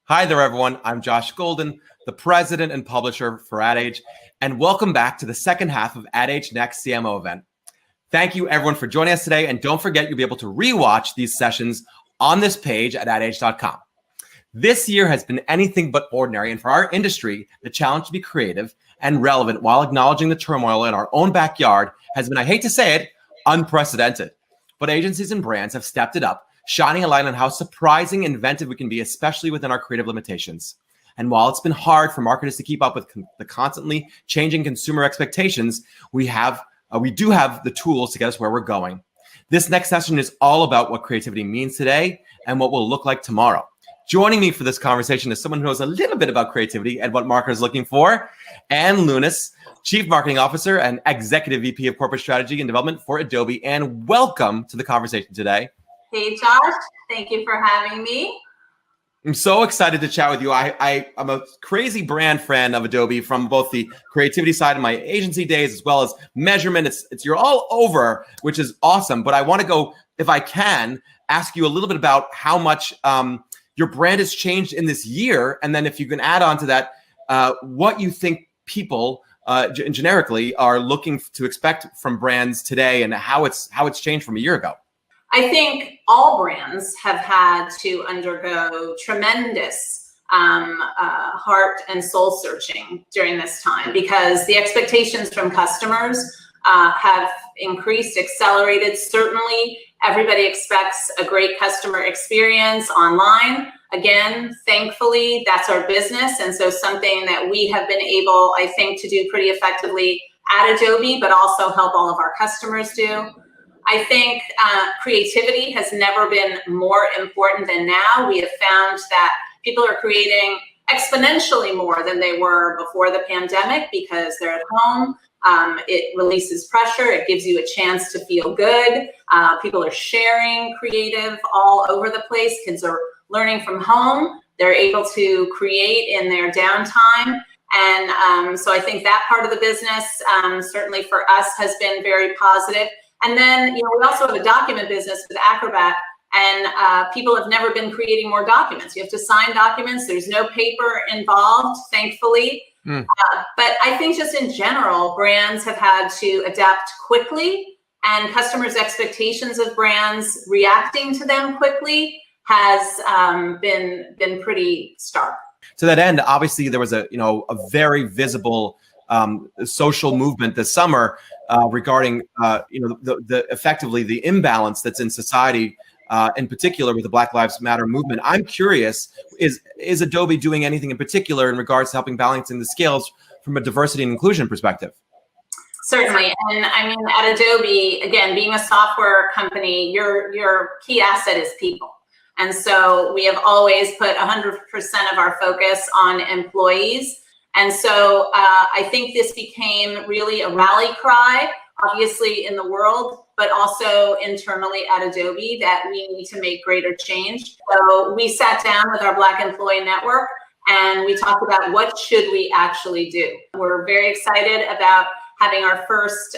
Hi there, everyone. I'm Josh Golden, the president and publisher for Ad Age, and welcome back to the second half of Ad Age Next CMO event. Thank you, everyone, for joining us today, and don't forget you'll be able to rewatch these sessions on this page at adage.com. This year has been anything but ordinary, and for our industry, the challenge to be creative and relevant while acknowledging the turmoil in our own backyard has been, I hate to say it, unprecedented. But agencies and brands have stepped it up, shining a light on how surprising and inventive we can be, especially within our creative limitations. And while it's been hard for marketers to keep up with the constantly changing consumer expectations, we do have the tools to get us where we're going. This next session is all about what creativity means today and what will look like tomorrow. Joining me for this conversation is someone who knows a little bit about creativity and what marketers are looking for, Ann Lunas, Chief Marketing Officer and Executive VP of Corporate Strategy and Development for Adobe. And welcome to the conversation today. Hey, Josh. Thank you for having me. I'm so excited to chat with you. I'm a crazy brand fan of Adobe from both the creativity side of my agency days as well as measurement. You're all over, which is awesome. But I want to go, if I can, ask you a little bit about how much your brand has changed in this year. And then if you can add on to that, what you think people generically are looking to expect from brands today and how it's changed from a year ago. I think all brands have had to undergo tremendous heart and soul searching during this time because the expectations from customers have increased, accelerated. Certainly, everybody expects a great customer experience online. Again, thankfully, that's our business. And so something that we have been able, I think, to do pretty effectively at Adobe, but also help all of our customers do. I think creativity has never been more important than now. We have found that people are creating exponentially more than they were before the pandemic because they're at home. It releases pressure. It gives you a chance to feel good. People are sharing creative all over the place. Kids are learning from home. They're able to create in their downtime. And so I think that part of the business, certainly for us, has been very positive. And then, we also have a document business with Acrobat, and people have never been creating more documents. You have to sign documents. There's no paper involved, thankfully. But I think just in general, brands have had to adapt quickly, and customers' expectations of brands reacting to them quickly has been pretty stark. To that end, obviously, there was a very visible social movement this summer regarding effectively the imbalance that's in society, in particular with the Black Lives Matter movement. I'm curious, is Adobe doing anything in particular in regards to helping balancing the scales from a diversity and inclusion perspective? Certainly, and I mean at Adobe, again, being a software company, your key asset is people. And so we have always put 100% of our focus on employees. And so I think this became really a rally cry, obviously in the world, but also internally at Adobe, that we need to make greater change. So we sat down with our Black Employee Network and we talked about what should we actually do. We're very excited about having our first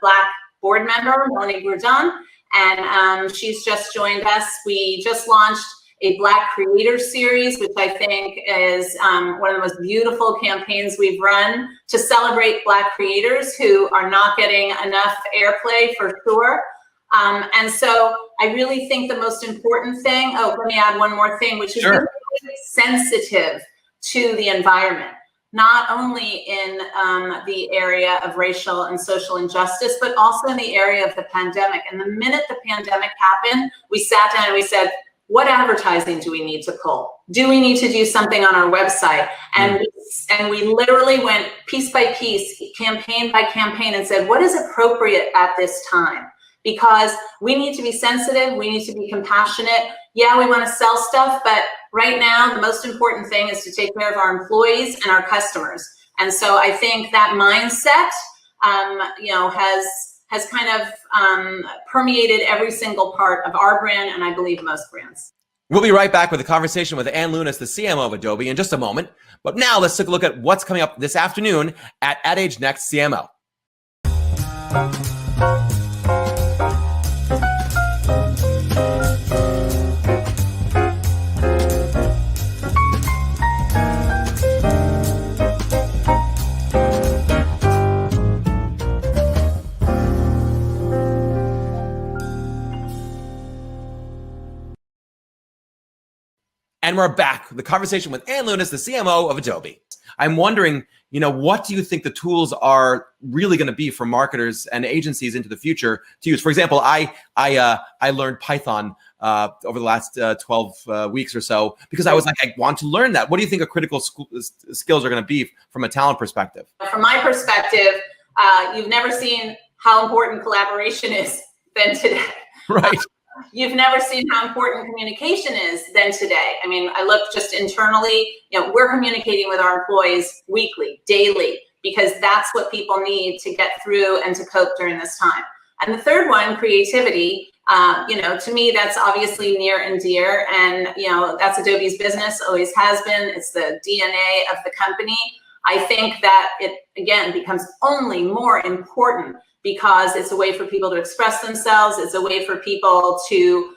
Black board member, Melanie Bourdon, and she's just joined us. We just launched a Black Creator Series, which I think is one of the most beautiful campaigns we've run to celebrate Black creators who are not getting enough airplay for sure. And so I really think the most important thing, let me add one more thing, which is really sensitive to the environment, not only in the area of racial and social injustice, but also in the area of the pandemic. And the minute the pandemic happened, we sat down and we said, what advertising do we need to pull? Do we need to do something on our website? And we literally went piece by piece, campaign by campaign, and said, what is appropriate at this time? Because we need to be sensitive, we need to be compassionate. Yeah, we want to sell stuff, but right now, the most important thing is to take care of our employees and our customers. And so I think that mindset, has kind of permeated every single part of our brand, and I believe most brands. We'll be right back with a conversation with Ann Lunas, the CMO of Adobe, in just a moment. But now let's take a look at what's coming up this afternoon at Ad Age Next CMO. And we're back with the conversation with Ann Lunas, the CMO of Adobe. I'm wondering, what do you think the tools are really going to be for marketers and agencies into the future to use? For example, I learned Python over the last 12 weeks or so because I was like, I want to learn that. What do you think are critical skills are going to be from a talent perspective? From my perspective, you've never seen how important collaboration is than today. Right. You've never seen how important communication is than today. I mean, I look just internally, we're communicating with our employees weekly, daily, because that's what people need to get through and to cope during this time. And the third one, creativity, to me, that's obviously near and dear. And, that's Adobe's business, always has been. It's the DNA of the company. I think that it, again, becomes only more important because it's a way for people to express themselves. It's a way for people to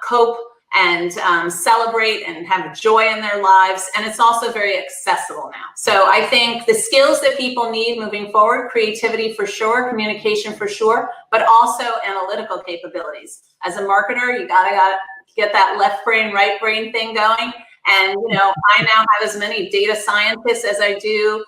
cope and celebrate and have joy in their lives. And it's also very accessible now. So I think the skills that people need moving forward, creativity for sure, communication for sure, but also analytical capabilities. As a marketer, you gotta get that left brain, right brain thing going. And, I now have as many data scientists as I do,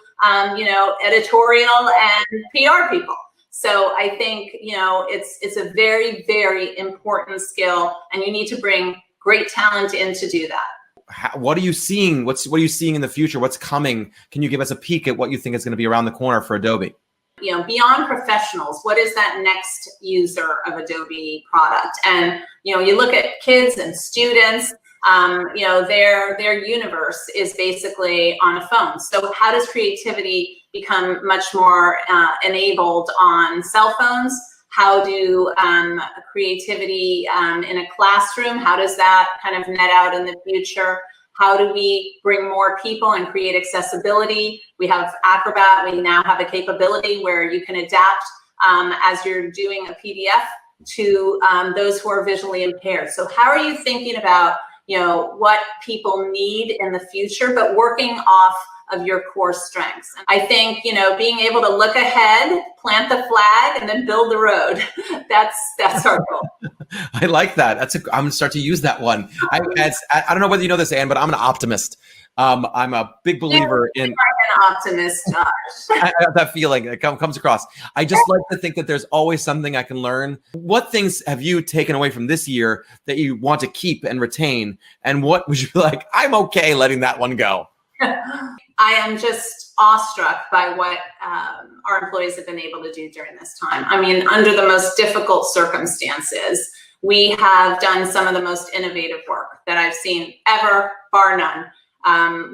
editorial and PR people. So I think, it's a very, very important skill, and you need to bring great talent in to do that. What are you seeing? What are you seeing in the future? What's coming? Can you give us a peek at what you think is going to be around the corner for Adobe? Beyond professionals, what is that next user of Adobe product? And, you look at kids and students, their universe is basically on a phone. So how does creativity become much more enabled on cell phones? How do creativity in a classroom, how does that kind of net out in the future? How do we bring more people and create accessibility? We have Acrobat. We now have a capability where you can adapt as you're doing a PDF to those who are visually impaired. So how are you thinking about what people need in the future, but working off of your core strengths? I think, being able to look ahead, plant the flag, and then build the road. That's our goal. I like that. I'm going to start to use that one. I don't know whether you know this, Ann, but I'm an optimist. I'm a big believer in. You're an optimist, Josh. I have that feeling. It comes across. I just like to think that there's always something I can learn. What things have you taken away from this year that you want to keep and retain? And what would you be like, I'm okay letting that one go? I am just awestruck by what our employees have been able to do during this time. I mean, under the most difficult circumstances, we have done some of the most innovative work that I've seen ever, bar none.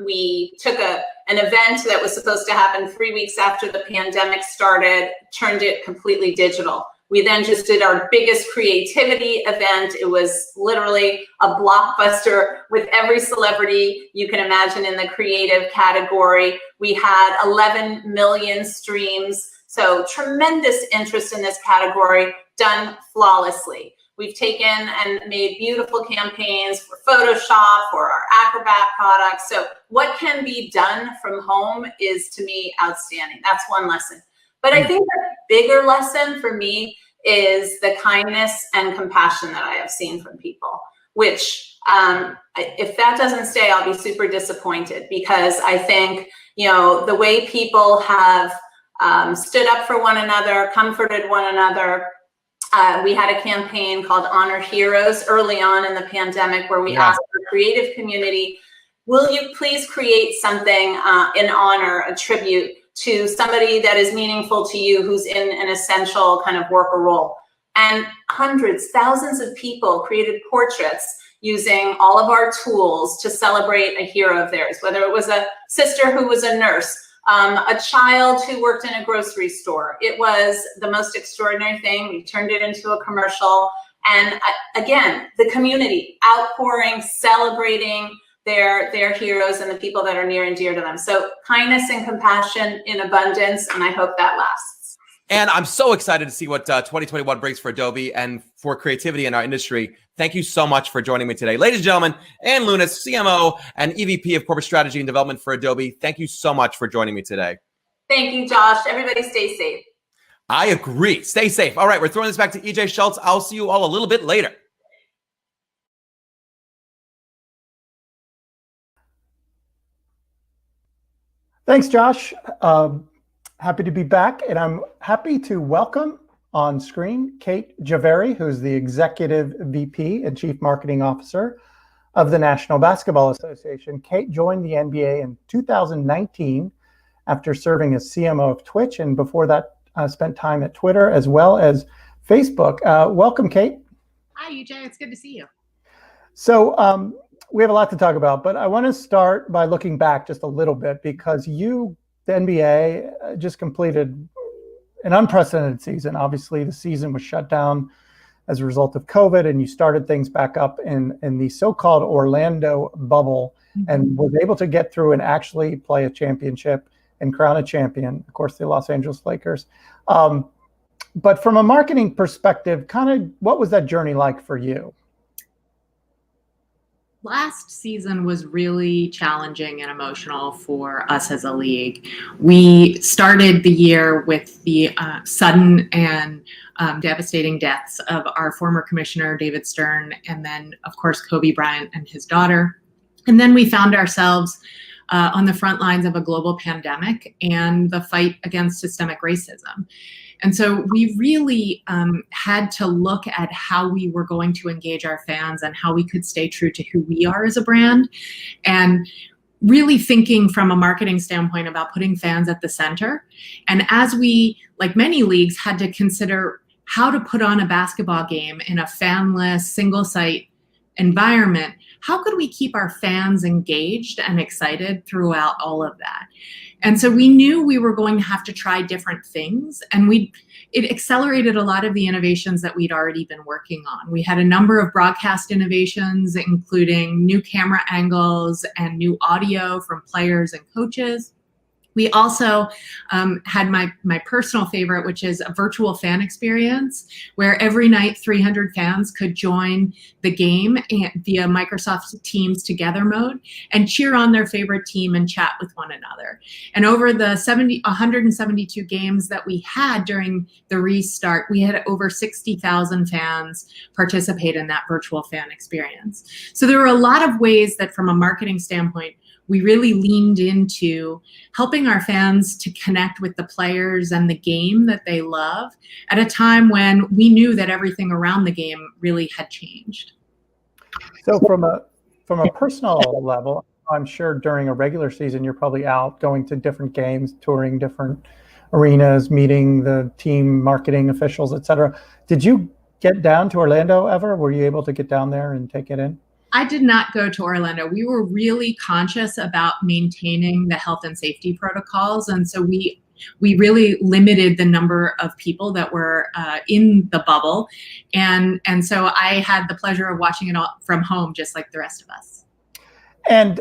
We took an event that was supposed to happen 3 weeks after the pandemic started, turned it completely digital. We then just did our biggest creativity event. It was literally a blockbuster with every celebrity you can imagine in the creative category. We had 11 million streams. So tremendous interest in this category, done flawlessly. We've taken and made beautiful campaigns for Photoshop, for our Acrobat products. So what can be done from home is, to me, outstanding. That's one lesson. But I think the bigger lesson for me is the kindness and compassion that I have seen from people, which if that doesn't stay, I'll be super disappointed, because I think, the way people have stood up for one another, comforted one another. We had a campaign called Honor Heroes early on in the pandemic, where we asked the creative community, will you please create something in honor, a tribute to somebody that is meaningful to you, who's in an essential kind of worker role. And hundreds, thousands of people created portraits using all of our tools to celebrate a hero of theirs, whether it was a sister who was a nurse, a child who worked in a grocery store. It was the most extraordinary thing. We turned it into a commercial. And again, the community outpouring, celebrating their heroes and the people that are near and dear to them. So kindness and compassion in abundance, and I hope that lasts. And I'm so excited to see what 2021 brings for Adobe and for creativity in our industry. Thank you so much for joining me today. Ladies and gentlemen, Ann Lunas, CMO and EVP of Corporate Strategy and Development for Adobe. Thank you so much for joining me today. Thank you, Josh. Everybody stay safe. I agree. Stay safe. All right, we're throwing this back to EJ Schultz. I'll see you all a little bit later. Thanks, Josh. Happy to be back, and I'm happy to welcome on screen Kate Javeri, who's the Executive VP and Chief Marketing Officer of the National Basketball Association. Kate joined the NBA in 2019 after serving as CMO of Twitch, and before that spent time at Twitter as well as Facebook. Welcome, Kate. Hi, UJ. It's good to see you. So we have a lot to talk about, but I want to start by looking back just a little bit because the NBA, just completed an unprecedented season. Obviously, the season was shut down as a result of COVID, and you started things back up in the so-called Orlando bubble, and was able to get through and actually play a championship and crown a champion, of course, the Los Angeles Lakers. But from a marketing perspective, kind of what was that journey like for you? Last season was really challenging and emotional for us as a league. We started the year with the sudden and devastating deaths of our former commissioner, David Stern, and then, of course, Kobe Bryant and his daughter. And then we found ourselves on the front lines of a global pandemic and the fight against systemic racism. And so we really had to look at how we were going to engage our fans and how we could stay true to who we are as a brand, and really thinking from a marketing standpoint about putting fans at the center. And as we, like many leagues, had to consider how to put on a basketball game in a fanless, single-site environment, how could we keep our fans engaged and excited throughout all of that? And so we knew we were going to have to try different things, and it accelerated a lot of the innovations that we'd already been working on. We had a number of broadcast innovations, including new camera angles and new audio from players and coaches. We also had my personal favorite, which is a virtual fan experience, where every night 300 fans could join the game via Microsoft Teams Together mode and cheer on their favorite team and chat with one another. And over the 172 games that we had during the restart, we had over 60,000 fans participate in that virtual fan experience. So there were a lot of ways that, from a marketing standpoint, we really leaned into helping our fans to connect with the players and the game that they love at a time when we knew that everything around the game really had changed. So from a personal level, I'm sure during a regular season, you're probably out going to different games, touring different arenas, meeting the team marketing officials, et cetera. Did you get down to Orlando ever? Were you able to get down there and take it in? I did not go to Orlando. We were really conscious about maintaining the health and safety protocols. And so we really limited the number of people that were in the bubble. And so I had the pleasure of watching it all from home, just like the rest of us. And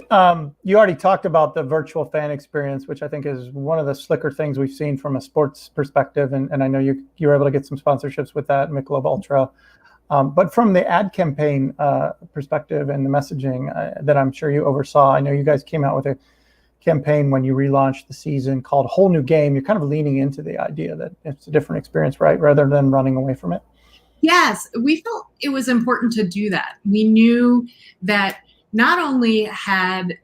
you already talked about the virtual fan experience, which I think is one of the slicker things we've seen from a sports perspective. And I know you were able to get some sponsorships with that, Michelob Ultra. But from the ad campaign perspective and the messaging that I'm sure you oversaw, I know you guys came out with a campaign when you relaunched the season called Whole New Game. You're kind of leaning into the idea that it's a different experience, right? Rather than running away from it. Yes, we felt it was important to do that. We knew that not only had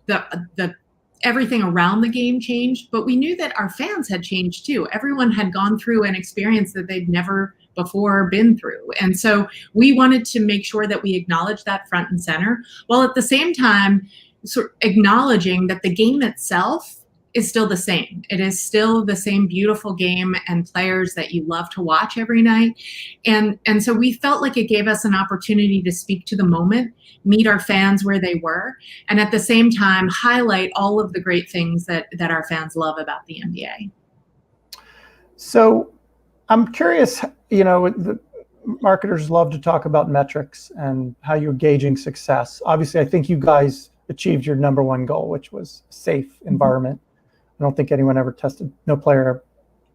the everything around the game changed, but we knew that our fans had changed too. Everyone had gone through an experience that they'd never before been through. And so we wanted to make sure that we acknowledge that front and center, while at the same time sort of acknowledging that the game itself is still the same. It is still the same beautiful game and players that you love to watch every night. And so we felt like it gave us an opportunity to speak to the moment, meet our fans where they were, and at the same time highlight all of the great things that our fans love about the NBA. So I'm curious, the marketers love to talk about metrics and how you're gauging success. Obviously, I think you guys achieved your number one goal, which was a safe environment. I don't think anyone ever no player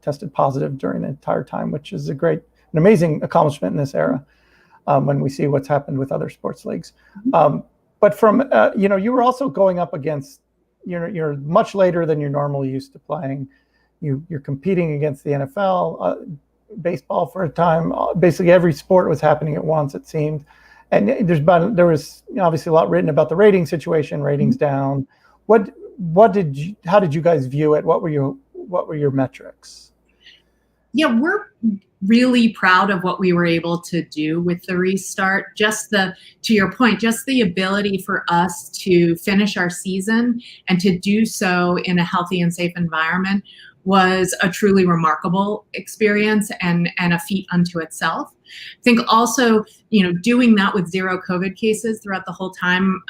tested positive during the entire time, which is an amazing accomplishment in this era when we see what's happened with other sports leagues. But from, you were also going up against, you're much later than you're normally used to playing. You're competing against the NFL, baseball for a time. Basically every sport was happening at once, it seemed. And there was obviously a lot written about the rating situation, ratings down. how did you guys view it? What were your metrics? Yeah, we're really proud of what we were able to do with the restart. To your point, just the ability for us to finish our season and to do so in a healthy and safe environment was a truly remarkable experience and a feat unto itself. I think also, doing that with 0 COVID cases throughout the whole time,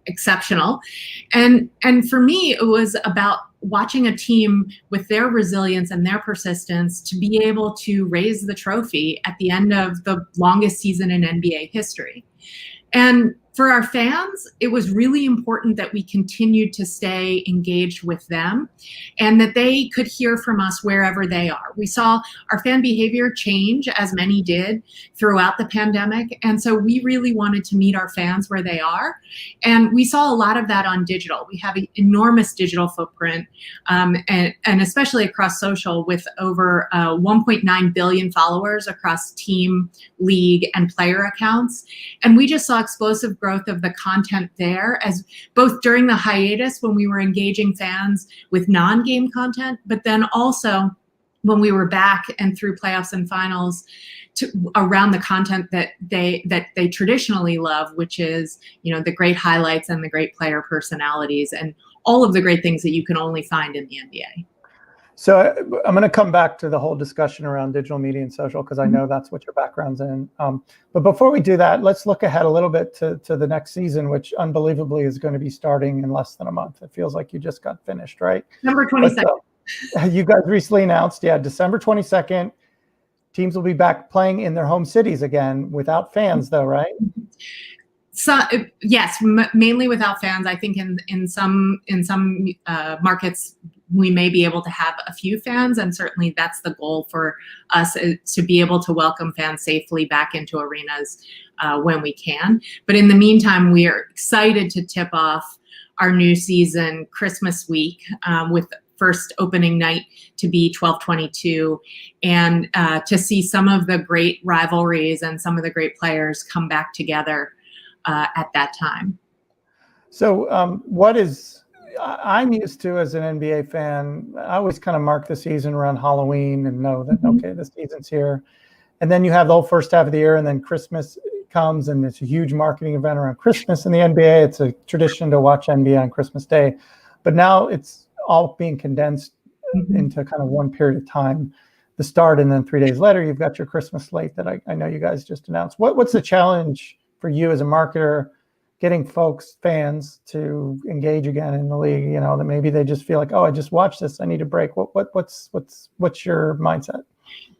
exceptional. And for me, it was about watching a team with their resilience and their persistence to be able to raise the trophy at the end of the longest season in NBA history. And for our fans, it was really important that we continued to stay engaged with them and that they could hear from us wherever they are. We saw our fan behavior change, as many did, throughout the pandemic. And so we really wanted to meet our fans where they are. And we saw a lot of that on digital. We have an enormous digital footprint, and especially across social, with over 1.9 billion followers across team, league, and player accounts. And we just saw explosive growth of the content there, as both during the hiatus when we were engaging fans with non-game content, but then also when we were back and through playoffs and finals around the content that they traditionally love, which is, the great highlights and the great player personalities and all of the great things that you can only find in the NBA. So I'm going to come back to the whole discussion around digital media and social, because I know that's what your background's in. But before we do that, let's look ahead a little bit to the next season, which unbelievably is going to be starting in less than a month. It feels like you just got finished, right? December 22nd. But, you guys recently announced, December 22nd, teams will be back playing in their home cities again without fans, though, right? So yes, mainly without fans. I think in some markets we may be able to have a few fans, and certainly that's the goal for us, to be able to welcome fans safely back into arenas when we can. But in the meantime, we are excited to tip off our new season Christmas week with first opening night to be 12/22, and to see some of the great rivalries and some of the great players come back together at that time. So I'm used to, as an NBA fan, I always kind of mark the season around Halloween and know that, okay, the season's here. And then you have the whole first half of the year, and then Christmas comes, and it's a huge marketing event around Christmas in the NBA. It's a tradition to watch NBA on Christmas Day. But now it's all being condensed into kind of one period of time, the start, and then 3 days later, you've got your Christmas slate that I know you guys just announced. What's the challenge for you as a marketer, getting fans to engage again in the league, that maybe they just feel like, oh, I just watched this, I need a break. What's your mindset?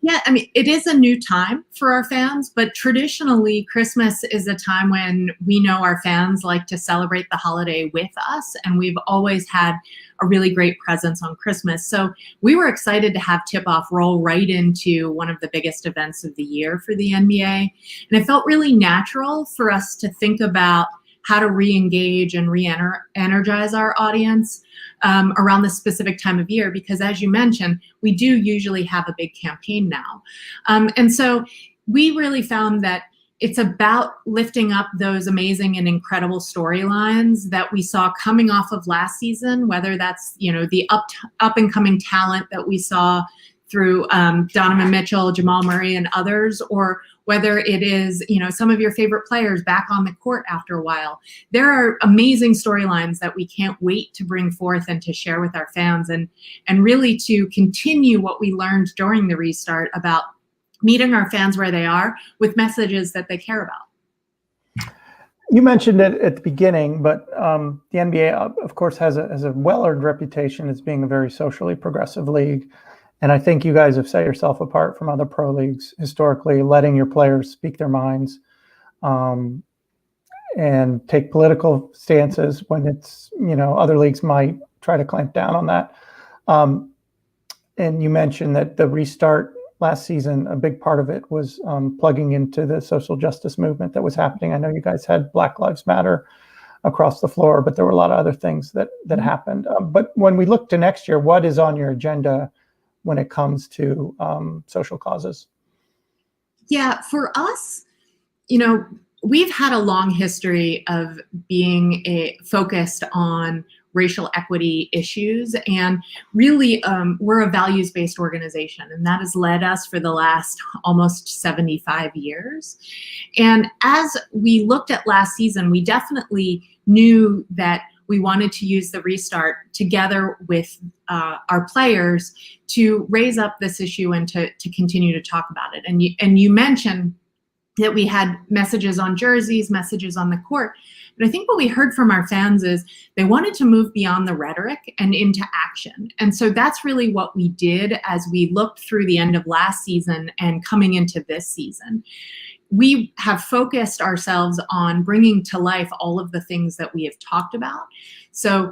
Yeah, I mean, it is a new time for our fans, but traditionally Christmas is a time when we know our fans like to celebrate the holiday with us, and we've always had a really great presence on Christmas. So we were excited to have tip-off roll right into one of the biggest events of the year for the NBA. And it felt really natural for us to think about how to re-engage and re-energize our audience around this specific time of year, because as you mentioned, we do usually have a big campaign now. And so we really found that it's about lifting up those amazing and incredible storylines that we saw coming off of last season, whether that's, the up and coming talent that we saw through Donovan Mitchell, Jamal Murray, and others, or whether it is, some of your favorite players back on the court after a while. There are amazing storylines that we can't wait to bring forth and to share with our fans, and really to continue what we learned during the restart about meeting our fans where they are with messages that they care about. You mentioned it at the beginning, but the NBA, of course, has a well-earned reputation as being a very socially progressive league. And I think you guys have set yourself apart from other pro leagues historically, letting your players speak their minds and take political stances when it's, other leagues might try to clamp down on that. And you mentioned that the restart last season, a big part of it was plugging into the social justice movement that was happening. I know you guys had Black Lives Matter across the floor, but there were a lot of other things that happened. But when we look to next year, what is on your agenda when it comes to social causes? Yeah, for us, we've had a long history of being focused on racial equity issues. And really, we're a values-based organization, and that has led us for the last almost 75 years. And as we looked at last season, we definitely knew that we wanted to use the restart together with our players to raise up this issue and to continue to talk about it. And you mentioned that we had messages on jerseys, messages on the court. But I think what we heard from our fans is they wanted to move beyond the rhetoric and into action. And so that's really what we did as we looked through the end of last season and coming into this season. We have focused ourselves on bringing to life all of the things that we have talked about. So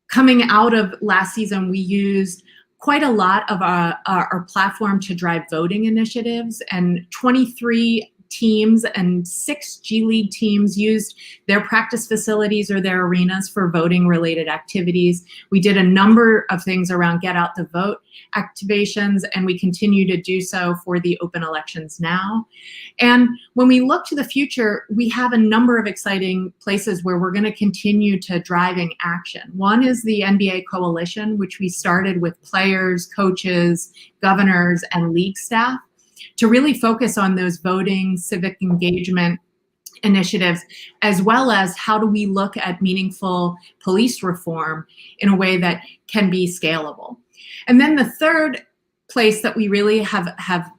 coming out of last season, we used quite a lot of our platform to drive voting initiatives, and 23 teams and 6 G League teams used their practice facilities or their arenas for voting related activities. We did a number of things around get out the vote activations, and we continue to do so for the open elections now. And when we look to the future, we have a number of exciting places where we're going to continue to driving action. One is the NBA Coalition, which we started with players, coaches, governors, and league staff to really focus on those voting, civic engagement initiatives, as well as how do we look at meaningful police reform in a way that can be scalable. And then the third place that we really have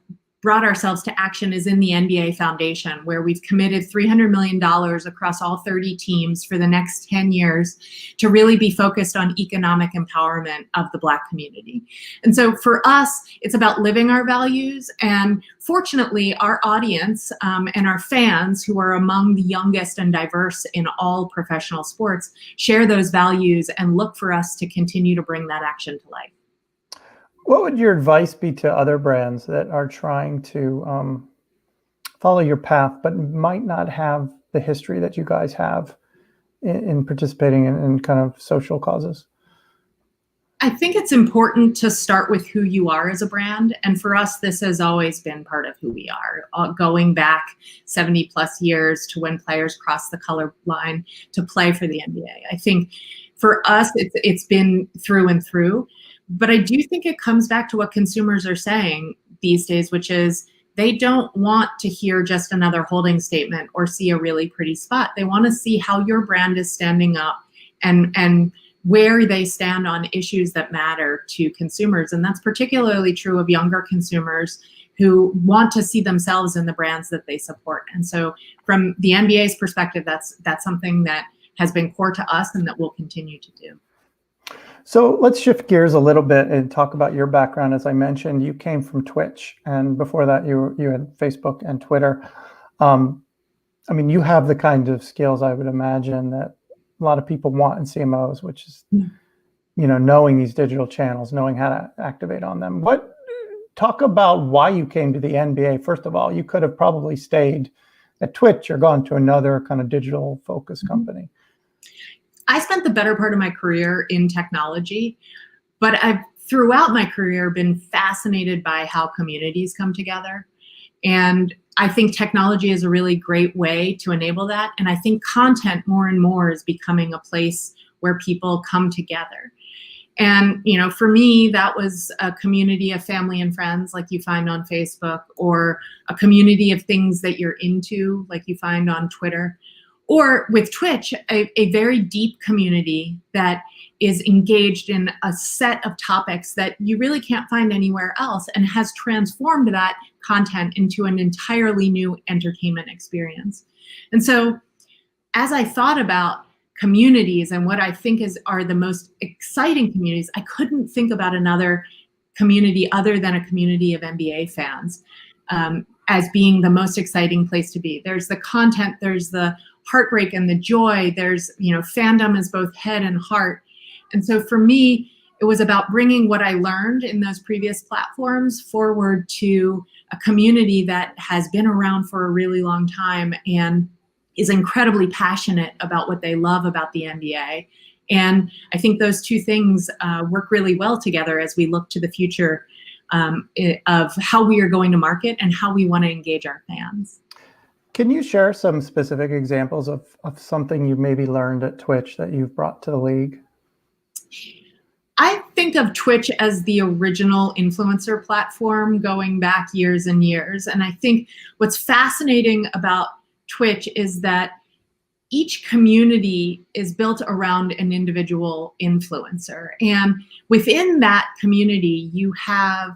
brought ourselves to action is in the NBA Foundation, where we've committed $300 million across all 30 teams for the next 10 years to really be focused on economic empowerment of the Black community. And so for us, it's about living our values. And fortunately, our audience and our fans, who are among the youngest and diverse in all professional sports, share those values and look for us to continue to bring that action to life. What would your advice be to other brands that are trying to follow your path, but might not have the history that you guys have in participating in kind of social causes? I think it's important to start with who you are as a brand. And for us, this has always been part of who we are, going back 70 plus years to when players crossed the color line to play for the NBA. I think for us, it's been through and through. But I do think it comes back to what consumers are saying these days, which is they don't want to hear just another holding statement or see a really pretty spot. They want to see how your brand is standing up and where they stand on issues that matter to consumers. And that's particularly true of younger consumers who want to see themselves in the brands that they support. And so from the NBA's perspective, that's something that has been core to us and that we'll continue to do. So let's shift gears a little bit and talk about your background. As I mentioned, you came from Twitch, and before that, you had Facebook and Twitter. I mean, you have the kind of skills I would imagine that a lot of people want in CMOs, which is, knowing these digital channels, knowing how to activate on them. Talk about why you came to the NBA. First of all, you could have probably stayed at Twitch or gone to another kind of digital focused company. I spent the better part of my career in technology, but I've throughout my career been fascinated by how communities come together. And I think technology is a really great way to enable that. And I think content more and more is becoming a place where people come together. And, for me, that was a community of family and friends like you find on Facebook, or a community of things that you're into like you find on Twitter. Or with Twitch, a very deep community that is engaged in a set of topics that you really can't find anywhere else, and has transformed that content into an entirely new entertainment experience. And so as I thought about communities and what I think are the most exciting communities, I couldn't think about another community other than a community of NBA fans as being the most exciting place to be. There's the content, there's the heartbreak and the joy, there's fandom is both head and heart. And so for me, it was about bringing what I learned in those previous platforms forward to a community that has been around for a really long time and is incredibly passionate about what they love about the NBA. And I think those two things work really well together as we look to the future of how we are going to market and how we want to engage our fans. Can you share some specific examples of something you've maybe learned at Twitch that you've brought to the league? I think of Twitch as the original influencer platform going back years and years. And I think what's fascinating about Twitch is that each community is built around an individual influencer. And within that community, you have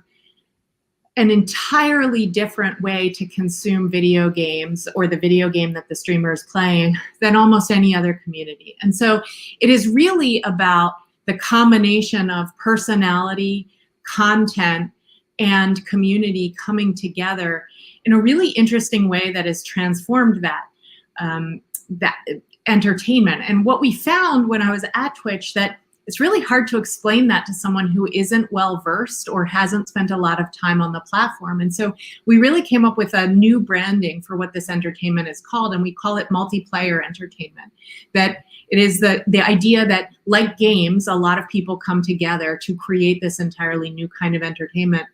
an entirely different way to consume video games or the video game that the streamer is playing than almost any other community. And so it is really about the combination of personality, content, and community coming together in a really interesting way that has transformed that entertainment. And what we found when I was at Twitch, that it's really hard to explain that to someone who isn't well versed or hasn't spent a lot of time on the platform. And so we really came up with a new branding for what this entertainment is called, and we call it multiplayer entertainment. That it is the idea that, like games, a lot of people come together to create this entirely new kind of entertainment.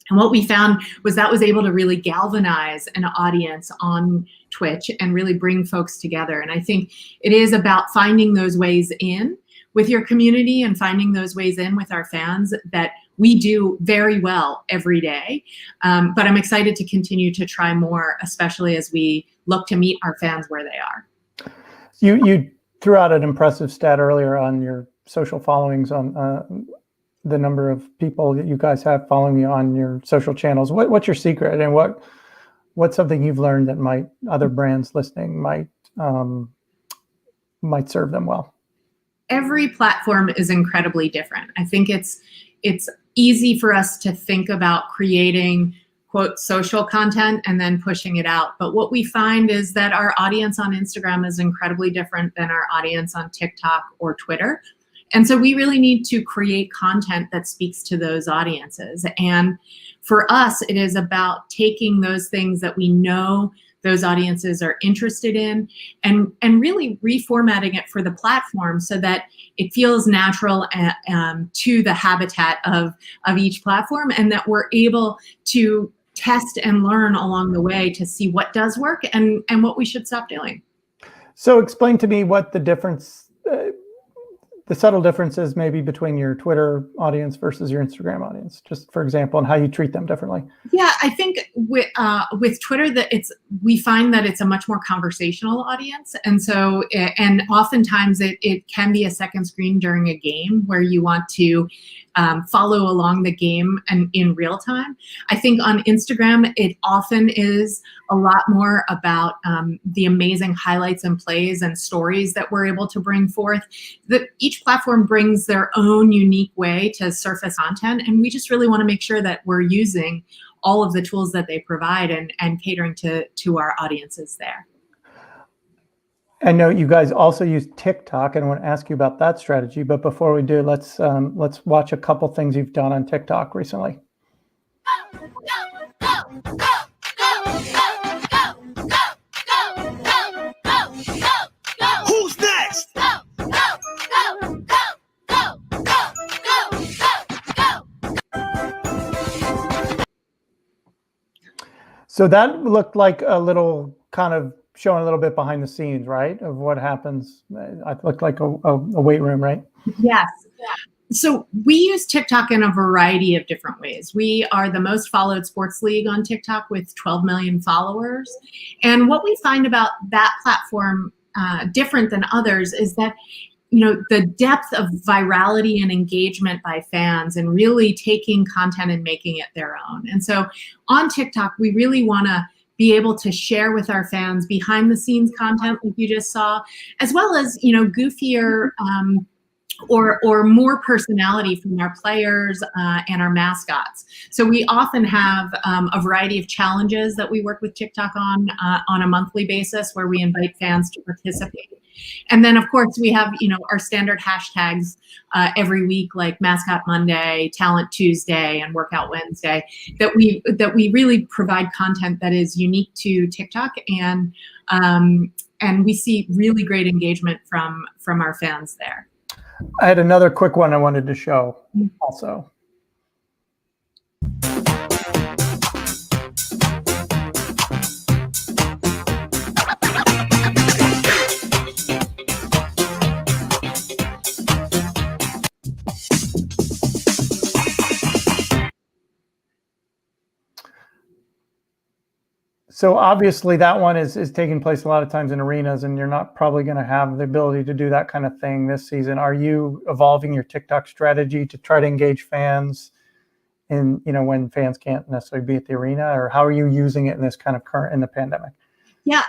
And what we found was that was able to really galvanize an audience on Twitch and really bring folks together. And I think it is about finding those ways in with your community and finding those ways in with our fans that we do very well every day. But I'm excited to continue to try more, especially as we look to meet our fans where they are. You threw out an impressive stat earlier on your social followings, on the number of people that you guys have following you on your social channels. What's your secret, and what's something you've learned that other brands listening might serve them well? Every platform is incredibly different. I think it's easy for us to think about creating, quote, social content and then pushing it out. But what we find is that our audience on Instagram is incredibly different than our audience on TikTok or Twitter. And so we really need to create content that speaks to those audiences. And for us, it is about taking those things that we know those audiences are interested in and really reformatting it for the platform so that it feels natural to the habitat of each platform, and that we're able to test and learn along the way to see what does work and what we should stop doing. So explain to me what the difference, the subtle differences maybe between your Twitter audience versus your Instagram audience, just for example, and how you treat them differently. Yeah, I think with Twitter that we find that it's a much more conversational audience, and so oftentimes it can be a second screen during a game where you want to follow along the game and in real time. I think on Instagram it often is a lot more about the amazing highlights and plays and stories that we're able to bring forth. That each platform brings their own unique way to surface content, and we just really want to make sure that we're using all of the tools that they provide and catering to our audiences there. I know you guys also use TikTok, and I want to ask you about that strategy. But before we do, let's watch a couple things you've done on TikTok recently. Who's next? So that looked like a little kind of showing a little bit behind the scenes, right, of what happens. It looked like a weight room, right? Yes. So we use TikTok in a variety of different ways. We are the most followed sports league on TikTok with 12 million followers. And what we find about that platform different than others is that, you know, the depth of virality and engagement by fans and really taking content and making it their own. And so on TikTok, we really want to be able to share with our fans behind the scenes content like you just saw, as well as, you know, goofier or more personality from our players and our mascots. So we often have a variety of challenges that we work with TikTok on a monthly basis where we invite fans to participate. And then, of course, we have, you know, our standard hashtags every week, like Mascot Monday, Talent Tuesday, and Workout Wednesday, that we really provide content that is unique to TikTok, and we see really great engagement from our fans there. I had another quick one I wanted to show also. So obviously that one is taking place a lot of times in arenas, and you're not probably going to have the ability to do that kind of thing this season. Are you evolving your TikTok strategy to try to engage fans in, when fans can't necessarily be at the arena, or how are you using it in this kind of in the pandemic? Yeah,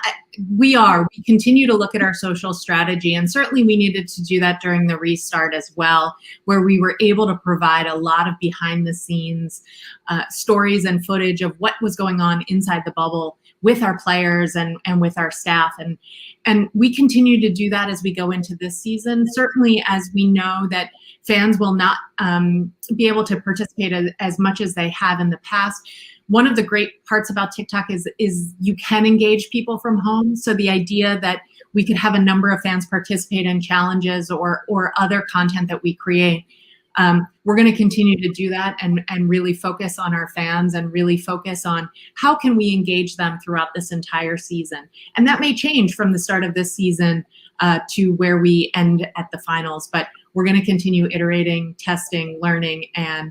we are. We continue to look at our social strategy, and certainly we needed to do that during the restart as well, where we were able to provide a lot of behind the scenes stories and footage of what was going on inside the bubble with our players and with our staff. And we continue to do that as we go into this season, certainly as we know that fans will not be able to participate as much as they have in the past. One of the great parts about TikTok is you can engage people from home. So the idea that we could have a number of fans participate in challenges or other content that we create, we're going to continue to do that and really focus on our fans and really focus on how can we engage them throughout this entire season. And that may change from the start of this season to where we end at the finals, but we're going to continue iterating, testing, learning, and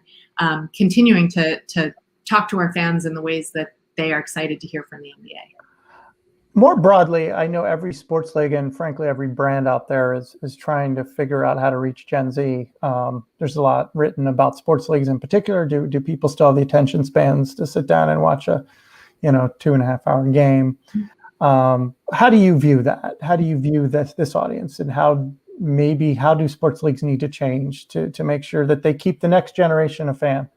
continuing to talk to our fans in the ways that they are excited to hear from the NBA. More broadly, I know every sports league and frankly every brand out there is trying to figure out how to reach Gen Z. There's a lot written about sports leagues in particular. Do people still have the attention spans to sit down and watch a 2.5 hour game? How do you view that? How do you view this audience, and how do sports leagues need to change to make sure that they keep the next generation a fan?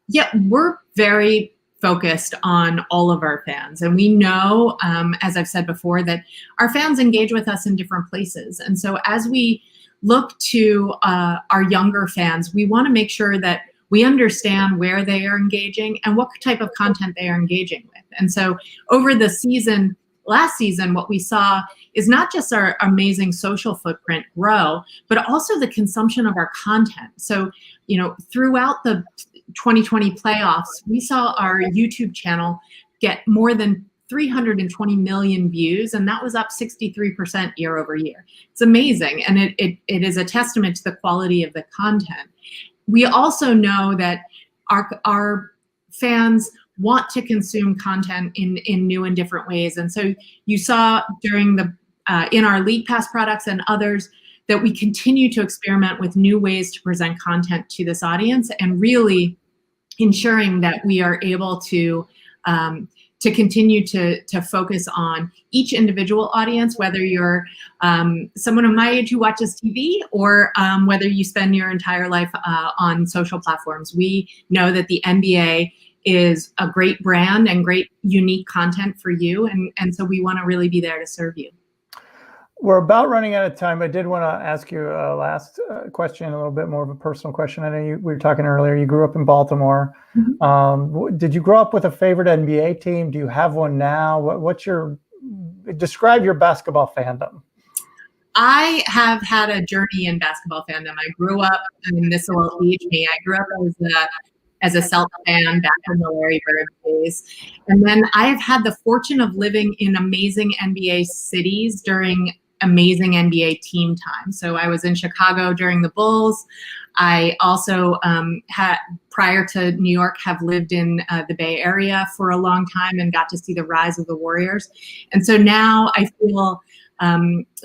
Yeah, we're very focused on all of our fans. And we know, as I've said before, that our fans engage with us in different places. And so as we look to our younger fans, we want to make sure that we understand where they are engaging and what type of content they are engaging with. And so over the season, last season, what we saw is not just our amazing social footprint grow, but also the consumption of our content. So, throughout the 2020 playoffs, we saw our YouTube channel get more than 320 million views, and that was up 63% year over year. It's amazing, and it is a testament to the quality of the content. We also know that our fans want to consume content in new and different ways, and so you saw during in our League Pass products and others that we continue to experiment with new ways to present content to this audience, and really ensuring that we are able to continue to focus on each individual audience, whether you're someone of my age who watches TV or whether you spend your entire life on social platforms. We know that the NBA is a great brand and great unique content for you, and so we want to really be there to serve you. We're about running out of time. I did want to ask you a last question, a little bit more of a personal question. I know we were talking earlier, you grew up in Baltimore. Mm-hmm. Did you grow up with a favorite NBA team? Do you have one now? Describe your basketball fandom? I have had a journey in basketball fandom. I grew up, this will age me, I grew up as a Celtics fan back in the Larry Bird days. And then I have had the fortune of living in amazing NBA cities during amazing NBA team time. So I was in Chicago during the Bulls. I also prior to New York, have lived in the Bay Area for a long time and got to see the rise of the Warriors. And so now I feel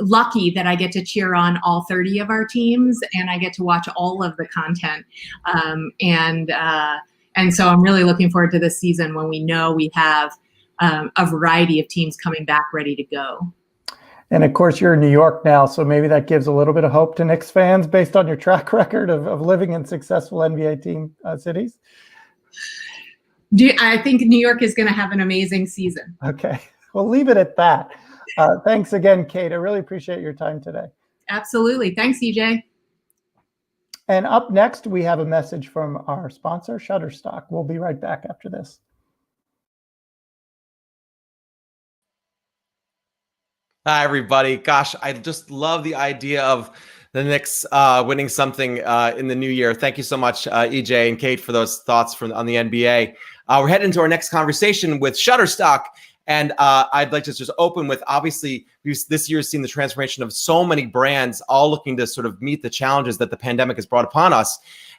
lucky that I get to cheer on all 30 of our teams, and I get to watch all of the content. And so I'm really looking forward to this season when we know we have a variety of teams coming back ready to go. And of course, you're in New York now, so maybe that gives a little bit of hope to Knicks fans based on your track record of living in successful NBA team cities. I think New York is going to have an amazing season. Okay, we'll leave it at that. Thanks again, Kate. I really appreciate your time today. Absolutely. Thanks, EJ. And up next, we have a message from our sponsor, Shutterstock. We'll be right back after this. Hi, everybody. Gosh, I just love the idea of the Knicks winning something in the new year. Thank you so much, EJ and Kate, for those thoughts on the NBA. We're heading into our next conversation with Shutterstock. And I'd like to just open with, obviously, this year has seen the transformation of so many brands all looking to sort of meet the challenges that the pandemic has brought upon us.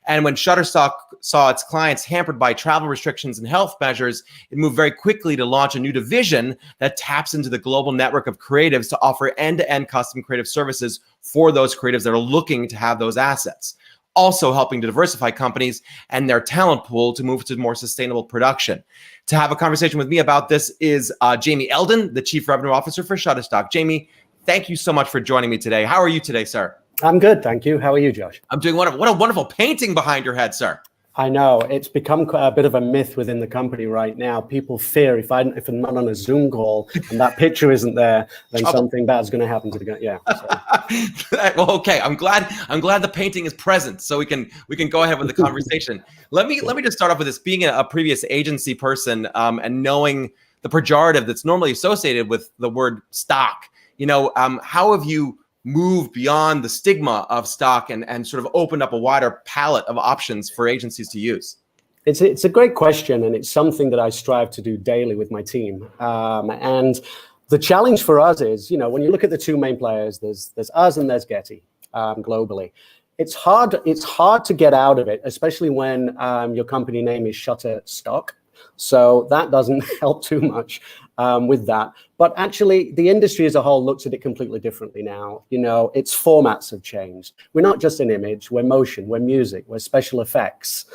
And when Shutterstock saw its clients hampered by travel restrictions and health measures, it moved very quickly to launch a new division that taps into the global network of creatives to offer end-to-end custom creative services for those creatives that are looking to have those assets. Also helping to diversify companies and their talent pool to move to more sustainable production. To have a conversation with me about this is Jamie Eldon, the Chief Revenue Officer for Shutterstock. Jamie, thank you so much for joining me today. How are you today, sir? I'm good, thank you. How are you, Josh? I'm doing wonderful. What a wonderful painting behind your head, sir. I know it's become quite a bit of a myth within the company right now. People fear if I'm not on a Zoom call and that picture isn't there, then something bad's going to happen to the guy. Yeah. So. Well, okay. I'm glad the painting is present, so we can go ahead with the conversation. Let me just start off with this. Being a previous agency person and knowing the pejorative that's normally associated with the word stock, how have you move beyond the stigma of stock and sort of opened up a wider palette of options for agencies to use? It's a great question, and it's something that I strive to do daily with my team. And the challenge for us is, when you look at the two main players, there's us and there's Getty globally. It's hard to get out of it, especially when your company name is Shutterstock. So that doesn't help too much with that. But actually, the industry as a whole looks at it completely differently now. Its formats have changed. We're not just an image, we're motion, we're music, we're special effects.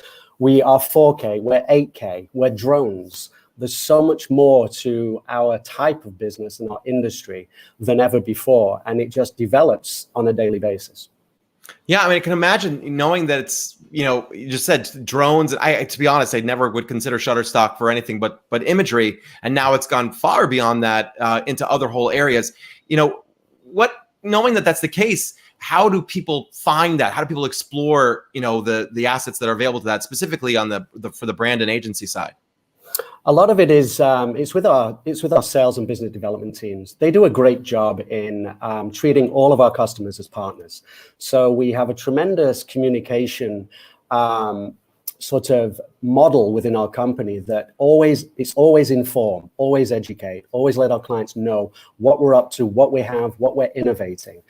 We are 4K, we're 8K, we're drones. There's so much more to our type of business and our industry than ever before. And it just develops on a daily basis. Yeah, I mean, I can imagine knowing that it's, you just said drones. And to be honest, I never would consider Shutterstock for anything but imagery. And now it's gone far beyond that into other whole areas. Knowing that that's the case, how do people find that? How do people explore, the assets that are available to that, specifically on for the brand and agency side? A lot of it is it's with our sales and business development teams. They do a great job in treating all of our customers as partners. So we have a tremendous communication sort of model within our company that it's always inform, always educate, always let our clients know what we're up to, what we have, what we're innovating.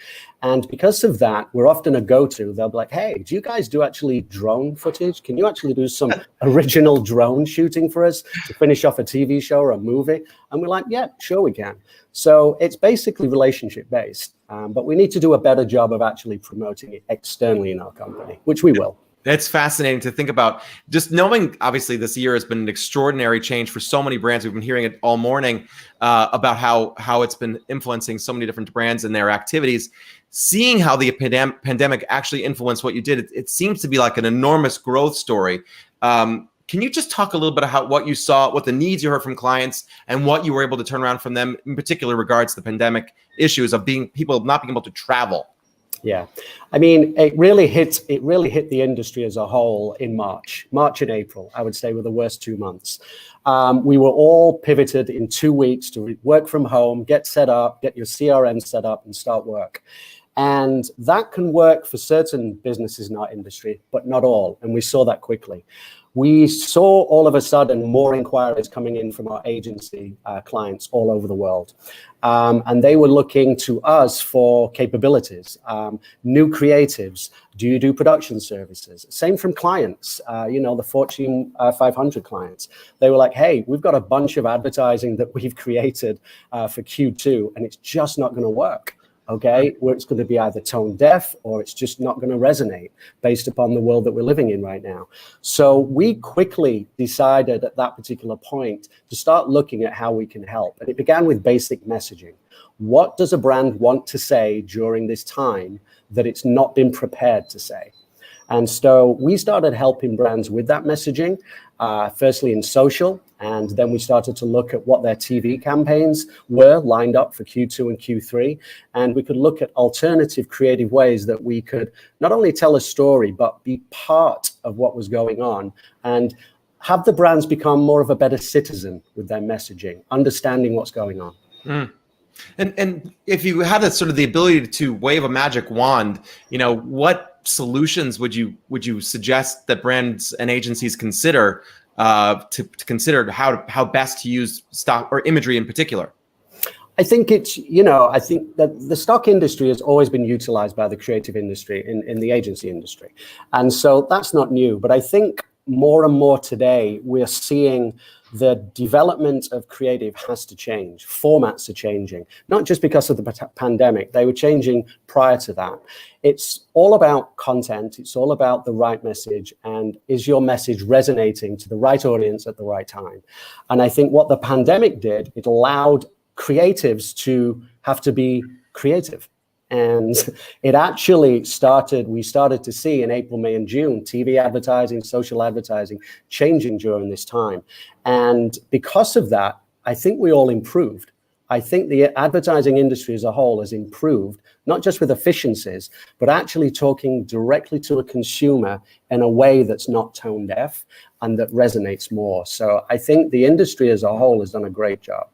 And because of that, we're often a go-to. They'll be like, hey, do you guys do actually drone footage? Can you actually do some original drone shooting for us to finish off a TV show or a movie? And we're like, yeah, sure we can. So it's basically relationship based, but we need to do a better job of actually promoting it externally in our company, which we will. It's fascinating to think about. Just knowing, obviously, this year has been an extraordinary change for so many brands. We've been hearing it all morning about how it's been influencing so many different brands and their activities. Seeing how the pandemic actually influenced what you did, it seems to be like an enormous growth story. Can you just talk a little bit about what you saw, what the needs you heard from clients, and what you were able to turn around from them, in particular regards to the pandemic issues of people not being able to travel? Yeah, I mean, it really hit the industry as a whole in March and April, I would say, were the worst 2 months. We were all pivoted in 2 weeks to work from home, get set up, get your CRM set up and start work. And that can work for certain businesses in our industry, but not all. And we saw that quickly. We saw all of a sudden more inquiries coming in from our agency clients all over the world. And they were looking to us for capabilities, new creatives. Do you do production services? Same from clients, the Fortune 500 clients. They were like, hey, we've got a bunch of advertising that we've created for Q2, and it's just not going to work. Okay, where it's going to be either tone deaf or it's just not going to resonate based upon the world that we're living in right now. So we quickly decided at that particular point to start looking at how we can help. And it began with basic messaging. What does a brand want to say during this time that it's not been prepared to say? And so we started helping brands with that messaging, firstly in social, and then we started to look at what their TV campaigns were lined up for Q2 and Q3. And we could look at alternative creative ways that we could not only tell a story, but be part of what was going on and have the brands become more of a better citizen with their messaging, understanding what's going on. Mm. And if you had the ability to wave a magic wand, what solutions would you suggest that brands and agencies consider to consider how best to use stock or imagery in particular? I think it's, I think that the stock industry has always been utilized by the creative industry in the agency industry. And so that's not new. But I think more and more today, we're seeing the development of creative has to change. Formats are changing, not just because of the pandemic. They were changing prior to that. It's all about content. It's all about the right message. And is your message resonating to the right audience at the right time? And I think what the pandemic did, it allowed creatives to have to be creative. And it actually we started to see in April, May, and June, TV advertising, social advertising changing during this time. And because of that, I think we all improved. I think the advertising industry as a whole has improved, not just with efficiencies, but actually talking directly to a consumer in a way that's not tone deaf and that resonates more. So I think the industry as a whole has done a great job.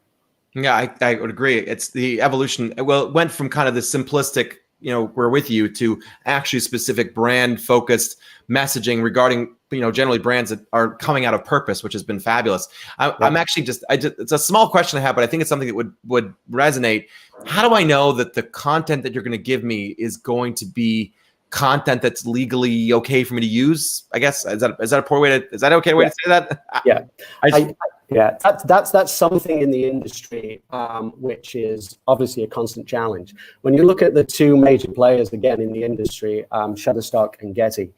Yeah, I would agree. It's the evolution. Well, it went from kind of the simplistic, we're with you, to actually specific brand focused messaging regarding, generally brands that are coming out of purpose, which has been fabulous. I'm actually it's a small question I have, but I think it's something that would resonate. How do I know that the content that you're going to give me is going to be content that's legally okay for me to use? I guess, is that a poor way to, is that okay way to say that? Yeah. Yeah, that's something in the industry, which is obviously a constant challenge. When you look at the two major players, again, in the industry, Shutterstock and Getty,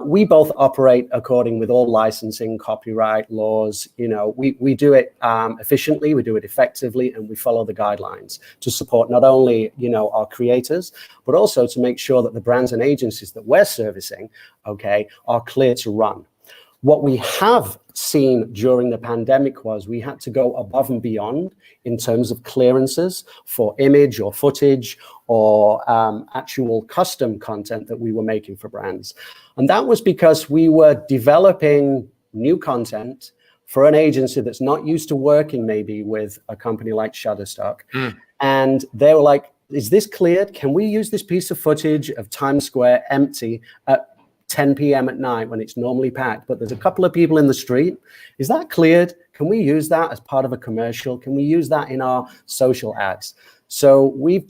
we both operate according with all licensing, copyright laws. We do it efficiently, we do it effectively, and we follow the guidelines to support not only, our creators, but also to make sure that the brands and agencies that we're servicing, are clear to run. What we have seen during the pandemic was we had to go above and beyond in terms of clearances for image or footage or actual custom content that we were making for brands. And that was because we were developing new content for an agency that's not used to working maybe with a company like Shutterstock. And they were like, is this cleared? Can we use this piece of footage of Times Square empty at 10 p.m. at night when it's normally packed, but there's a couple of people in the street? Is that cleared? Can we use that as part of a commercial? Can we use that in our social ads? So we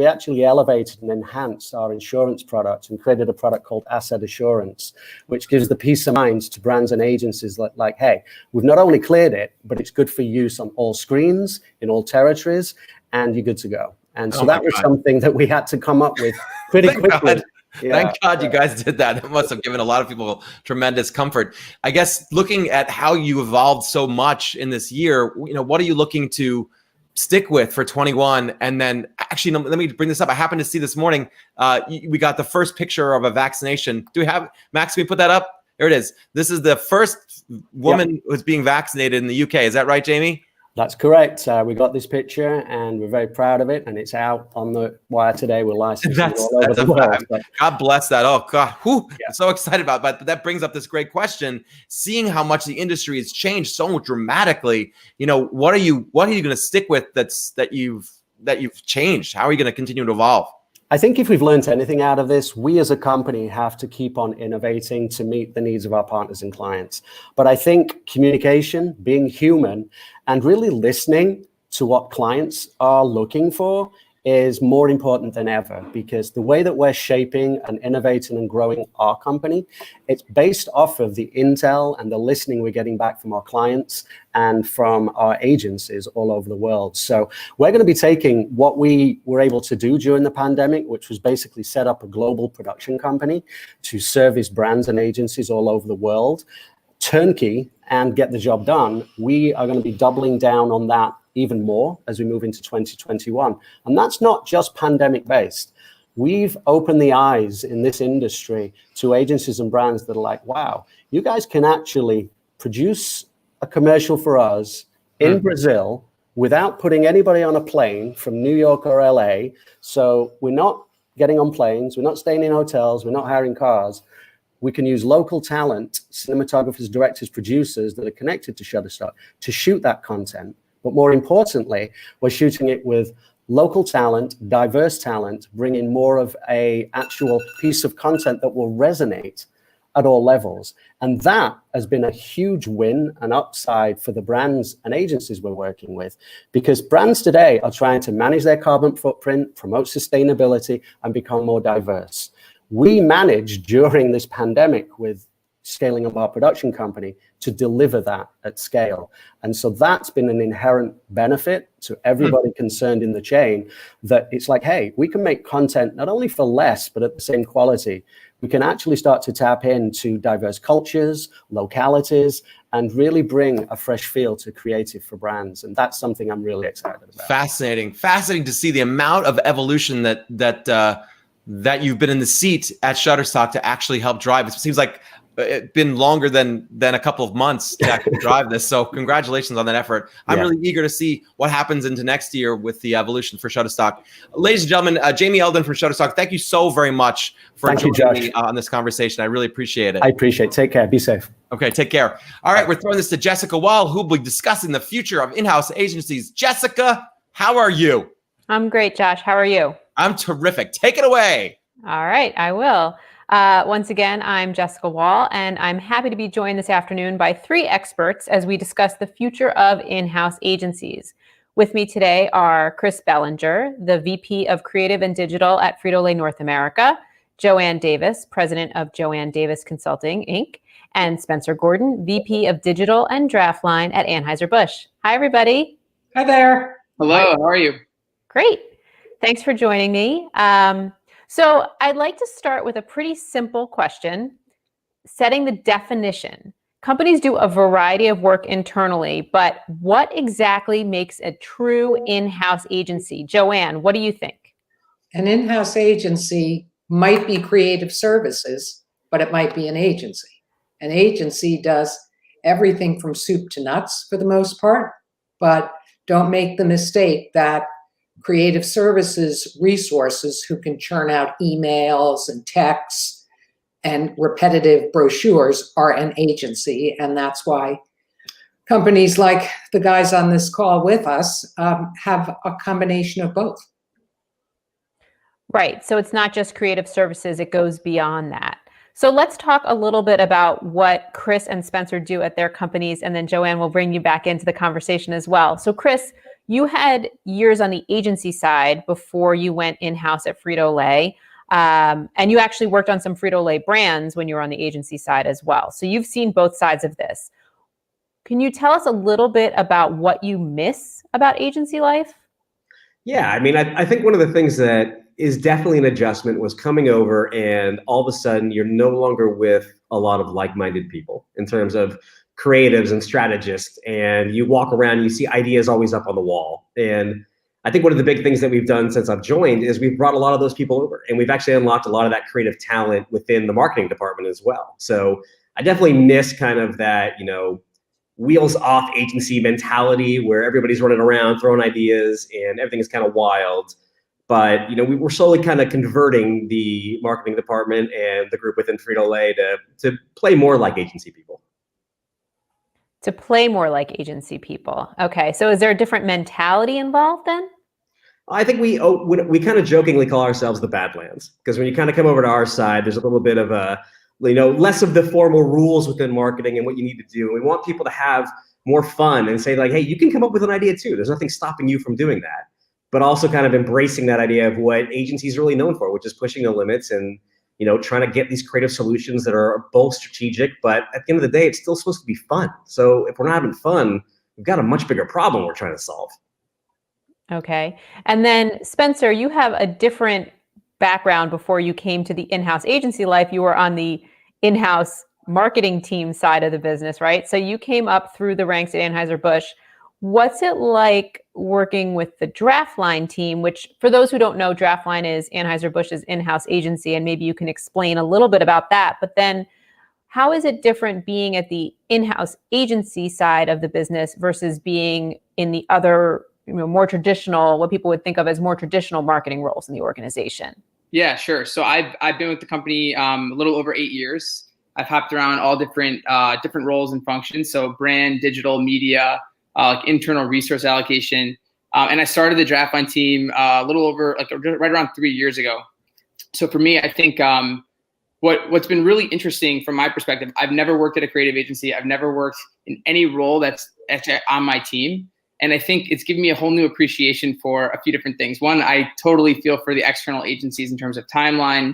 actually elevated and enhanced our insurance product and created a product called Asset Assurance, which gives the peace of mind to brands and agencies like, hey, we've not only cleared it, but it's good for use on all screens, in all territories, and you're good to go. And so that was something that we had to come up with pretty quickly. Yeah, thank God you guys did that. It must have given a lot of people tremendous comfort. I guess looking at how you evolved so much in this year, what are you looking to stick with for 21? And then actually, let me bring this up. I happened to see this morning, we got the first picture of a vaccination. Do we have, Max, can we put that up? There it is. This is the first woman who's being vaccinated in the UK. Is that right, Jamie? That's correct. We got this picture and we're very proud of it. And it's out on the wire today. We're licensed all over the world. God bless that. Oh, God. I'm so excited about that. But that brings up this great question. Seeing how much the industry has changed so dramatically, what are you going to stick with that you've changed? How are you going to continue to evolve? I think if we've learned anything out of this, we as a company have to keep on innovating to meet the needs of our partners and clients. But I think communication, being human, and really listening to what clients are looking for is more important than ever, because the way that we're shaping and innovating and growing our company, it's based off of the intel and the listening we're getting back from our clients and from our agencies all over the world. So we're going to be taking what we were able to do during the pandemic, which was basically set up a global production company to service brands and agencies all over the world, turnkey, and get the job done. We are going to be doubling down on that even more as we move into 2021. And that's not just pandemic based. We've opened the eyes in this industry to agencies and brands that are like, wow, you guys can actually produce a commercial for us in Brazil without putting anybody on a plane from New York or LA. So we're not getting on planes, we're not staying in hotels, we're not hiring cars. We can use local talent, cinematographers, directors, producers that are connected to Shutterstock to shoot that content. But more importantly, we're shooting it with local talent, diverse talent, bringing more of a actual piece of content that will resonate at all levels. And that has been a huge win and upside for the brands and agencies we're working with, because brands today are trying to manage their carbon footprint, promote sustainability, and become more diverse. We managed during this pandemic with scaling up our production company to deliver that at scale. And so that's been an inherent benefit to everybody concerned in the chain, that it's like, hey, we can make content not only for less, but at the same quality. We can actually start to tap into diverse cultures, localities, and really bring a fresh feel to creative for brands. And that's something I'm really excited about. Fascinating to see the amount of evolution that you've been in the seat at Shutterstock to actually help drive. It seems like it's been longer than a couple of months to actually drive this. So congratulations on that effort. I'm really eager to see what happens into next year with the evolution for Shutterstock. Ladies and gentlemen, Jamie Eldon from Shutterstock, thank you so very much for joining me on this conversation. I really appreciate it. I appreciate it. Take care. Be safe. Okay, take care. All right, we're throwing this to Jessica Wall, who will be discussing the future of in-house agencies. Jessica, how are you? I'm great, Josh. How are you? I'm terrific. Take it away. All right, I will. Once again, I'm Jessica Wall, and I'm happy to be joined this afternoon by 3 experts as we discuss the future of in-house agencies. With me today are Chris Bellinger, the VP of Creative and Digital at Frito-Lay North America, Joanne Davis, President of Joanne Davis Consulting, Inc., and Spencer Gordon, VP of Digital and Draftline at Anheuser-Busch. Hi, everybody. Hi there. Hello, how are you? Great. Thanks for joining me. So I'd like to start with a pretty simple question, setting the definition. Companies do a variety of work internally, but what exactly makes a true in-house agency? Joanne, what do you think? An in-house agency might be creative services, but it might be an agency. An agency does everything from soup to nuts for the most part, but don't make the mistake that creative services resources who can churn out emails and texts and repetitive brochures are an agency. And that's why companies like the guys on this call with us have a combination of both. Right. So it's not just creative services, it goes beyond that. So let's talk a little bit about what Chris and Spencer do at their companies, and then Joanne will bring you back into the conversation as well. So Chris, you had years on the agency side before you went in-house at Frito-Lay, and you actually worked on some Frito-Lay brands when you were on the agency side as well. So you've seen both sides of this. Can you tell us a little bit about what you miss about agency life? Yeah, I mean, I think one of the things that is definitely an adjustment was coming over and all of a sudden you're no longer with a lot of like-minded people in terms of creatives and strategists, and you walk around and you see ideas always up on the wall. And I think one of the big things that we've done since I've joined is we've brought a lot of those people over, and we've actually unlocked a lot of that creative talent within the marketing department as well. So I definitely miss kind of that, wheels off agency mentality where everybody's running around throwing ideas and everything is kind of wild. But we were slowly kind of converting the marketing department and the group within Frito-Lay to play more like agency people. To play more like agency people. Okay, so is there a different mentality involved then? I think we kind of jokingly call ourselves the Badlands, because when you kind of come over to our side, there's a little bit of less of the formal rules within marketing and what you need to do. And we want people to have more fun and say like, hey, you can come up with an idea too. There's nothing stopping you from doing that. But also kind of embracing that idea of what agencies are really known for, which is pushing the limits and trying to get these creative solutions that are both strategic, but at the end of the day, it's still supposed to be fun. So if we're not having fun, we've got a much bigger problem we're trying to solve. Okay. And then Spencer, you have a different background before you came to the in-house agency life. You were on the in-house marketing team side of the business, right? So you came up through the ranks at Anheuser-Busch. What's it like working with the Draftline team, which for those who don't know, Draftline is Anheuser-Busch's in-house agency, and maybe you can explain a little bit about that. But then how is it different being at the in-house agency side of the business versus being in the other, more traditional, what people would think of as more traditional marketing roles in the organization? Yeah, sure. So I've been with the company a little over 8 years. I've hopped around all different roles and functions. So brand, digital, media, internal resource allocation. And I started the Draftline team a little over, right around 3 years ago. So for me, I think what's been really interesting from my perspective, I've never worked at a creative agency. I've never worked in any role that's on my team. And I think it's given me a whole new appreciation for a few different things. One, I totally feel for the external agencies in terms of timeline,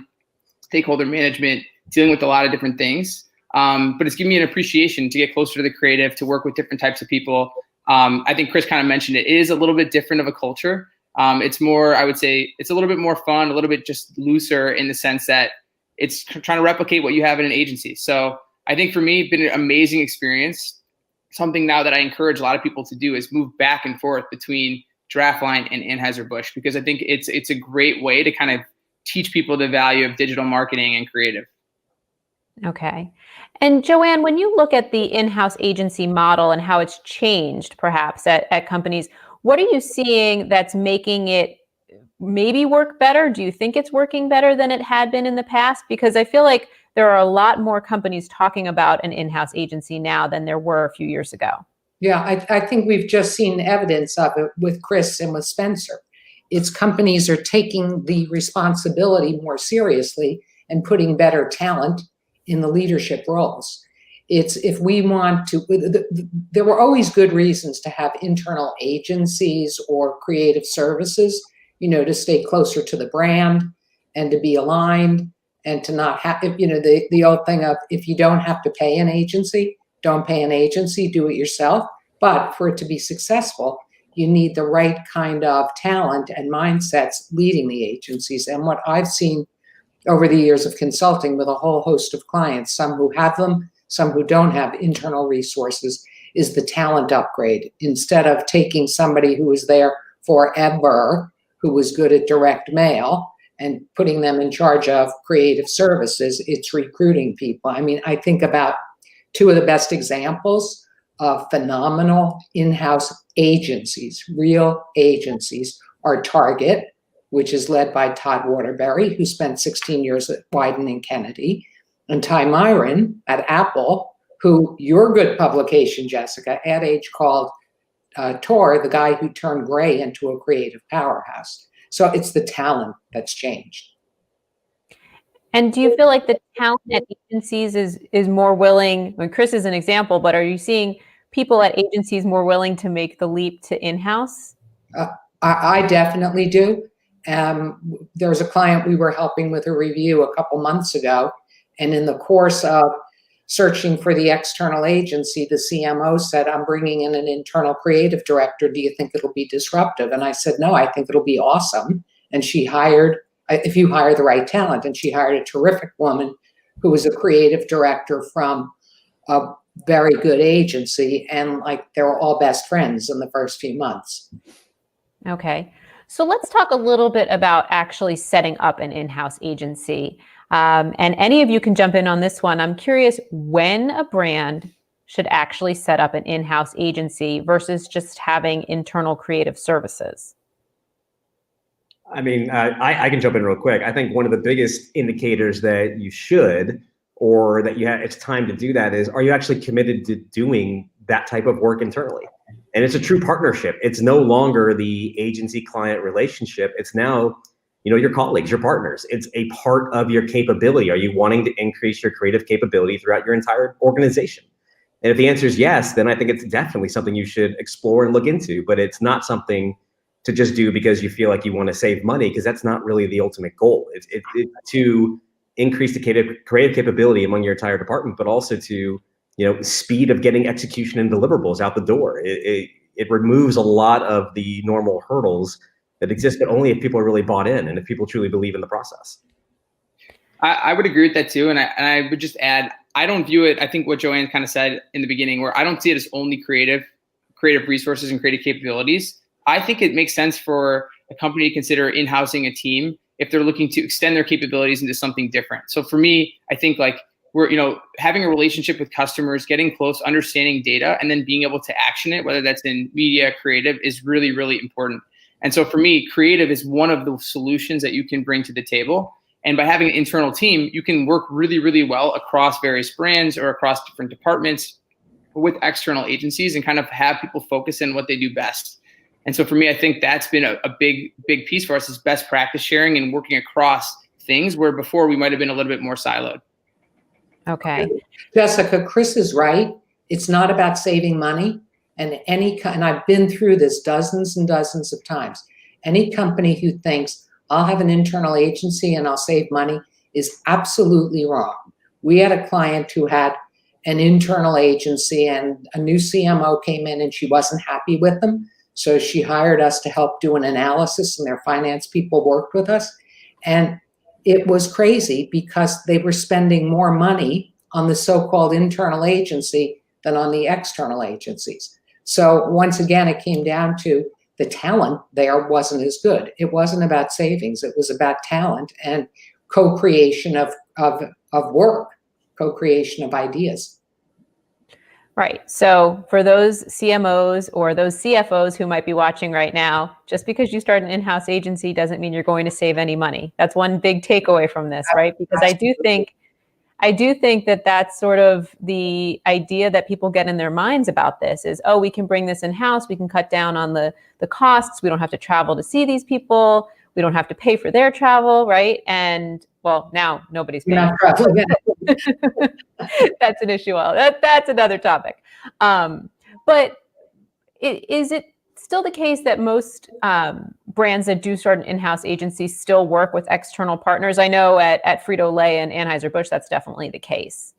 stakeholder management, dealing with a lot of different things. But it's given me an appreciation to get closer to the creative, to work with different types of people. I think Chris kind of mentioned it. It is a little bit different of a culture. It's more, I would say, it's a little bit more fun, a little bit just looser in the sense that it's trying to replicate what you have in an agency. So I think for me, it's been an amazing experience. Something now that I encourage a lot of people to do is move back and forth between Draftline and Anheuser-Busch, because I think it's a great way to kind of teach people the value of digital marketing and creative. Okay. And Joanne, when you look at the in-house agency model and how it's changed perhaps at companies, what are you seeing that's making it maybe work better? Do you think it's working better than it had been in the past? Because I feel like there are a lot more companies talking about an in-house agency now than there were a few years ago. Yeah, I think we've just seen evidence of it with Chris and with Spencer. It's companies are taking the responsibility more seriously and putting better talent in the leadership roles. It's if we want to, there were always good reasons to have internal agencies or creative services, to stay closer to the brand and to be aligned and to not have, the old thing of if you don't have to pay an agency, don't pay an agency, do it yourself. But for it to be successful, you need the right kind of talent and mindsets leading the agencies. And what I've seen over the years of consulting with a whole host of clients, some who have them, some who don't have internal resources, is the talent upgrade. Instead of taking somebody who was there forever, who was good at direct mail, and putting them in charge of creative services, it's recruiting people. I mean, I think about two of the best examples of phenomenal in-house agencies, real agencies, are Target, which is led by Todd Waterbury, who spent 16 years at Wyden and Kennedy, and Ty Myron at Apple, who your good publication, Jessica, Ad Age called Tor the guy who turned Gray into a creative powerhouse. So it's the talent that's changed. And do you feel like the talent at agencies is more willing? I mean, Chris is an example, but are you seeing people at agencies more willing to make the leap to in-house? I definitely do. There was a client we were helping with a review a couple months ago, and in the course of searching for the external agency, the CMO said, "I'm bringing in an internal creative director. Do you think it'll be disruptive?" And I said, "No, I think it'll be awesome." And she hired, if you hire the right talent, and she hired a terrific woman who was a creative director from a very good agency, and they were all best friends in the first few months. Okay. So let's talk a little bit about actually setting up an in-house agency. And any of you can jump in on this one. I'm curious when a brand should actually set up an in-house agency versus just having internal creative services. I mean, I can jump in real quick. I think one of the biggest indicators that you should, or that it's time to do that, is, are you actually committed to doing that type of work internally? And it's a true partnership. It's no longer the agency-client relationship. It's now, your colleagues, your partners. It's a part of your capability. Are you wanting to increase your creative capability throughout your entire organization? And if the answer is yes, then I think it's definitely something you should explore and look into. But it's not something to just do because you feel like you want to save money, because that's not really the ultimate goal. It's to increase the creative capability among your entire department, but also to speed of getting execution and deliverables out the door. It removes a lot of the normal hurdles that exist, but only if people are really bought in and if people truly believe in the process. I would agree with that too. And I would just add, I don't view it, I think what Joanne kind of said in the beginning, where I don't see it as only creative resources and creative capabilities. I think it makes sense for a company to consider in-housing a team if they're looking to extend their capabilities into something different. So for me, I think we're, having a relationship with customers, getting close, understanding data, and then being able to action it, whether that's in media, creative, is really, really important. And so for me, creative is one of the solutions that you can bring to the table. And by having an internal team, you can work really, really well across various brands or across different departments with external agencies and kind of have people focus in what they do best. And so for me, I think that's been a big piece for us, is best practice sharing and working across things where before we might have been a little bit more siloed. Okay. Jessica, Chris is right. It's not about saving money. And and I've been through this dozens and dozens of times. Any company who thinks I'll have an internal agency and I'll save money is absolutely wrong. We had a client who had an internal agency and a new CMO came in and she wasn't happy with them. So she hired us to help do an analysis and their finance people worked with us. And it was crazy because they were spending more money on the so-called internal agency than on the external agencies. So once again, it came down to the talent there wasn't as good. It wasn't about savings. It was about talent and co-creation of work, co-creation of ideas. Right. So for those CMOs or those CFOs who might be watching right now, just because you start an in-house agency doesn't mean you're going to save any money. That's one big takeaway from this, right? Because I do think that that's sort of the idea that people get in their minds about this is, oh, we can bring this in-house. We can cut down on the costs. We don't have to travel to see these people. We don't have to pay for their travel, right? And well, now nobody's paying. That's an issue. Well, that's another topic. But is it still the case that most brands that do start an in-house agency still work with external partners? I know at Frito-Lay and Anheuser-Busch, that's definitely the case.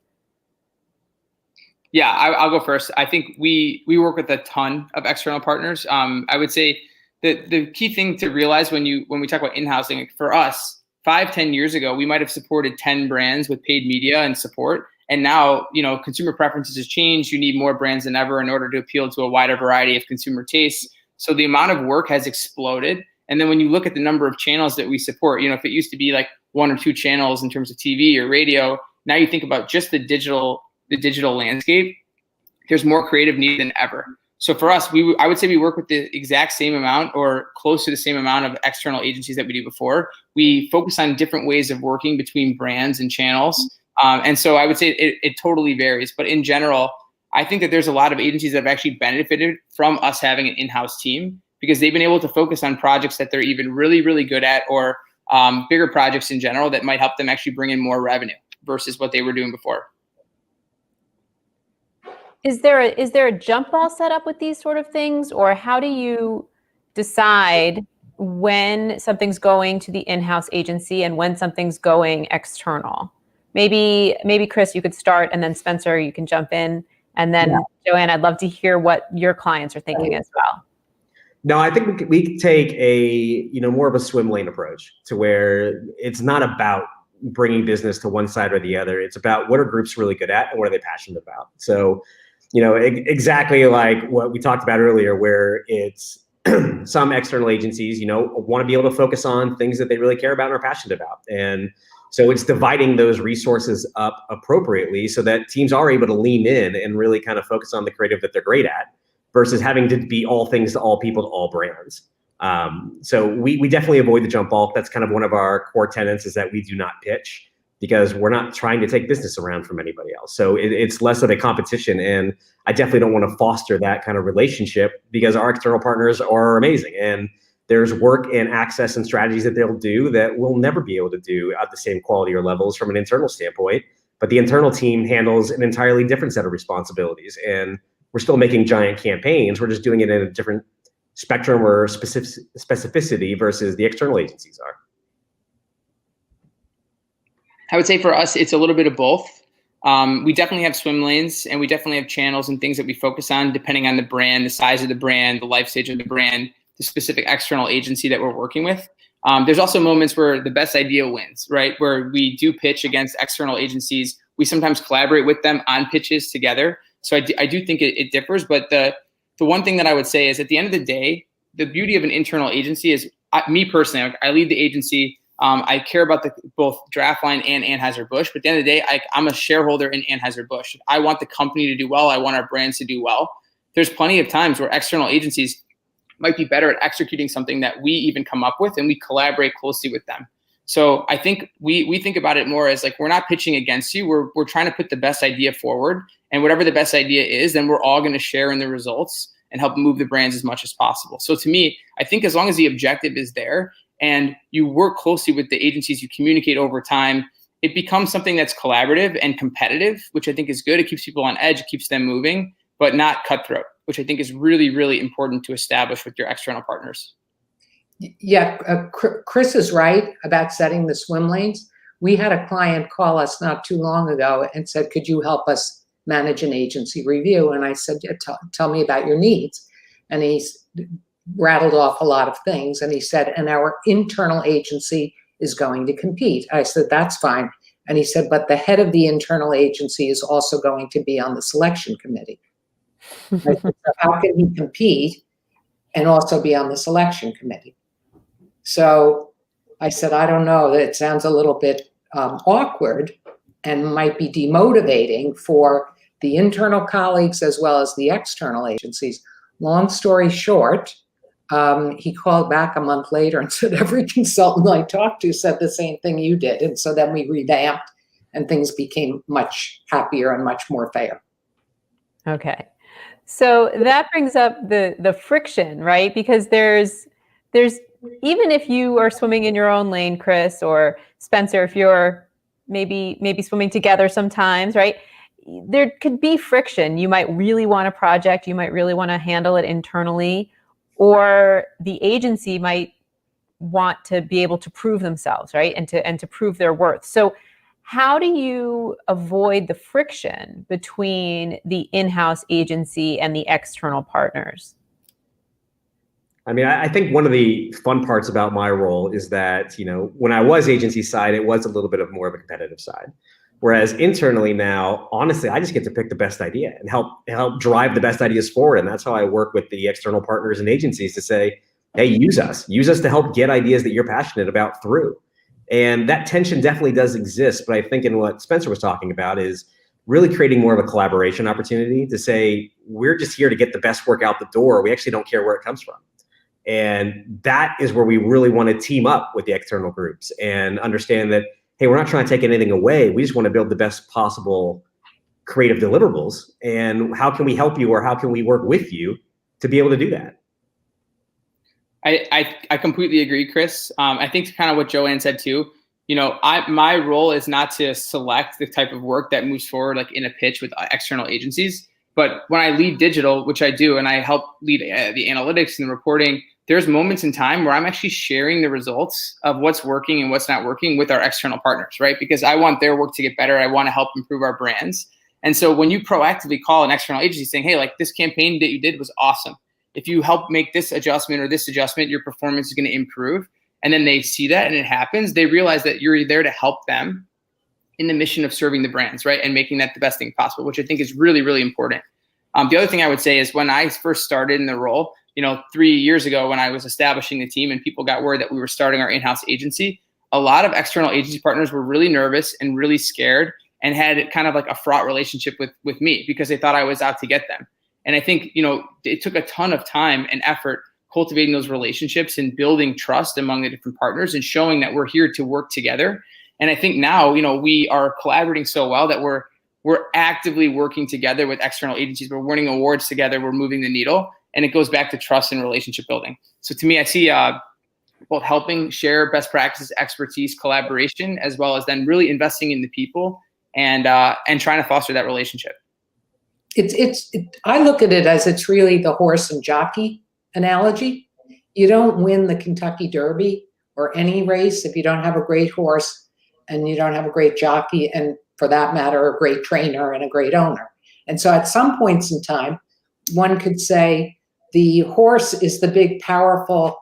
Yeah, I'll go first. I think we work with a ton of external partners. I would say that the key thing to realize when we talk about in-housing, like for us, 5-10 years ago, we might have supported 10 brands with paid media and support. And now, consumer preferences has changed. You need more brands than ever in order to appeal to a wider variety of consumer tastes. So the amount of work has exploded. And then when you look at the number of channels that we support, if it used to be like 1 or 2 channels in terms of TV or radio, now you think about just the digital landscape, there's more creative need than ever. So for us, I would say we work with the exact same amount or close to the same amount of external agencies that we do before. We focus on different ways of working between brands and channels. And so I would say it totally varies. But in general, I think that there's a lot of agencies that have actually benefited from us having an in-house team because they've been able to focus on projects that they're even really, really good at or bigger projects in general that might help them actually bring in more revenue versus what they were doing before. Is there a jump ball set up with these sort of things, or how do you decide when something's going to the in-house agency and when something's going external? Maybe Chris, you could start, and then Spencer, you can jump in, and then Joanne, I'd love to hear what your clients are thinking as well. No, I think we take a more of a swim lane approach to where it's not about bringing business to one side or the other. It's about what are groups really good at and what are they passionate about. So, exactly like what we talked about earlier, where it's some external agencies, want to be able to focus on things that they really care about and are passionate about. And so it's dividing those resources up appropriately so that teams are able to lean in and really kind of focus on the creative that they're great at versus having to be all things to all people to all brands. So we definitely avoid the jump ball. That's kind of one of our core tenets is that we do not pitch because we're not trying to take business around from anybody else. So it's less of a competition. And I definitely don't want to foster that kind of relationship because our external partners are amazing. And there's work and access and strategies that they'll do that we'll never be able to do at the same quality or levels from an internal standpoint. But the internal team handles an entirely different set of responsibilities. And we're still making giant campaigns. We're just doing it in a different spectrum or specificity versus the external agencies are. I would say for us, it's a little bit of both. We definitely have swim lanes and we definitely have channels and things that we focus on depending on the brand, the size of the brand, the life stage of the brand, the specific external agency that we're working with. There's also moments where the best idea wins, right? Where we do pitch against external agencies. We sometimes collaborate with them on pitches together. So I do think it differs. But the one thing that I would say is at the end of the day, the beauty of an internal agency is me personally, I lead the agency. I care about both Draftline and Anheuser-Busch, but at the end of the day, I'm a shareholder in Anheuser-Busch. I want the company to do well. I want our brands to do well. There's plenty of times where external agencies might be better at executing something that we even come up with, and we collaborate closely with them. So I think we think about it more as like we're not pitching against you. We're trying to put the best idea forward, and whatever the best idea is, then we're all going to share in the results and help move the brands as much as possible. So to me, I think as long as the objective is there, and you work closely with the agencies, you communicate over time, it becomes something that's collaborative and competitive, which I think is good. It keeps people on edge, it keeps them moving, but not cutthroat, which I think is really, really important to establish with your external partners. Yeah, Chris is right about setting the swim lanes. We had a client call us not too long ago and said, could you help us manage an agency review? And I said, yeah, tell me about your needs. And he's rattled off a lot of things. And he said, and our internal agency is going to compete. I said, that's fine. And he said, but the head of the internal agency is also going to be on the selection committee. I said, so how can he compete and also be on the selection committee? So I said, I don't know, that sounds a little bit awkward and might be demotivating for the internal colleagues as well as the external agencies. Long story short, he called back a month later and said, every consultant I talked to said the same thing you did. And so then we revamped and things became much happier and much more fair. Okay. So that brings up the friction, right? Because there's even if you are swimming in your own lane, Chris or Spencer, if you're maybe swimming together sometimes, right? There could be friction. You might really want a project, you might really want to handle it internally, or the agency might want to be able to prove themselves, right? And to prove their worth. So how do you avoid the friction between the in-house agency and the external partners? I mean, I think one of the fun parts about my role is that, when I was agency side, it was a little bit of more of a competitive side. Whereas internally now, honestly, I just get to pick the best idea and help drive the best ideas forward. And that's how I work with the external partners and agencies to say, hey, use us to help get ideas that you're passionate about through. And that tension definitely does exist. But I think in what Spencer was talking about is really creating more of a collaboration opportunity to say, we're just here to get the best work out the door. We actually don't care where it comes from. And that is where we really want to team up with the external groups and understand that, hey, we're not trying to take anything away. We just want to build the best possible creative deliverables. And how can we help you, or how can we work with you to be able to do that? I completely agree, Chris. I think kind of what Joanne said too. My role is not to select the type of work that moves forward like in a pitch with external agencies. But when I lead digital, which I do, and I help lead the analytics and the reporting, there's moments in time where I'm actually sharing the results of what's working and what's not working with our external partners, right? Because I want their work to get better. I want to help improve our brands. And so when you proactively call an external agency saying, hey, like this campaign that you did was awesome. If you help make this adjustment or this adjustment, your performance is going to improve. And then they see that and it happens. They realize that you're there to help them in the mission of serving the brands, right? And making that the best thing possible, which I think is really, really important. The other thing I would say is when I first started in the role, 3 years ago when I was establishing the team and people got word that we were starting our in-house agency, a lot of external agency partners were really nervous and really scared and had kind of like a fraught relationship with me because they thought I was out to get them. And I think, it took a ton of time and effort cultivating those relationships and building trust among the different partners and showing that we're here to work together. And I think now, we are collaborating so well that we're actively working together with external agencies. We're winning awards together. We're moving the needle. And it goes back to trust and relationship building. So to me, I see both helping share best practices, expertise, collaboration, as well as then really investing in the people and trying to foster that relationship. I look at it as it's really the horse and jockey analogy. You don't win the Kentucky Derby or any race if you don't have a great horse and you don't have a great jockey, and for that matter, a great trainer and a great owner. And so at some points in time, one could say the horse is the big, powerful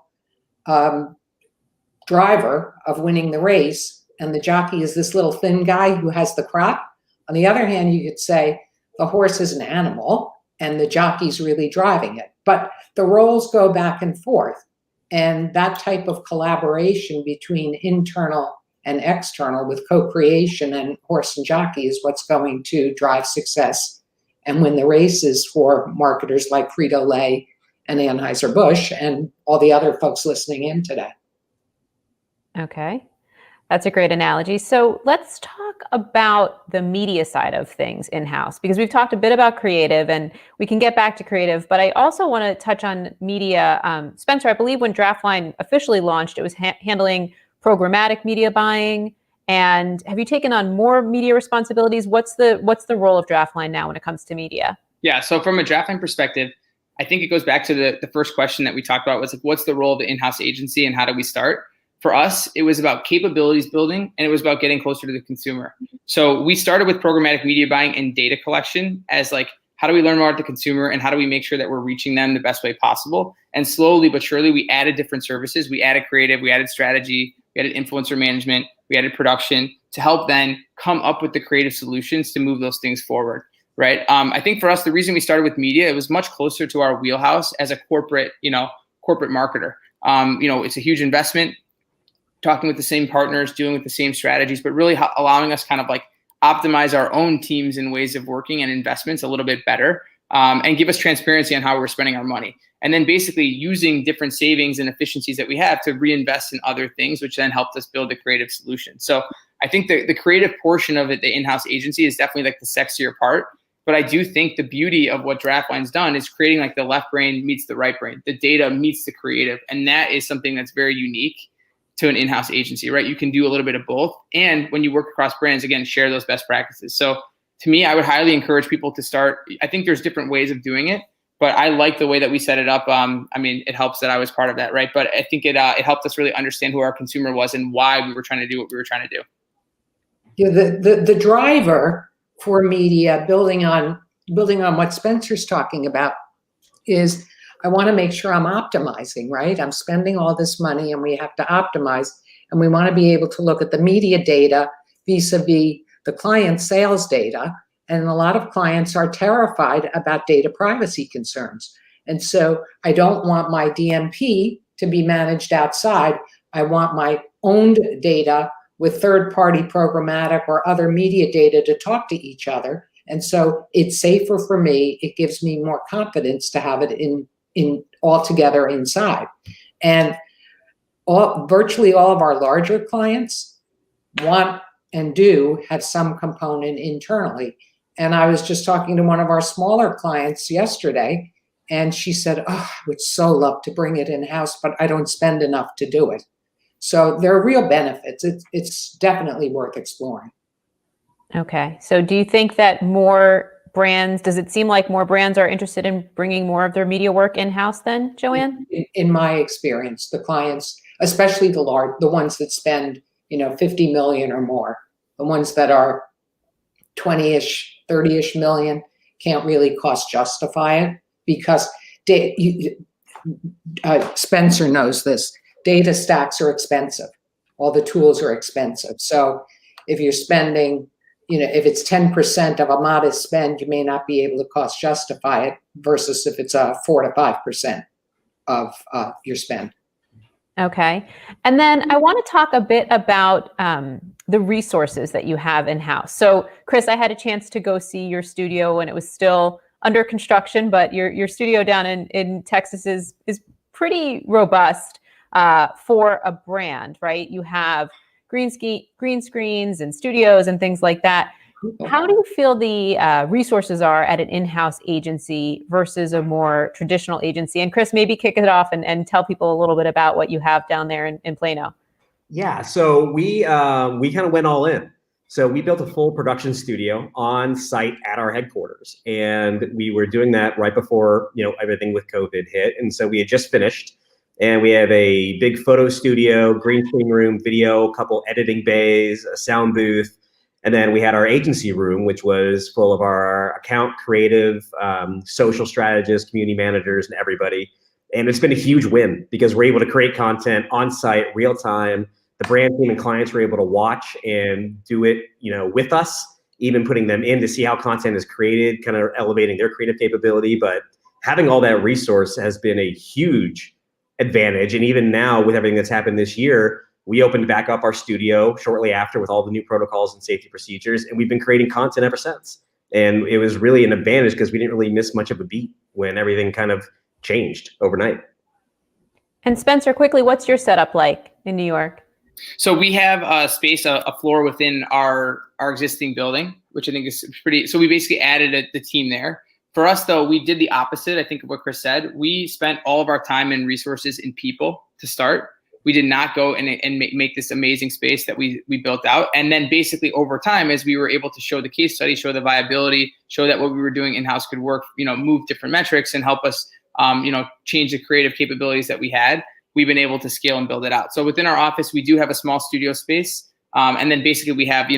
driver of winning the race, and the jockey is this little thin guy who has the crop. On the other hand, you could say the horse is an animal and the jockey's really driving it. But the roles go back and forth. And that type of collaboration between internal and external with co-creation and horse and jockey is what's going to drive success and win the races for marketers like Frito-Lay and Anheuser-Busch and all the other folks listening in today. Okay. That's a great analogy. So let's talk about the media side of things in-house, because we've talked a bit about creative and we can get back to creative, but I also want to touch on media. Spencer, I believe when Draftline officially launched, it was handling programmatic media buying. And have you taken on more media responsibilities? What's the role of Draftline now when it comes to media? Yeah, so from a Draftline perspective, I think it goes back to the first question that we talked about was like, what's the role of the in-house agency and how do we start? For us, it was about capabilities building and it was about getting closer to the consumer. So we started with programmatic media buying and data collection as like, how do we learn more about the consumer and how do we make sure that we're reaching them the best way possible? And slowly but surely, we added different services. We added creative, we added strategy, we added influencer management, we added production to help then come up with the creative solutions to move those things forward, right? I think for us, the reason we started with media, it was much closer to our wheelhouse as a corporate marketer. It's a huge investment, talking with the same partners, doing with the same strategies, but really allowing us kind of like optimize our own teams and ways of working and investments a little bit better, and give us transparency on how we're spending our money. And then basically using different savings and efficiencies that we have to reinvest in other things, which then helped us build the creative solution. So I think the creative portion of it, the in-house agency, is definitely like the sexier part. But I do think the beauty of what Draftline's done is creating like the left brain meets the right brain, the data meets the creative. And that is something that's very unique to an in-house agency, right? You can do a little bit of both. And when you work across brands, again, share those best practices. So to me, I would highly encourage people to start. I think there's different ways of doing it, but I like the way that we set it up. It helps that I was part of that, right? But I think it helped us really understand who our consumer was and why we were trying to do what we were trying to do. Yeah, the driver for media, building on what Spencer's talking about, is I want to make sure I'm optimizing, right? I'm spending all this money and we have to optimize, and we want to be able to look at the media data vis-a-vis the client sales data. And a lot of clients are terrified about data privacy concerns. And so I don't want my DMP to be managed outside. I want my owned data with third-party programmatic or other media data to talk to each other. And so it's safer for me. It gives me more confidence to have it in all together inside. And virtually all of our larger clients want and do have some component internally. And I was just talking to one of our smaller clients yesterday, and she said, "Oh, I would so love to bring it in-house, but I don't spend enough to do it." So there are real benefits. It's definitely worth exploring. Okay. So do you think that does it seem like more brands are interested in bringing more of their media work in-house then, Joanne? In my experience, the clients, especially the ones that spend, 50 million or more, the ones that are 20-ish, 30-ish million can't really cost justify it because Spencer knows this. Data stacks are expensive. All the tools are expensive. So if you're spending, if it's 10% of a modest spend, you may not be able to cost justify it versus if it's 4 to 5% of your spend. Okay. And then I want to talk a bit about the resources that you have in-house. So Chris, I had a chance to go see your studio when it was still under construction, but your studio down in Texas is pretty robust for a brand, right? You have green screens and studios and things like that. How do you feel the resources are at an in-house agency versus a more traditional agency? And Chris, maybe kick it off and tell people a little bit about what you have down there in Plano. Yeah, so we kind of went all in. So we built a full production studio on site at our headquarters, and we were doing that right before everything with COVID hit. And so we had just finished, and we have a big photo studio, green screen room, video, a couple editing bays, a sound booth. And then we had our agency room, which was full of our account creative, social strategists, community managers, and everybody. And it's been a huge win because we're able to create content on site, real time. The brand team and clients were able to watch and do it, with us, even putting them in to see how content is created, kind of elevating their creative capability. But having all that resource has been a huge advantage. And even now, with everything that's happened this year, we opened back up our studio shortly after with all the new protocols and safety procedures, and we've been creating content ever since. And it was really an advantage because we didn't really miss much of a beat when everything kind of changed overnight. And Spencer, quickly, what's your setup like in New York? So we have a space, a floor within our existing building, which I think is pretty. So we basically added the team there. For us, though, we did the opposite. I think of what Chris said. We spent all of our time and resources in people to start. We did not go and make this amazing space that we built out. And then basically over time, as we were able to show the case study, show the viability, show that what we were doing in-house could work, move different metrics and help us, change the creative capabilities that we had, we've been able to scale and build it out. So within our office, we do have a small studio space. And then basically we have,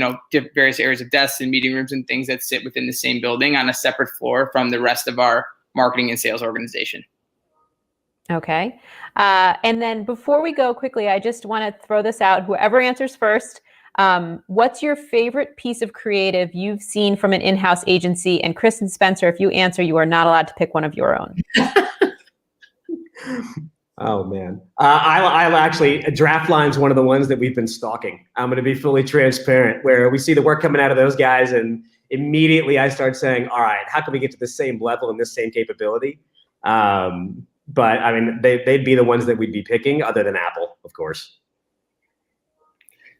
various areas of desks and meeting rooms and things that sit within the same building on a separate floor from the rest of our marketing and sales organization. Okay. And then before we go quickly, I just want to throw this out. Whoever answers first, what's your favorite piece of creative you've seen from an in-house agency? And Chris and Spencer, if you answer, you are not allowed to pick one of your own. Oh man, I'll actually, Draftline's one of the ones that we've been stalking. I'm going to be fully transparent, where we see the work coming out of those guys, and immediately I start saying, all right, how can we get to the same level and this same capability? But I mean, they'd be the ones that we'd be picking, other than Apple, of course.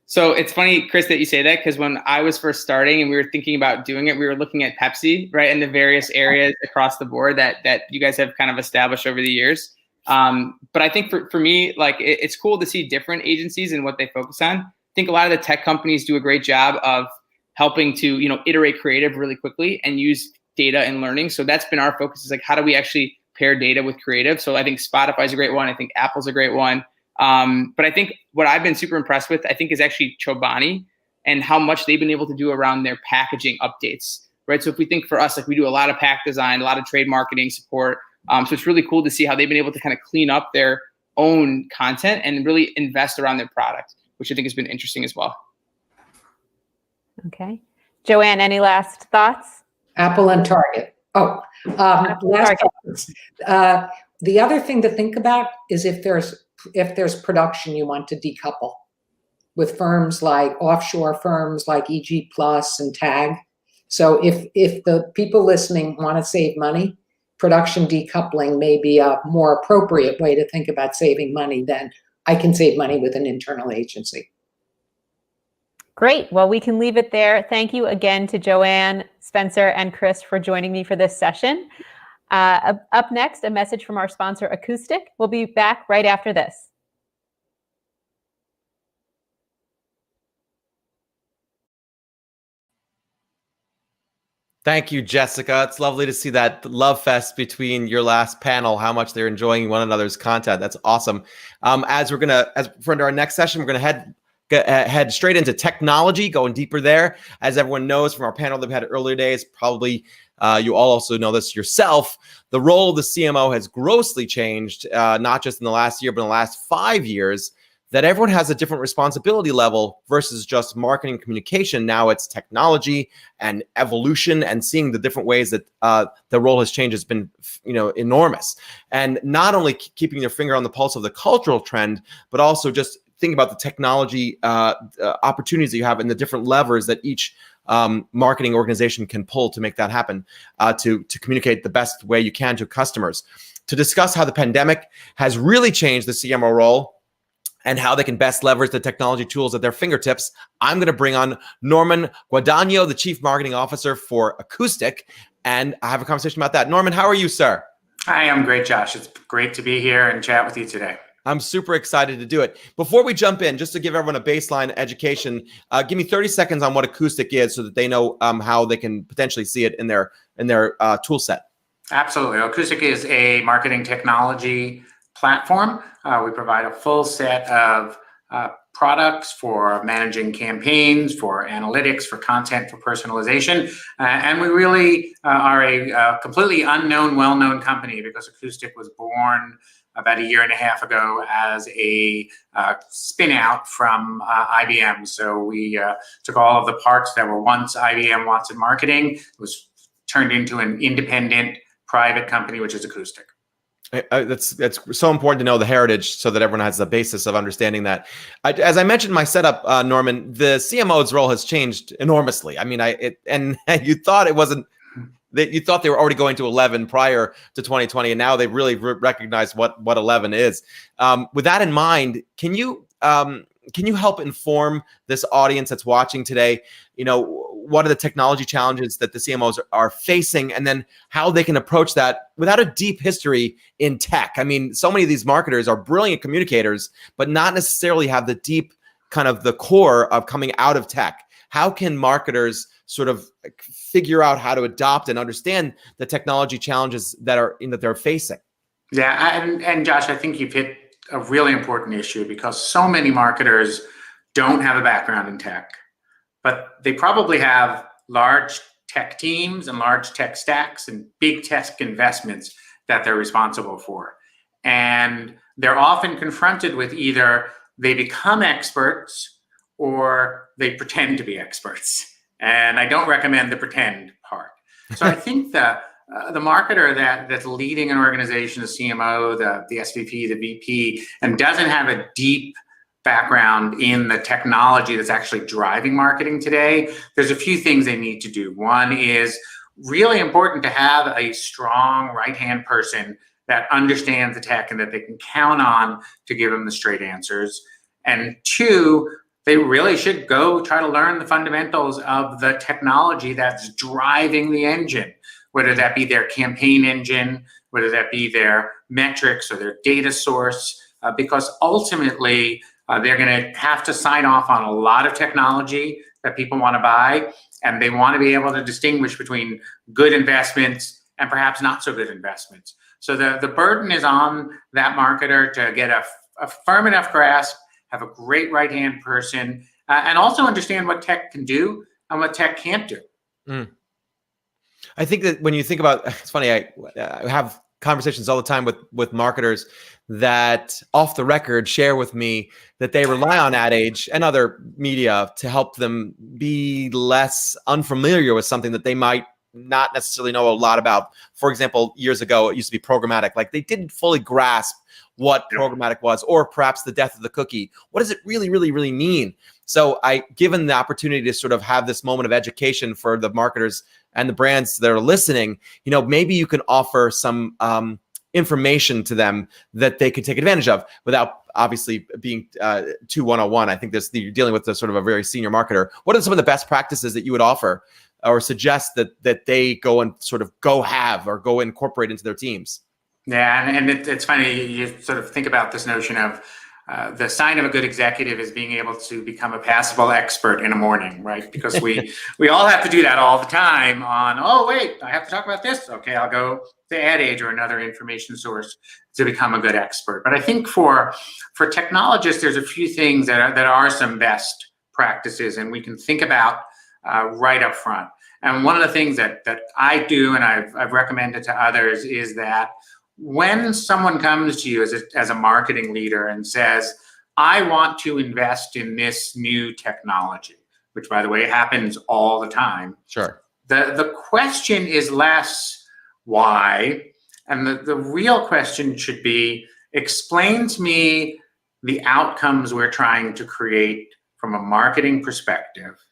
So it's funny, Chris, that you say that, because when I was first starting and we were thinking about doing it, we were looking at Pepsi, right, and the various areas across the board that you guys have kind of established over the years. But I think for me, like it's cool to see different agencies and what they focus on. I think a lot of the tech companies do a great job of helping to, iterate creative really quickly and use data and learning. So that's been our focus, is like, how do we actually pair data with creative? So I think Spotify's a great one. I think Apple's a great one. But I think what I've been super impressed with, I think, is actually Chobani and how much they've been able to do around their packaging updates, right? So if we think for us, like we do a lot of pack design, a lot of trade marketing support. So it's really cool to see how they've been able to kind of clean up their own content and really invest around their product, which I think has been interesting as well. Okay. Joanne, any last thoughts? Apple and Target. Last thoughts. The other thing to think about is if there's production you want to decouple with firms like offshore firms like EG Plus and TAG. So if the people listening want to save money, production decoupling may be a more appropriate way to think about saving money than I can save money with an internal agency. Great. Well, we can leave it there. Thank you again to Joanne, Spencer, and Chris for joining me for this session. Up next, a message from our sponsor, Acoustic. We'll be back right after this. Thank you, Jessica. It's lovely to see that love fest between your last panel, how much they're enjoying one another's content. That's awesome. As for our next session, we're going to head straight into technology, going deeper there. As everyone knows from our panel that we had earlier days, probably you all also know this yourself, the role of the CMO has grossly changed, not just in the last year, but in the last 5 years, that everyone has a different responsibility level versus just marketing communication. Now it's technology and evolution, and seeing the different ways that the role has changed has been, enormous. And not only keeping your finger on the pulse of the cultural trend, but also just think about the technology opportunities that you have and the different levers that each marketing organization can pull to make that happen, to communicate the best way you can to customers. To discuss how the pandemic has really changed the CMO role and how they can best leverage the technology tools at their fingertips, I'm going to bring on Norman Guadagno, the Chief Marketing Officer for Acoustic, and I have a conversation about that. Norman, how are you, sir? Hi, I'm great, Josh. It's great to be here and chat with you today. I'm super excited to do it. Before we jump in, just to give everyone a baseline education, give me 30 seconds on what Acoustic is so that they know how they can potentially see it in their tool set. Absolutely. Acoustic is a marketing technology platform. We provide a full set of products for managing campaigns, for analytics, for content, for personalization. And we really are a completely unknown, well-known company, because Acoustic was born about a year and a half ago as a spin out from IBM. So we took all of the parts that were once IBM Watson Marketing, was turned into an independent private company, which is Acoustic. That's so important to know the heritage so that everyone has the basis of understanding that. As I mentioned in my setup, Norman, the CMO's role has changed enormously. I mean, and you thought it wasn't, that you thought they were already going to 11 prior to 2020, and now they've really recognized what 11 is. With that in mind, can you can you help inform this audience that's watching today? What are the technology challenges that the CMOs are facing, and then how they can approach that without a deep history in tech? I mean, so many of these marketers are brilliant communicators, but not necessarily have the deep kind of the core of coming out of tech. How can marketers sort of figure out how to adopt and understand the technology challenges that they're facing? Yeah, and Josh, I think you've hit a really important issue, because so many marketers don't have a background in tech, but they probably have large tech teams and large tech stacks and big tech investments that they're responsible for. And they're often confronted with either they become experts or they pretend to be experts. And I don't recommend the pretend part. So I think the marketer that's leading an organization, the CMO, the SVP, the VP, and doesn't have a deep background in the technology that's actually driving marketing today, there's a few things they need to do. One is really important to have a strong right-hand person that understands the tech and that they can count on to give them the straight answers. And two, they really should go try to learn the fundamentals of the technology that's driving the engine, whether that be their campaign engine, whether that be their metrics or their data source, because ultimately they're going to have to sign off on a lot of technology that people want to buy, and they want to be able to distinguish between good investments and perhaps not so good investments. So the burden is on that marketer to get a firm enough grasp, have a great right-hand person, and also understand what tech can do and what tech can't do. Mm. I think that when you think about, it's funny, I have conversations all the time with marketers that off the record share with me that they rely on Ad Age and other media to help them be less unfamiliar with something that they might not necessarily know a lot about. For example, years ago, it used to be programmatic. Like, they didn't fully grasp what programmatic was, or perhaps the death of the cookie. What does it really, really, really mean? So given the opportunity to sort of have this moment of education for the marketers and the brands that are listening, maybe you can offer some information to them that they could take advantage of without obviously being too one-on-one. I think you're dealing with sort of a very senior marketer. What are some of the best practices that you would offer or suggest that they go and sort of go incorporate into their teams? Yeah, and it's funny, you sort of think about this notion of the sign of a good executive is being able to become a passable expert in a morning, right? Because we all have to do that all the time on, oh, wait, I have to talk about this. Okay, I'll go to Ad Age or another information source to become a good expert. But I think for technologists, there's a few things that are some best practices, and we can think about right up front. And one of the things that I do, and I've recommended to others, is that when someone comes to you as a marketing leader and says, I want to invest in this new technology, which, by the way, happens all the time. Sure. The question is less why, and the real question should be, explain to me the outcomes we're trying to create from a marketing perspective,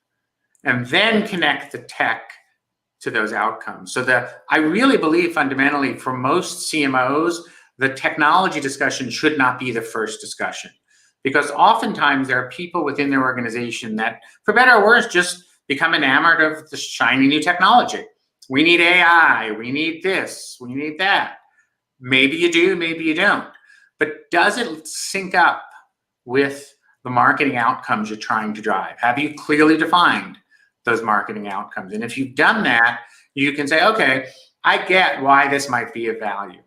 and then connect the tech to those outcomes. So I really believe fundamentally for most CMOs, the technology discussion should not be the first discussion, because oftentimes there are people within their organization that, for better or worse, just become enamored of the shiny new technology. We need AI, we need this, we need that. Maybe you do, maybe you don't. But does it sync up with the marketing outcomes you're trying to drive? Have you clearly defined those marketing outcomes? And if you've done that, you can say, okay, I get why this might be of value.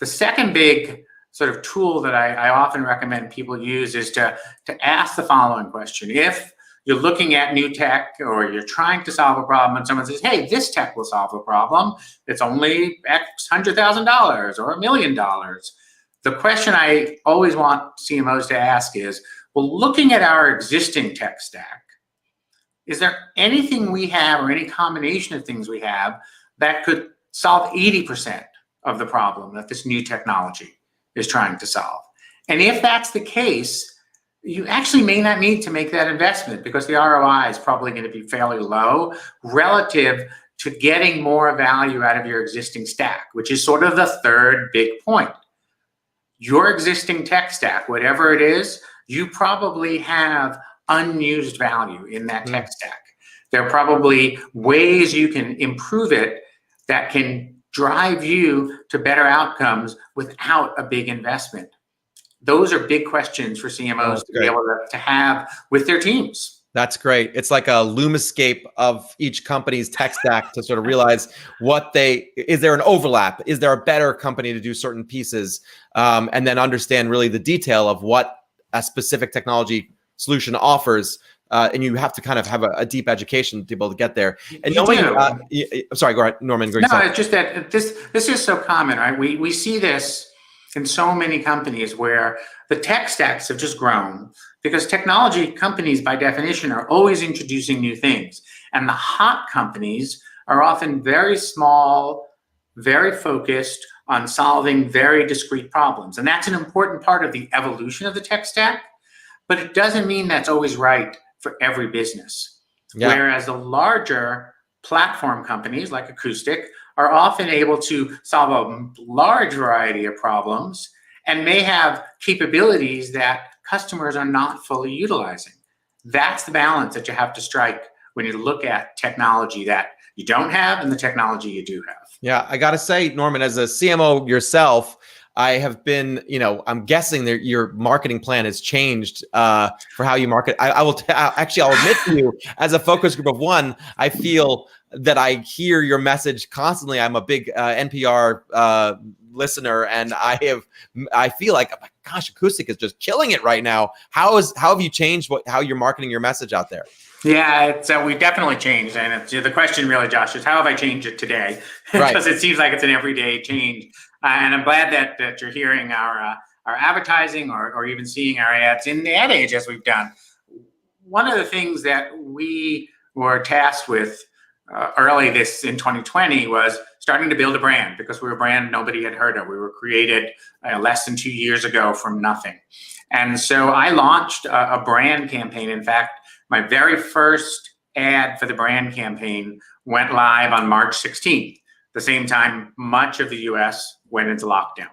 The second big sort of tool that I often recommend people use is to ask the following question. If you're looking at new tech or you're trying to solve a problem and someone says, hey, this tech will solve the problem, it's only X $100,000 or $1 million. The question I always want CMOs to ask is, well, looking at our existing tech stack, is there anything we have or any combination of things we have that could solve 80% of the problem that this new technology is trying to solve? And if that's the case, you actually may not need to make that investment, because the ROI is probably going to be fairly low relative to getting more value out of your existing stack, which is sort of the third big point. Your existing tech stack, whatever it is, you probably have unused value in that tech stack. There are probably ways you can improve it that can drive you to better outcomes without a big investment. Those are big questions for CMOs to be able to have with their teams. That's great. It's like a Loomiscape of each company's tech stack to sort of realize is there an overlap? Is there a better company to do certain pieces? And then understand really the detail of what a specific technology solution offers. And you have to kind of have a deep education to be able to get there. And sorry, go ahead, Norman. No, it's just that this is so common, right? We see this in so many companies where the tech stacks have just grown because technology companies, by definition, are always introducing new things. And the hot companies are often very small, very focused on solving very discrete problems. And that's an important part of the evolution of the tech stack, but it doesn't mean that's always right for every business. Yeah. Whereas the larger platform companies like Acoustic are often able to solve a large variety of problems and may have capabilities that customers are not fully utilizing. That's the balance that you have to strike when you look at technology that you don't have and the technology you do have. Yeah, I got to say, Norman, as a CMO yourself, I have been, I'm guessing that your marketing plan has changed for how you market. I'll admit to you, as a focus group of one, I feel that I hear your message constantly. I'm a big NPR listener, and I feel like, oh my gosh, Acoustic is just killing it right now. How have you changed how you're marketing your message out there? Yeah, we've definitely changed, and the question really, Josh, is how have I changed it today? Because it seems like it's an everyday change, and I'm glad that you're hearing our advertising or even seeing our ads in the Ad Age as we've done. One of the things that we were tasked with early in 2020 was starting to build a brand, because we were a brand nobody had heard of. We were created less than 2 years ago from nothing, and so I launched a brand campaign. In fact, my very first ad for the brand campaign went live on March 16th, the same time much of the US went into lockdown.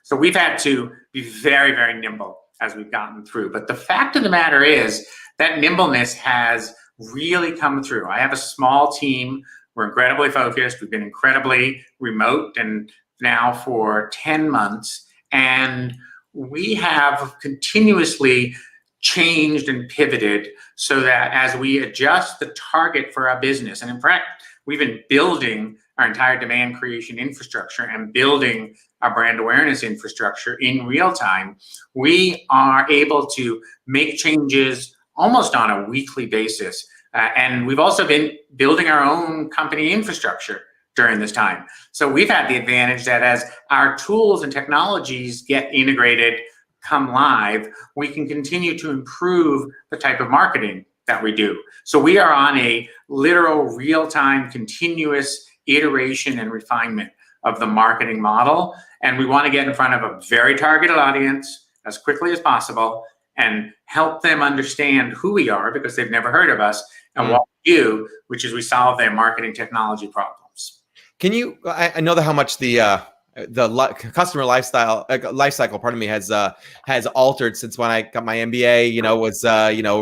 So we've had to be very, very nimble as we've gotten through. But the fact of the matter is that nimbleness has really come through. I have a small team. We're incredibly focused. We've been incredibly remote and now for 10 months. And we have continuously changed and pivoted so that as we adjust the target for our business, and in fact, we've been building our entire demand creation infrastructure and building our brand awareness infrastructure in real time, we are able to make changes almost on a weekly basis. And we've also been building our own company infrastructure during this time. So we've had the advantage that as our tools and technologies get integrated, come live, we can continue to improve the type of marketing that we do. So we are on a literal real-time continuous iteration and refinement of the marketing model. And we want to get in front of a very targeted audience as quickly as possible and help them understand who we are, because they've never heard of us, and what we do, which is we solve their marketing technology problems. Can you, I know that how much the customer lifecycle, pardon me, has altered since when I got my MBA. Was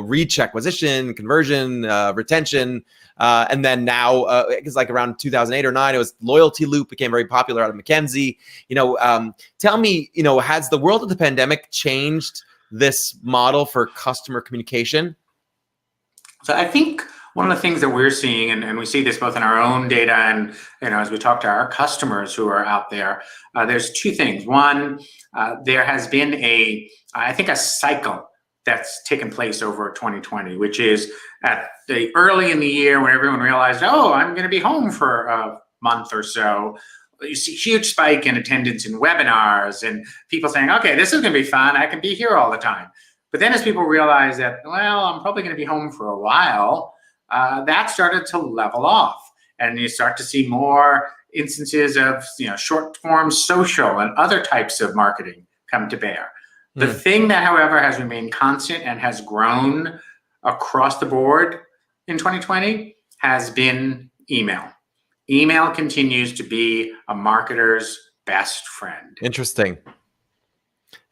reach, acquisition, conversion, retention, and then now it's like around 2008 or 9, it was loyalty loop became very popular out of McKinsey. Tell me, has the world of the pandemic changed this model for customer communication? So I think one of the things that we're seeing, and we see this both in our own data and as we talk to our customers who are out there, there's two things. One, there has been I think a cycle that's taken place over 2020, which is at the early in the year when everyone realized, I'm going to be home for a month or so. You see huge spike in attendance in webinars and people saying, okay, this is going to be fun. I can be here all the time. But then as people realize that, I'm probably going to be home for a while, that started to level off, and you start to see more instances of short form social and other types of marketing come to bear. The thing that, however, has remained constant and has grown across the board in 2020 has been email. Email continues to be a marketer's best friend. Interesting.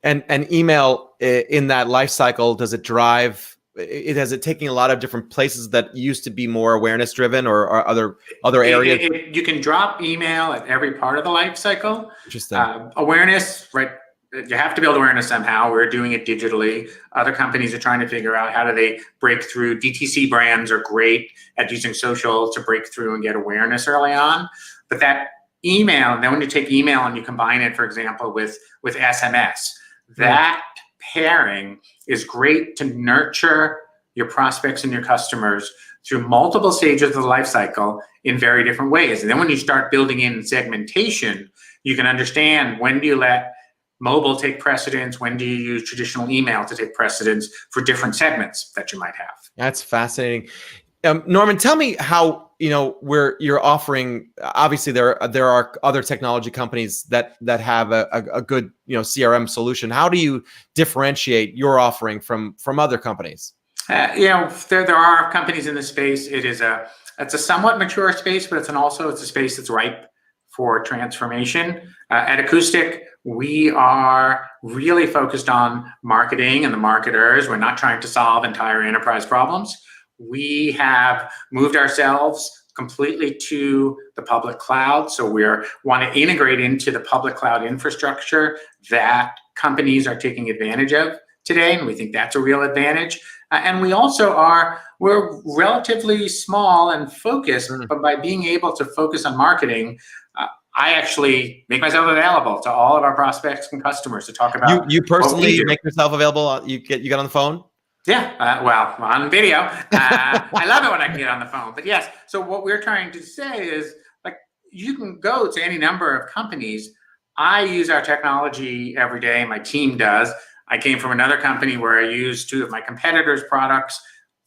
And email in that life cycle, does it drive? Has it taking a lot of different places that used to be more awareness driven, or other areas? You can drop email at every part of the life cycle. Interesting. Awareness, right? You have to build awareness somehow. We're doing it digitally. Other companies are trying to figure out how do they break through. DTC brands are great at using social to break through and get awareness early on. But that email, and then when you take email and you combine it, for example, with SMS, that pairing is great to nurture your prospects and your customers through multiple stages of the life cycle in very different ways. And then when you start building in segmentation, you can understand when do you let mobile take precedence, when do you use traditional email to take precedence for different segments that you might have. That's fascinating. Norman, tell me how, where you're offering, obviously there are other technology companies that have a good, CRM solution. How do you differentiate your offering from other companies? There are companies in this space. It's a somewhat mature space, but it's a space that's ripe for transformation. At Acoustic, we are really focused on marketing and the marketers. We're not trying to solve entire enterprise problems. We have moved ourselves completely to the public cloud. So we want to integrate into the public cloud infrastructure that companies are taking advantage of today. And we think that's a real advantage. And we also we're relatively small and focused, but by being able to focus on marketing, I actually make myself available to all of our prospects and customers to talk about. You personally make yourself available? You get on the phone? Yeah, well, on video. I love it when I can get on the phone. But yes, so what we're trying to say is, you can go to any number of companies. I use our technology every day. My team does. I came from another company where I used 2 of my competitors' products.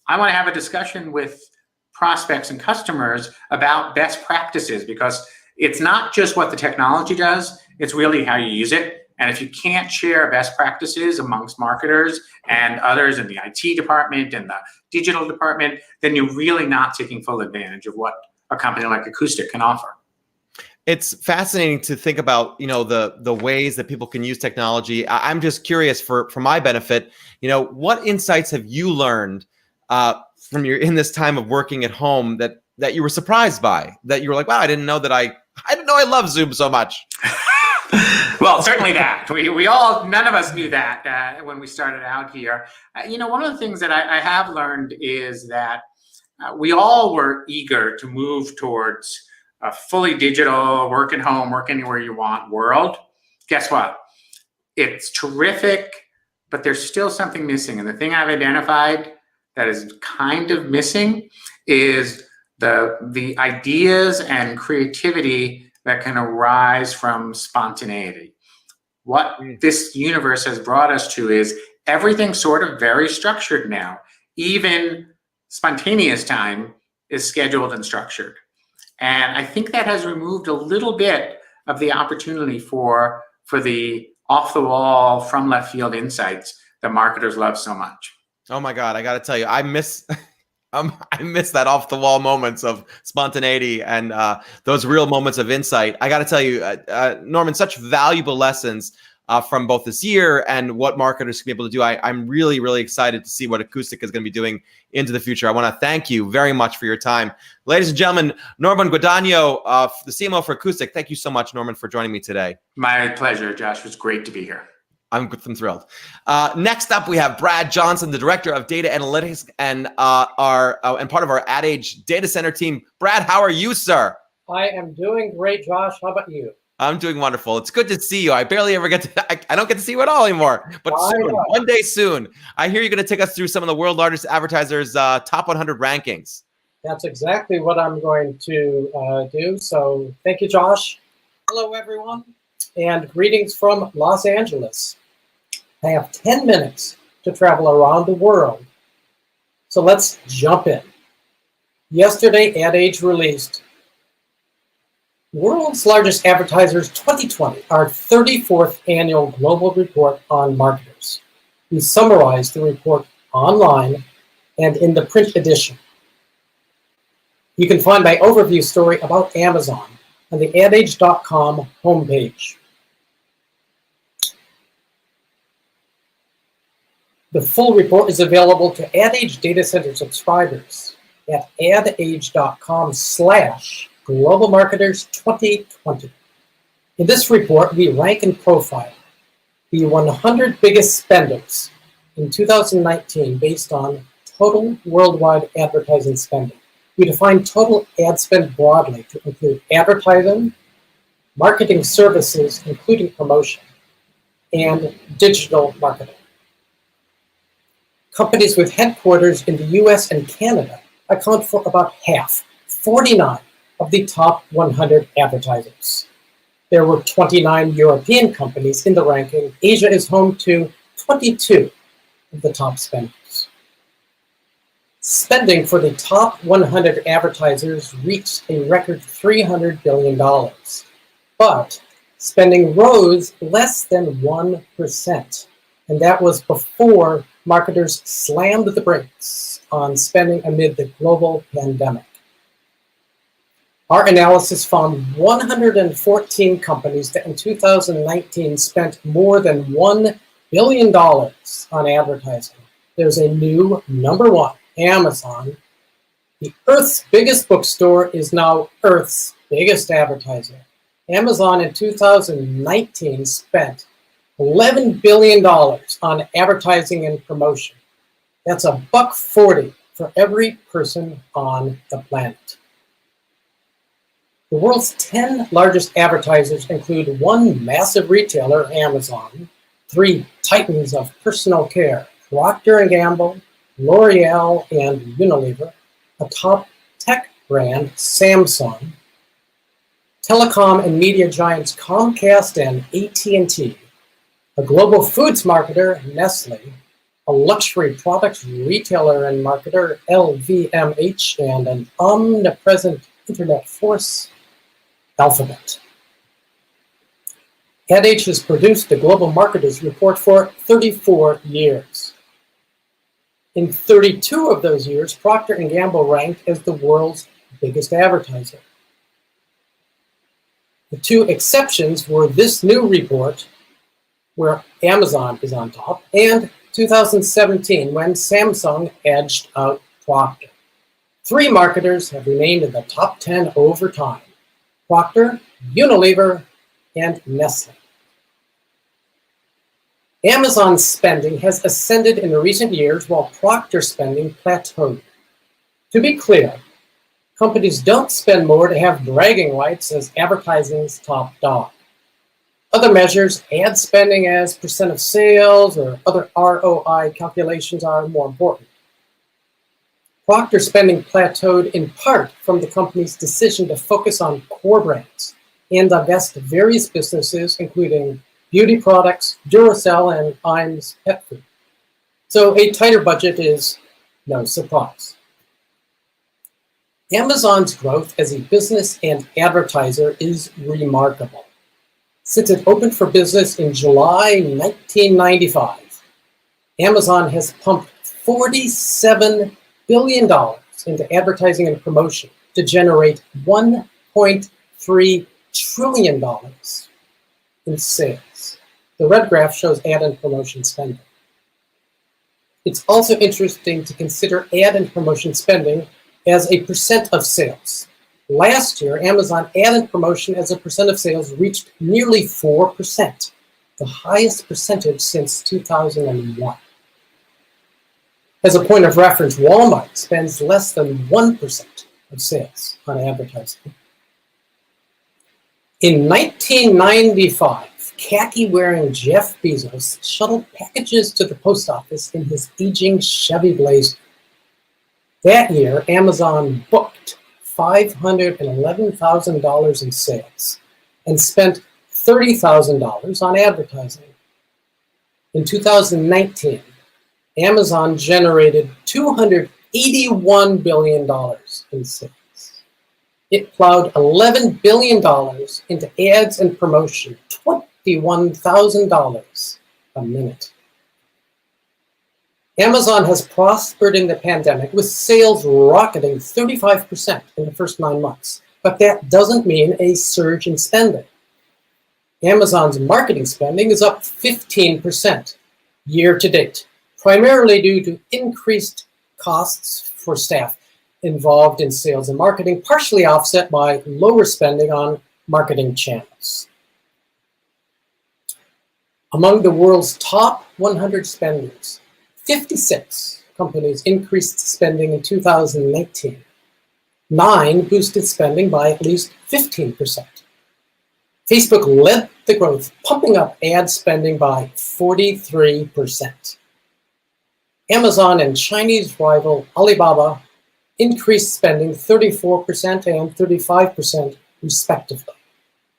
I want to have a discussion with prospects and customers about best practices, because it's not just what the technology does, it's really how you use it. And if you can't share best practices amongst marketers and others in the IT department and the digital department, then you're really not taking full advantage of what a company like Acoustic can offer. It's fascinating to think about, the ways that people can use technology. I'm just curious for my benefit, what insights have you learned from in this time of working at home that you were surprised by, that you were like, wow, I didn't know I love Zoom so much. Well, certainly that. None of us knew that when we started out here. One of the things that I have learned is that we all were eager to move towards a fully digital, work at home, work anywhere you want world. Guess what? It's terrific, but there's still something missing. And the thing I've identified that is kind of missing is the ideas and creativity that can arise from spontaneity. What this universe has brought us to is everything's sort of very structured now. Even spontaneous time is scheduled and structured. And I think that has removed a little bit of the opportunity for the off-the-wall, from left field insights that marketers love so much. Oh my God, I got to tell you, I miss that off the wall moments of spontaneity and those real moments of insight. I got to tell you, Norman, such valuable lessons from both this year and what marketers can be able to do. I'm really, really excited to see what Acoustic is going to be doing into the future. I want to thank you very much for your time. Ladies and gentlemen, Norman Guadagno, the CMO for Acoustic. Thank you so much, Norman, for joining me today. My pleasure, Josh. It was great to be here. I'm thrilled. Next up, we have Brad Johnson, the Director of Data Analytics and and part of our Ad Age Data Center team. Brad, how are you, sir? I am doing great, Josh. How about you? I'm doing wonderful. It's good to see you. I barely ever get to, I don't get to see you at all anymore, but soon, one day soon. I hear you're going to take us through some of the world's largest advertisers' top 100 rankings. That's exactly what I'm going to do. So thank you, Josh. Hello, everyone, and greetings from Los Angeles. I have 10 minutes to travel around the world. So let's jump in. Yesterday, Ad Age released World's Largest Advertisers 2020, our 34th annual global report on marketers. We summarized the report online and in the print edition. You can find my overview story about Amazon on the adage.com homepage. The full report is available to Ad Age Data Center subscribers at adage.com/globalmarketers2020. In this report, we rank and profile the 100 biggest spenders in 2019 based on total worldwide advertising spending. We define total ad spend broadly to include advertising, marketing services, including promotion, and digital marketing. Companies with headquarters in the US and Canada account for about half, 49, of the top 100 advertisers. There were 29 European companies in the ranking. Asia is home to 22 of the top spenders. Spending for the top 100 advertisers reached a record $300 billion, but spending rose less than 1%, and that was before marketers slammed the brakes on spending amid the global pandemic. Our analysis found 114 companies that in 2019 spent more than $1 billion on advertising. There's a new number one, Amazon. The Earth's biggest bookstore is now Earth's biggest advertiser. Amazon in 2019 spent $11 billion on advertising and promotion. That's $1.40 for every person on the planet. The world's 10 largest advertisers include one massive retailer, Amazon, 3 titans of personal care, Procter & Gamble, L'Oreal, and Unilever, a top tech brand, Samsung, telecom and media giants Comcast and AT&T, a global foods marketer, Nestle, a luxury products retailer and marketer, LVMH, and an omnipresent internet force, Alphabet. Ad Age has produced the Global Marketers Report for 34 years. In 32 of those years, Procter & Gamble ranked as the world's biggest advertiser. The 2 exceptions were this new report, where Amazon is on top, and 2017, when Samsung edged out Procter. 3 marketers have remained in the top 10 over time: Procter, Unilever, and Nestle. Amazon's spending has ascended in recent years while Procter's spending plateaued. To be clear, companies don't spend more to have bragging rights as advertising's top dog. Other measures, ad spending as percent of sales or other ROI calculations, are more important. Procter spending plateaued in part from the company's decision to focus on core brands and divest various businesses, including beauty products, Duracell, and Iams Pet Food. So a tighter budget is no surprise. Amazon's growth as a business and advertiser is remarkable. Since it opened for business in July 1995, Amazon has pumped $47 billion into advertising and promotion to generate $1.3 trillion in sales. The red graph shows ad and promotion spending. It's also interesting to consider ad and promotion spending as a percent of sales. Last year, Amazon ad and promotion as a percent of sales reached nearly 4%, the highest percentage since 2001. As a point of reference, Walmart spends less than 1% of sales on advertising. In 1995, khaki-wearing Jeff Bezos shuttled packages to the post office in his aging Chevy Blazer. That year, Amazon booked $511,000 in sales and spent $30,000 on advertising. In 2019, Amazon generated $281 billion in sales. It plowed $11 billion into ads and promotion, $21,000 a minute. Amazon has prospered in the pandemic with sales rocketing 35% in the first 9 months, but that doesn't mean a surge in spending. Amazon's marketing spending is up 15% year to date, primarily due to increased costs for staff involved in sales and marketing, partially offset by lower spending on marketing channels. Among the world's top 100 spenders, 56 companies increased spending in 2019. 9 boosted spending by at least 15%. Facebook led the growth, pumping up ad spending by 43%. Amazon and Chinese rival Alibaba increased spending 34% and 35% respectively.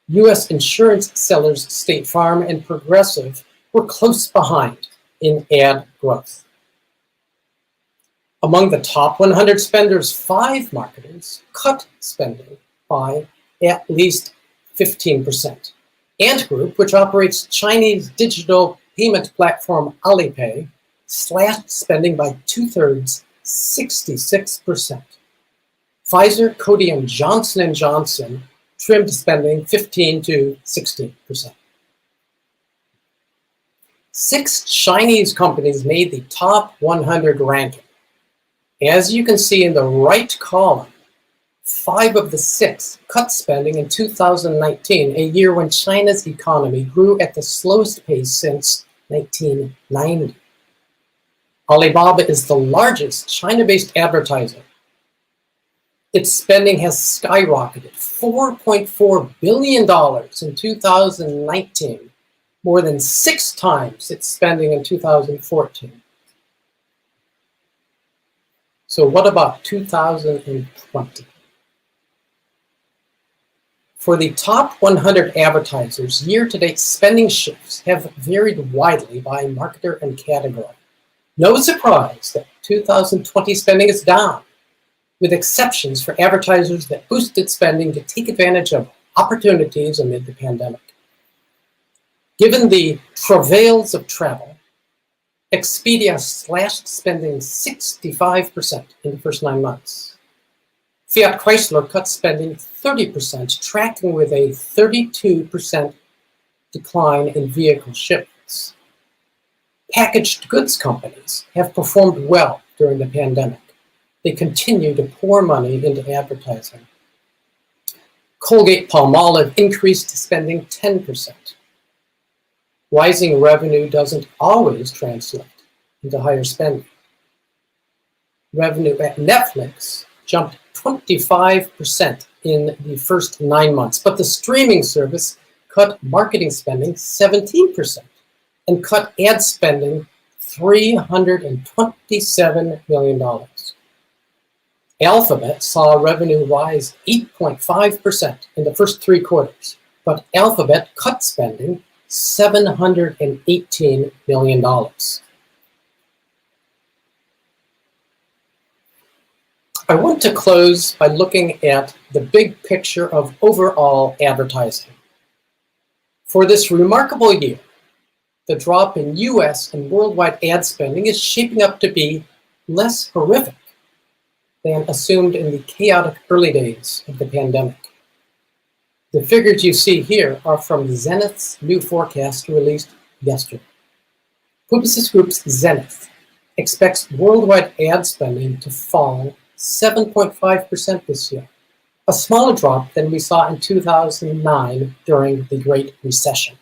U.S. insurance sellers State Farm and Progressive were close behind in ad growth. Among the top 100 spenders, 5 marketers cut spending by at least 15%. Ant Group, which operates Chinese digital payment platform Alipay, slashed spending by 2/3, 66%. Pfizer, Coty, and Johnson & Johnson trimmed spending 15 to 16%. 6 Chinese companies made the top 100 ranking. As you can see in the right column, 5 of the 6 cut spending in 2019, a year when China's economy grew at the slowest pace since 1990. Alibaba is the largest China-based advertiser. Its spending has skyrocketed, $4.4 billion in 2019, more than 6 times its spending in 2014. So what about 2020? For the top 100 advertisers, year-to-date spending shifts have varied widely by marketer and category. No surprise that 2020 spending is down, with exceptions for advertisers that boosted spending to take advantage of opportunities amid the pandemic. Given the travails of travel, Expedia slashed spending 65% in the first 9 months. Fiat Chrysler cut spending 30%, tracking with a 32% decline in vehicle shipments. Packaged goods companies have performed well during the pandemic. They continue to pour money into advertising. Colgate-Palmolive increased spending 10%. Rising revenue doesn't always translate into higher spending. Revenue at Netflix jumped 25% in the first 9 months, but the streaming service cut marketing spending 17% and cut ad spending $327 million. Alphabet saw revenue rise 8.5% in the first 3 quarters, but Alphabet cut spending $718 million. I want to close by looking at the big picture of overall advertising. For this remarkable year, the drop in US and worldwide ad spending is shaping up to be less horrific than assumed in the chaotic early days of the pandemic. The figures you see here are from Zenith's new forecast released yesterday. Publicis Group's Zenith expects worldwide ad spending to fall 7.5% this year, a smaller drop than we saw in 2009 during the Great Recession.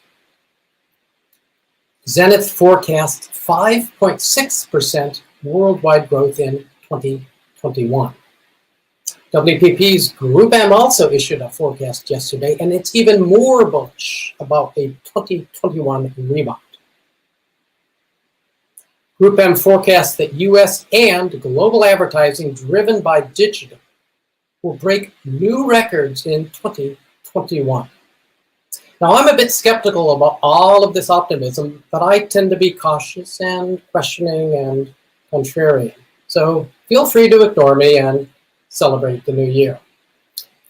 Zenith forecasts 5.6% worldwide growth in 2021. WPP's GroupM also issued a forecast yesterday, and it's even more bullish about a 2021 rebound. GroupM forecasts that US and global advertising driven by digital will break new records in 2021. Now, I'm a bit skeptical about all of this optimism, but I tend to be cautious and questioning and contrarian. So feel free to ignore me and celebrate the new year.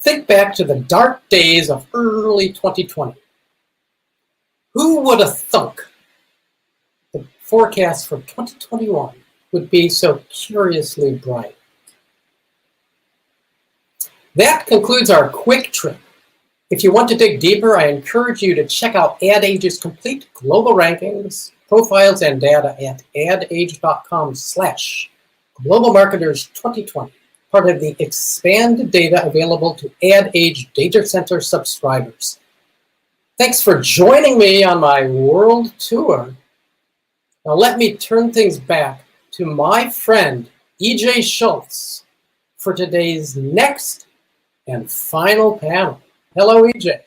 Think back to the dark days of early 2020. Who would have thunk the forecast for 2021 would be so curiously bright? That concludes our quick trip. If you want to dig deeper, I encourage you to check out Ad Age's complete global rankings, profiles and data at adage.com/Global Marketers 2020, part of the expanded data available to Ad Age data center subscribers. Thanks for joining me on my world tour. Now let me turn things back to my friend, EJ Schultz, for today's next and final panel. Hello, EJ.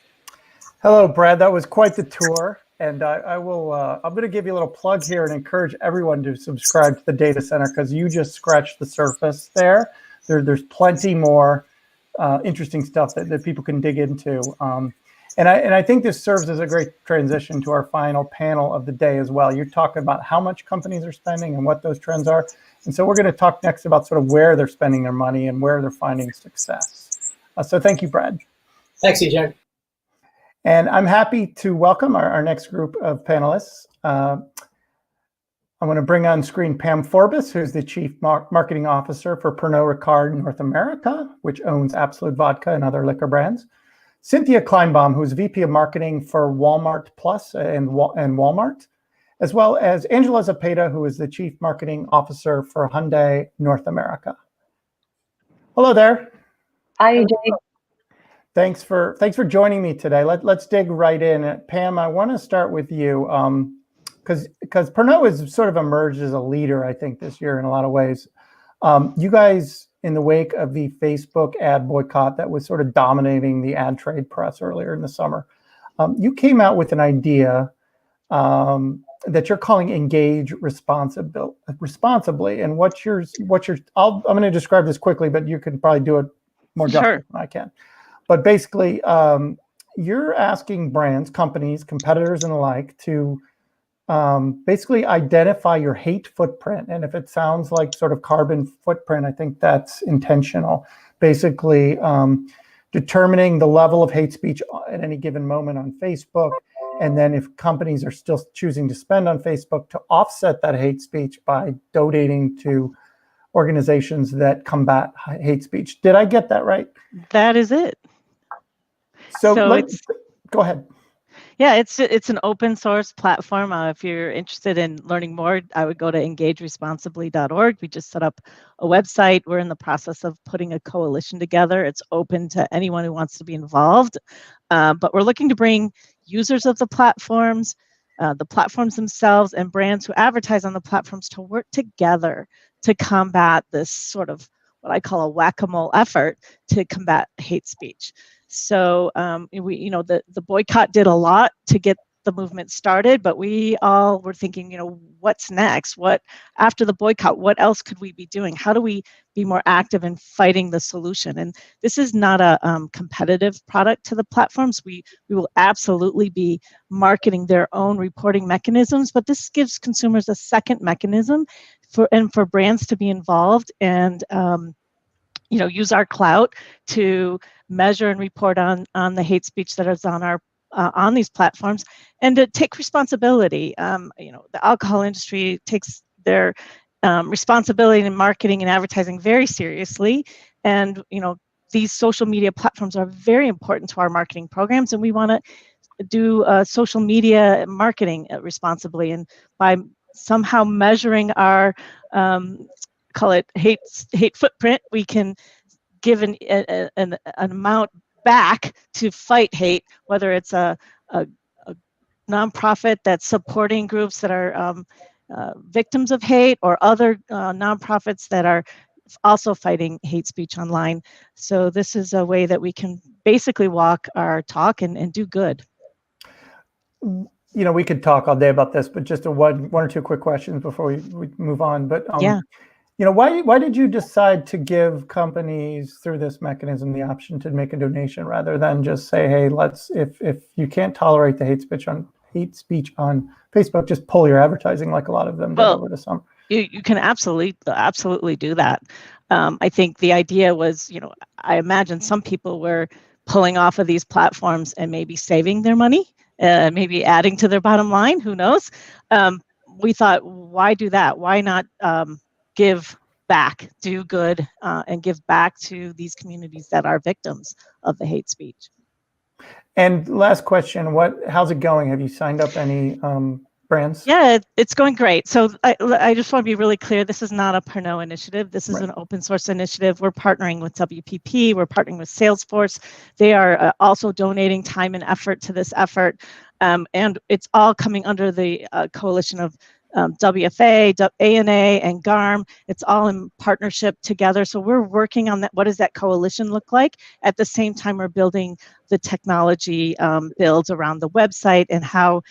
Hello, Brad. That was quite the tour. And I'm going to give you a little plug here and encourage everyone to subscribe to the data center, because you just scratched the surface there. There's plenty more interesting stuff that people can dig into. And I think this serves as a great transition to our final panel of the day as well. You're talking about how much companies are spending and what those trends are. And so we're going to talk next about sort of where they're spending their money and where they're finding success. So thank you, Brad. Thanks, EJ. And I'm happy to welcome our next group of panelists. I'm going to bring on screen Pam Forbes, who's the Chief Marketing Officer for Pernod Ricard North America, which owns Absolut Vodka and other liquor brands. Cynthia Kleinbaum, who's VP of Marketing for Walmart Plus and Walmart, as well as Angela Zapata, who is the Chief Marketing Officer for Hyundai North America. Hello there. Hi, EJ. Thanks for joining me today. Let's dig right in. Pam, I want to start with you because Pernod has sort of emerged as a leader, I think, this year in a lot of ways. You guys, in the wake of the Facebook ad boycott that was sort of dominating the ad trade press earlier in the summer, you came out with an idea that you're calling engage responsibly. And I'm going to describe this quickly, but you can probably do it more justice than I can. But basically, you're asking brands, companies, competitors, and the like to basically identify your hate footprint. And if it sounds like sort of carbon footprint, I think that's intentional. Basically, determining the level of hate speech at any given moment on Facebook. And then if companies are still choosing to spend on Facebook, to offset that hate speech by donating to organizations that combat hate speech. Did I get that right? That is it. So go ahead. Yeah, it's an open source platform. If you're interested in learning more, I would go to engageresponsibly.org. We just set up a website. We're in the process of putting a coalition together. It's open to anyone who wants to be involved. But we're looking to bring users of the platforms themselves, and brands who advertise on the platforms to work together to combat this sort of what I call a whack-a-mole effort to combat hate speech. So the boycott did a lot to get the movement started, but we all were thinking, what's next? What after the boycott? What else could we be doing? How do we be more active in fighting the solution? And this is not a competitive product to the platforms. We will absolutely be marketing their own reporting mechanisms, but this gives consumers a second mechanism for brands to be involved and use our clout to measure and report on the hate speech that is on our on these platforms, and to take responsibility. The alcohol industry takes their responsibility in marketing and advertising very seriously, and these social media platforms are very important to our marketing programs, and we want to do social media marketing responsibly, and by somehow measuring our call it hate footprint, we can give an amount back to fight hate, whether it's a nonprofit that's supporting groups that are victims of hate, or other nonprofits that are also fighting hate speech online. So this is a way that we can basically walk our talk and do good. We could talk all day about this, but just one or two quick questions before we move on. But yeah. Why did you decide to give companies through this mechanism the option to make a donation rather than just say, hey, if you can't tolerate the hate speech on Facebook, just pull your advertising like a lot of them did over the summer? You can absolutely do that. I think the idea was, I imagine some people were pulling off of these platforms and maybe saving their money, maybe adding to their bottom line. Who knows? We thought, why do that? Why not give back, do good, and give back to these communities that are victims of the hate speech? And last question, how's it going? Have you signed up any brands? Yeah, it's going great. So I just want to be really clear. This is not a Pernod initiative. This is Right. an open source initiative. We're partnering with WPP. We're partnering with Salesforce. They are also donating time and effort to this effort. And it's all coming under the coalition of WFA, ANA, and GARM. It's all in partnership together. So we're working on that. What does that coalition look like? At the same time, we're building the technology builds around the website and how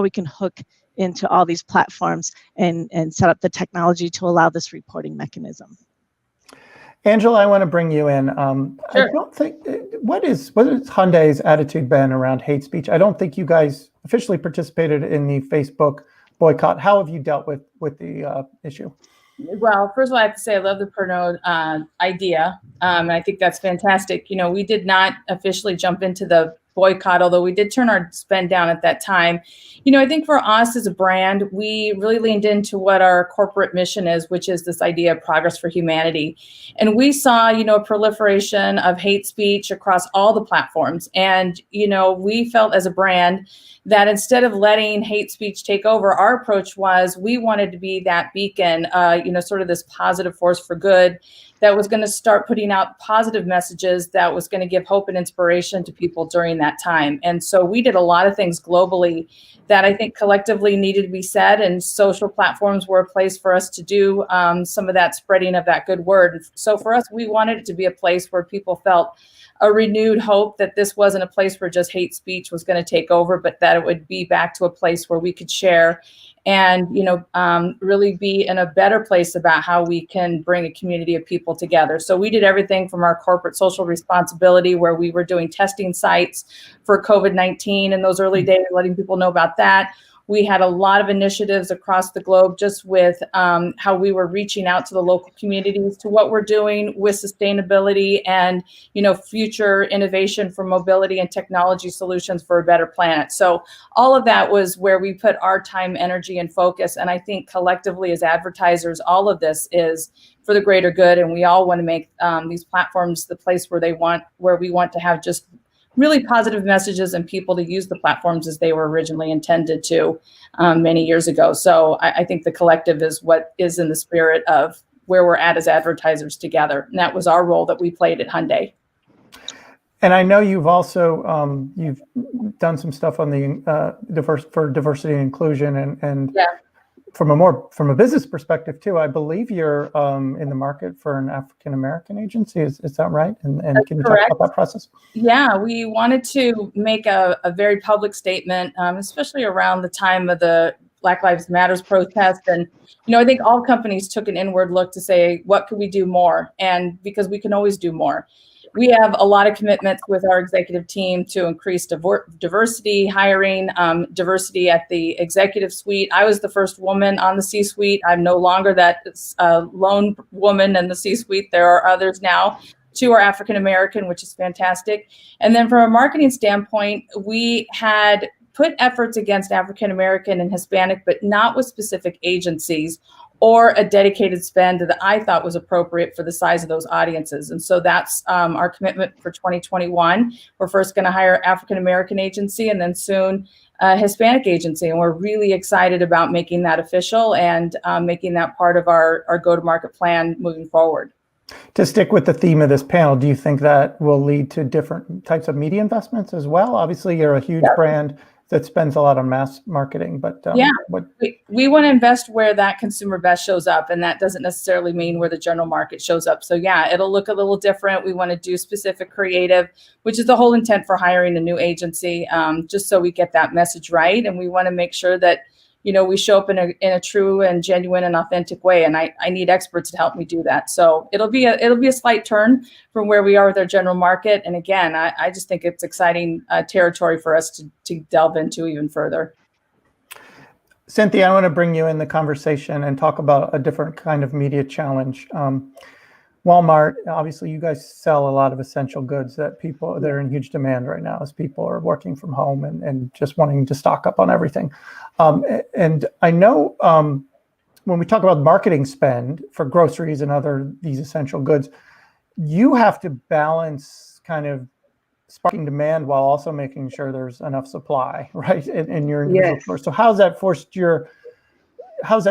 we can hook into all these platforms and set up the technology to allow this reporting mechanism. Angela, I want to bring you in. Sure. I don't think, what is Hyundai's attitude been around hate speech? I don't think you guys officially participated in the Facebook boycott. How have you dealt with the issue? Well, first of all, I have to say I love the Pernod idea, and I think that's fantastic. You know, we did not officially jump into the boycott, although we did turn our spend down at that time. You know, I think for us as a brand, we really leaned into what our corporate mission is, which is this idea of progress for humanity. And we saw, you know, a proliferation of hate speech across all the platforms. And, you know, we felt as a brand that instead of letting hate speech take over, our approach was we wanted to be that beacon, you know, sort of this positive force for good that was going to start putting out positive messages that was going to give hope and inspiration to people during that time. And so we did a lot of things globally that I think collectively needed to be said, and social platforms were a place for us to do some of that spreading of that good word. So for us, we wanted it to be a place where people felt a renewed hope that this wasn't a place where just hate speech was going to take over, but that it would be back to a place where we could share and, you know, really be in a better place about how we can bring a community of people together. So we did everything from our corporate social responsibility, where we were doing testing sites for COVID-19 in those early days, letting people know about that. We had a lot of initiatives across the globe just with how we were reaching out to the local communities, to what we're doing with sustainability and, you know, future innovation for mobility and technology solutions for a better planet. So all of that was where we put our time, energy, and focus. And I think collectively as advertisers, all of this is for the greater good. And we all want to make these platforms the place where we want to have just really positive messages and people to use the platforms as they were originally intended to many years ago. So I think the collective is what is in the spirit of where we're at as advertisers together. And that was our role that we played at Hyundai. And I know you've also you've done some stuff on the diversity and inclusion, and yeah. From a business perspective too. I believe you're in the market for an African American agency. Is that right? And can you correct. talk about that process? Yeah, we wanted to make a very public statement, especially around the time of the Black Lives Matters protest. And, you know, I think all companies took an inward look to say, what could we do more? And because we can always do more. We have a lot of commitments with our executive team to increase diversity, hiring, diversity at the executive suite. I was the first woman on the C-suite. I'm no longer that lone woman in the C-suite. There are others now. 2 are African American, which is fantastic. And then from a marketing standpoint, we had put efforts against African American and Hispanic, but not with specific agencies or a dedicated spend that I thought was appropriate for the size of those audiences. And so that's our commitment for 2021. We're first going to hire African American agency and then soon a Hispanic agency. And we're really excited about making that official and making that part of our go-to-market plan moving forward. To stick with the theme of this panel, do you think that will lead to different types of media investments as well? Obviously, you're a huge brand that spends a lot on mass marketing, but we want to invest where that consumer best shows up, and that doesn't necessarily mean where the general market shows up. So yeah, it'll look a little different. We want to do specific creative, which is the whole intent for hiring a new agency, just so we get that message right, and we want to make sure that, you know, we show up in a true and genuine and authentic way. And I need experts to help me do that. So it'll be a slight turn from where we are with our general market. And again, I just think it's exciting territory for us to delve into even further. Cynthia, I want to bring you in the conversation and talk about a different kind of media challenge. Walmart, obviously you guys sell a lot of essential goods that they're in huge demand right now as people are working from home and just wanting to stock up on everything. And I know when we talk about marketing spend for groceries and these essential goods, you have to balance kind of sparking demand while also making sure there's enough supply, right, in your individual Yes. store. So how's that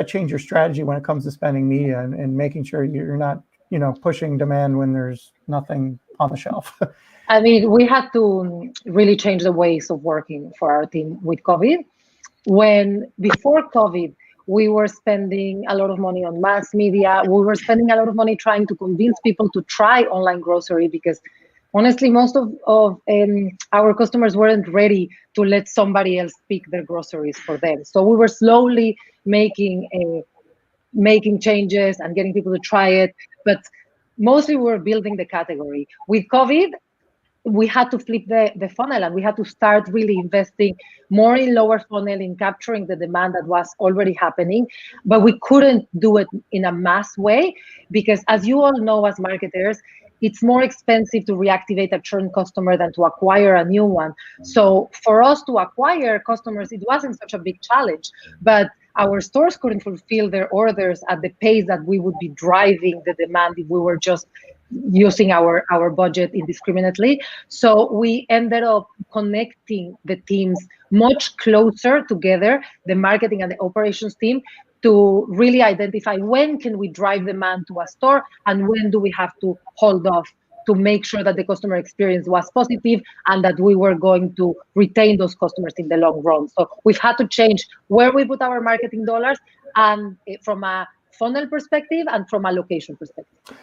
change your strategy when it comes to spending media and making sure you're not, pushing demand when there's nothing on the shelf? I mean, we had to really change the ways of working for our team with COVID. When before COVID, we were spending a lot of money on mass media. We were spending a lot of money trying to convince people to try online grocery because honestly, most of our customers weren't ready to let somebody else pick their groceries for them. So we were slowly making changes and getting people to try it. But mostly we were building the category. With COVID, we had to flip the funnel and we had to start really investing more in lower funnel in capturing the demand that was already happening. But we couldn't do it in a mass way because, as you all know, as marketers, it's more expensive to reactivate a churn customer than to acquire a new one. So for us to acquire customers, it wasn't such a big challenge, but our stores couldn't fulfill their orders at the pace that we would be driving the demand if we were just using our budget indiscriminately. So we ended up connecting the teams much closer together, the marketing and the operations team, to really identify when can we drive demand to a store and when do we have to hold off to make sure that the customer experience was positive and that we were going to retain those customers in the long run. So we've had to change where we put our marketing dollars, and from a funnel perspective and from a location perspective.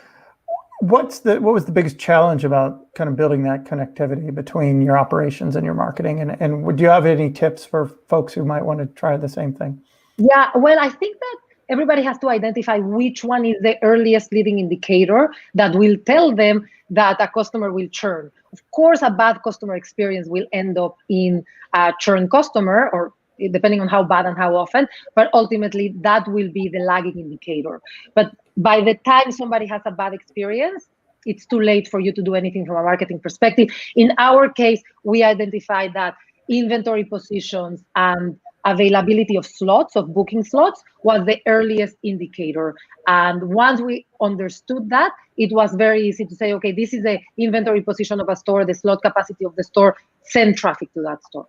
What was the biggest challenge about kind of building that connectivity between your operations and your marketing? And would you have any tips for folks who might want to try the same thing? Yeah, well, I think that everybody has to identify which one is the earliest leading indicator that will tell them that a customer will churn. Of course, a bad customer experience will end up in a churn customer, or depending on how bad and how often, but ultimately that will be the lagging indicator. But by the time somebody has a bad experience, it's too late for you to do anything from a marketing perspective. In our case, we identified that inventory positions and availability of slots, of booking slots, was the earliest indicator. And once we understood that, it was very easy to say, okay, this is the inventory position of a store, the slot capacity of the store, send traffic to that store.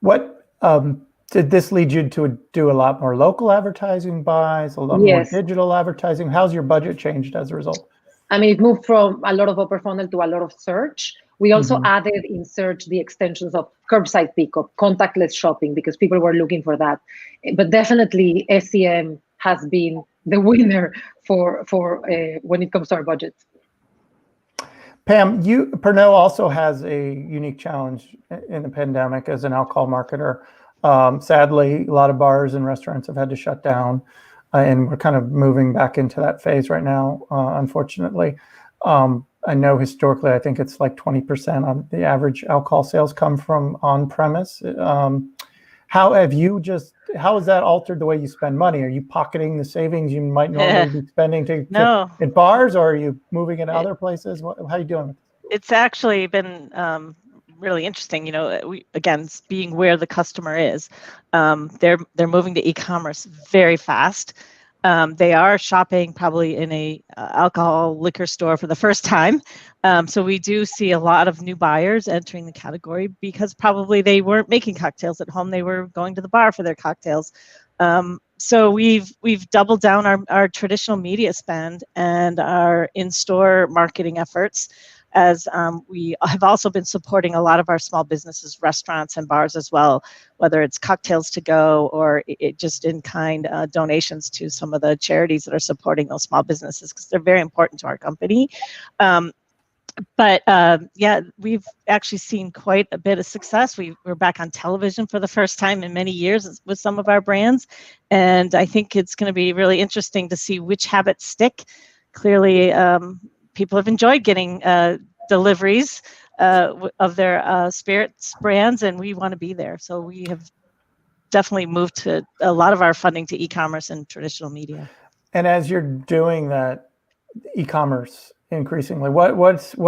What did this lead you to do a lot more local advertising buys, a lot more digital advertising? How's your budget changed as a result? I mean, it moved from a lot of upper funnel to a lot of search. We also added in search the extensions of curbside pickup, contactless shopping, because people were looking for that. But definitely SEM has been the winner for when it comes to our budget. Pam, Pernod also has a unique challenge in the pandemic as an alcohol marketer. Sadly, a lot of bars and restaurants have had to shut down, and we're kind of moving back into that phase right now, unfortunately. I know historically, I think it's like 20% on the average alcohol sales come from on-premise. How has that altered the way you spend money? Are you pocketing the savings you might normally be spending in bars, or are you moving it other places? How are you doing? It's actually been really interesting. We, again, being where the customer is, they're moving to e-commerce very fast. They are shopping probably in a alcohol liquor store for the first time. So we do see a lot of new buyers entering the category because probably they weren't making cocktails at home. They were going to the bar for their cocktails. So we've doubled down our traditional media spend and our in-store marketing efforts, as we have also been supporting a lot of our small businesses, restaurants and bars as well, whether it's cocktails to go or it just in kind donations to some of the charities that are supporting those small businesses, because they're very important to our company. But we've actually seen quite a bit of success. We're back on television for the first time in many years with some of our brands. And I think it's going to be really interesting to see which habits stick. Clearly, people have enjoyed getting deliveries of their spirits brands, and we want to be there. So we have definitely moved to a lot of our funding to e-commerce and traditional media. And as you're doing that e-commerce increasingly, what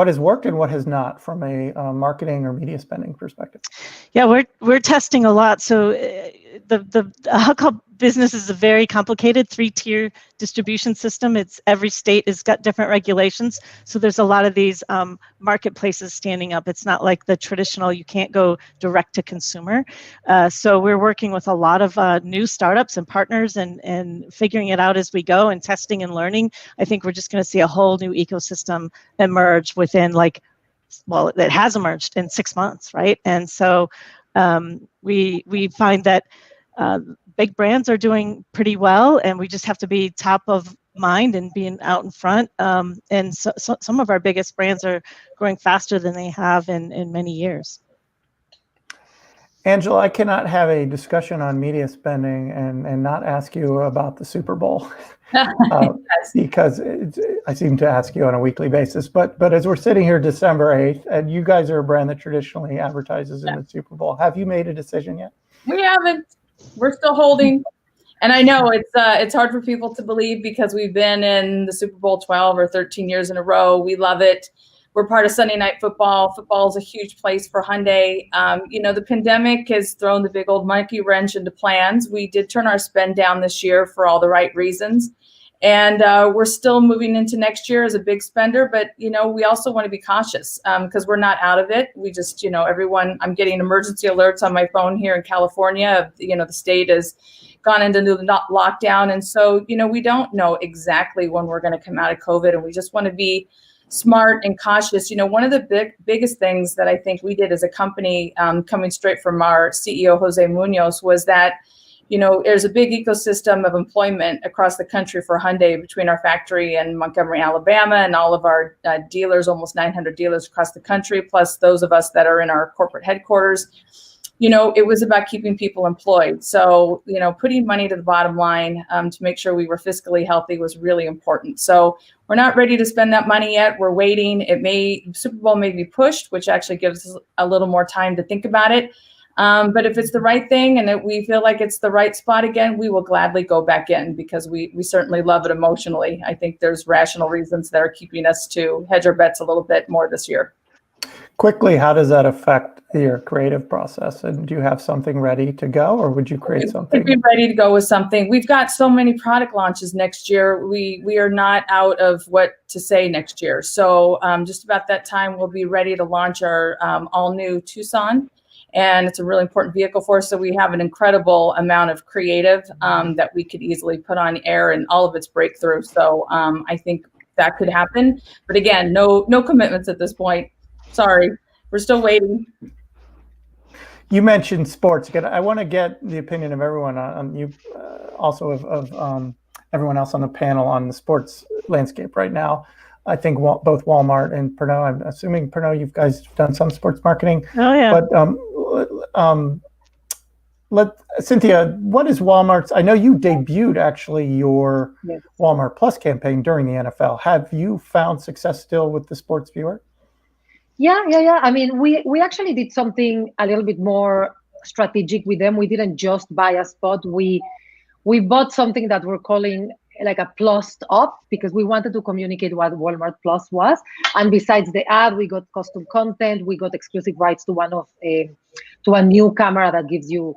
has worked and what has not from a marketing or media spending perspective? Yeah, we're testing a lot. So the alcohol business is a very complicated 3-tier distribution system. It's every state has got different regulations. So there's a lot of these marketplaces standing up. It's not like the traditional, you can't go direct to consumer. So we're working with a lot of new startups and partners and figuring it out as we go and testing and learning. I think we're just going to see a whole new ecosystem emerge within it has emerged in 6 months, right? And so we find that big brands are doing pretty well, and we just have to be top of mind and being out in front. And so some of our biggest brands are growing faster than they have in many years. Angela, I cannot have a discussion on media spending and not ask you about the Super Bowl because I seem to ask you on a weekly basis. But as we're sitting here December 8th, and you guys are a brand that traditionally advertises in the Super Bowl, have you made a decision yet? We haven't. We're still holding. And I know it's hard for people to believe because we've been in the Super Bowl 12 or 13 years in a row. We love it. We're part of Sunday Night Football. Football is a huge place for Hyundai. The pandemic has thrown the big old monkey wrench into plans. We did turn our spend down this year for all the right reasons. And we're still moving into next year as a big spender. But, we also want to be cautious because we're not out of it. We just, everyone, I'm getting emergency alerts on my phone here in California. The state has gone into the lockdown. And so, we don't know exactly when we're going to come out of COVID. And we just want to be smart and cautious. One of the biggest things that I think we did as a company, coming straight from our CEO, Jose Munoz, was that, there's a big ecosystem of employment across the country for Hyundai between our factory in Montgomery, Alabama, and all of our dealers, almost 900 dealers across the country, plus those of us that are in our corporate headquarters. It was about keeping people employed. So, putting money to the bottom line to make sure we were fiscally healthy was really important. So we're not ready to spend that money yet. We're waiting. Super Bowl may be pushed, which actually gives us a little more time to think about it. But if it's the right thing and we feel like it's the right spot again, we will gladly go back in because we certainly love it emotionally. I think there's rational reasons that are keeping us to hedge our bets a little bit more this year. Quickly, how does that affect your creative process? And do you have something ready to go, or would you create something? We'd be ready to go with something. We've got so many product launches next year. We are not out of what to say next year. So just about that time, we'll be ready to launch our all-new Tucson. And it's a really important vehicle for us. So we have an incredible amount of creative that we could easily put on air and all of its breakthrough. So I think that could happen. But again, no commitments at this point. Sorry, we're still waiting. You mentioned sports. I want to get the opinion of everyone on you, also of everyone else on the panel on the sports landscape right now. I think both Walmart and Pernod. I'm assuming Pernod, you guys have done some sports marketing. Oh yeah. But Cynthia, what is Walmart's? I know you debuted actually your Walmart Plus campaign during the NFL. Have you found success still with the sports viewer? Yeah. I mean, we actually did something a little bit more strategic with them. We didn't just buy a spot. We bought something that we're calling like a plus up because we wanted to communicate what Walmart Plus was. And besides the ad, we got custom content. We got exclusive rights to to a new camera that gives you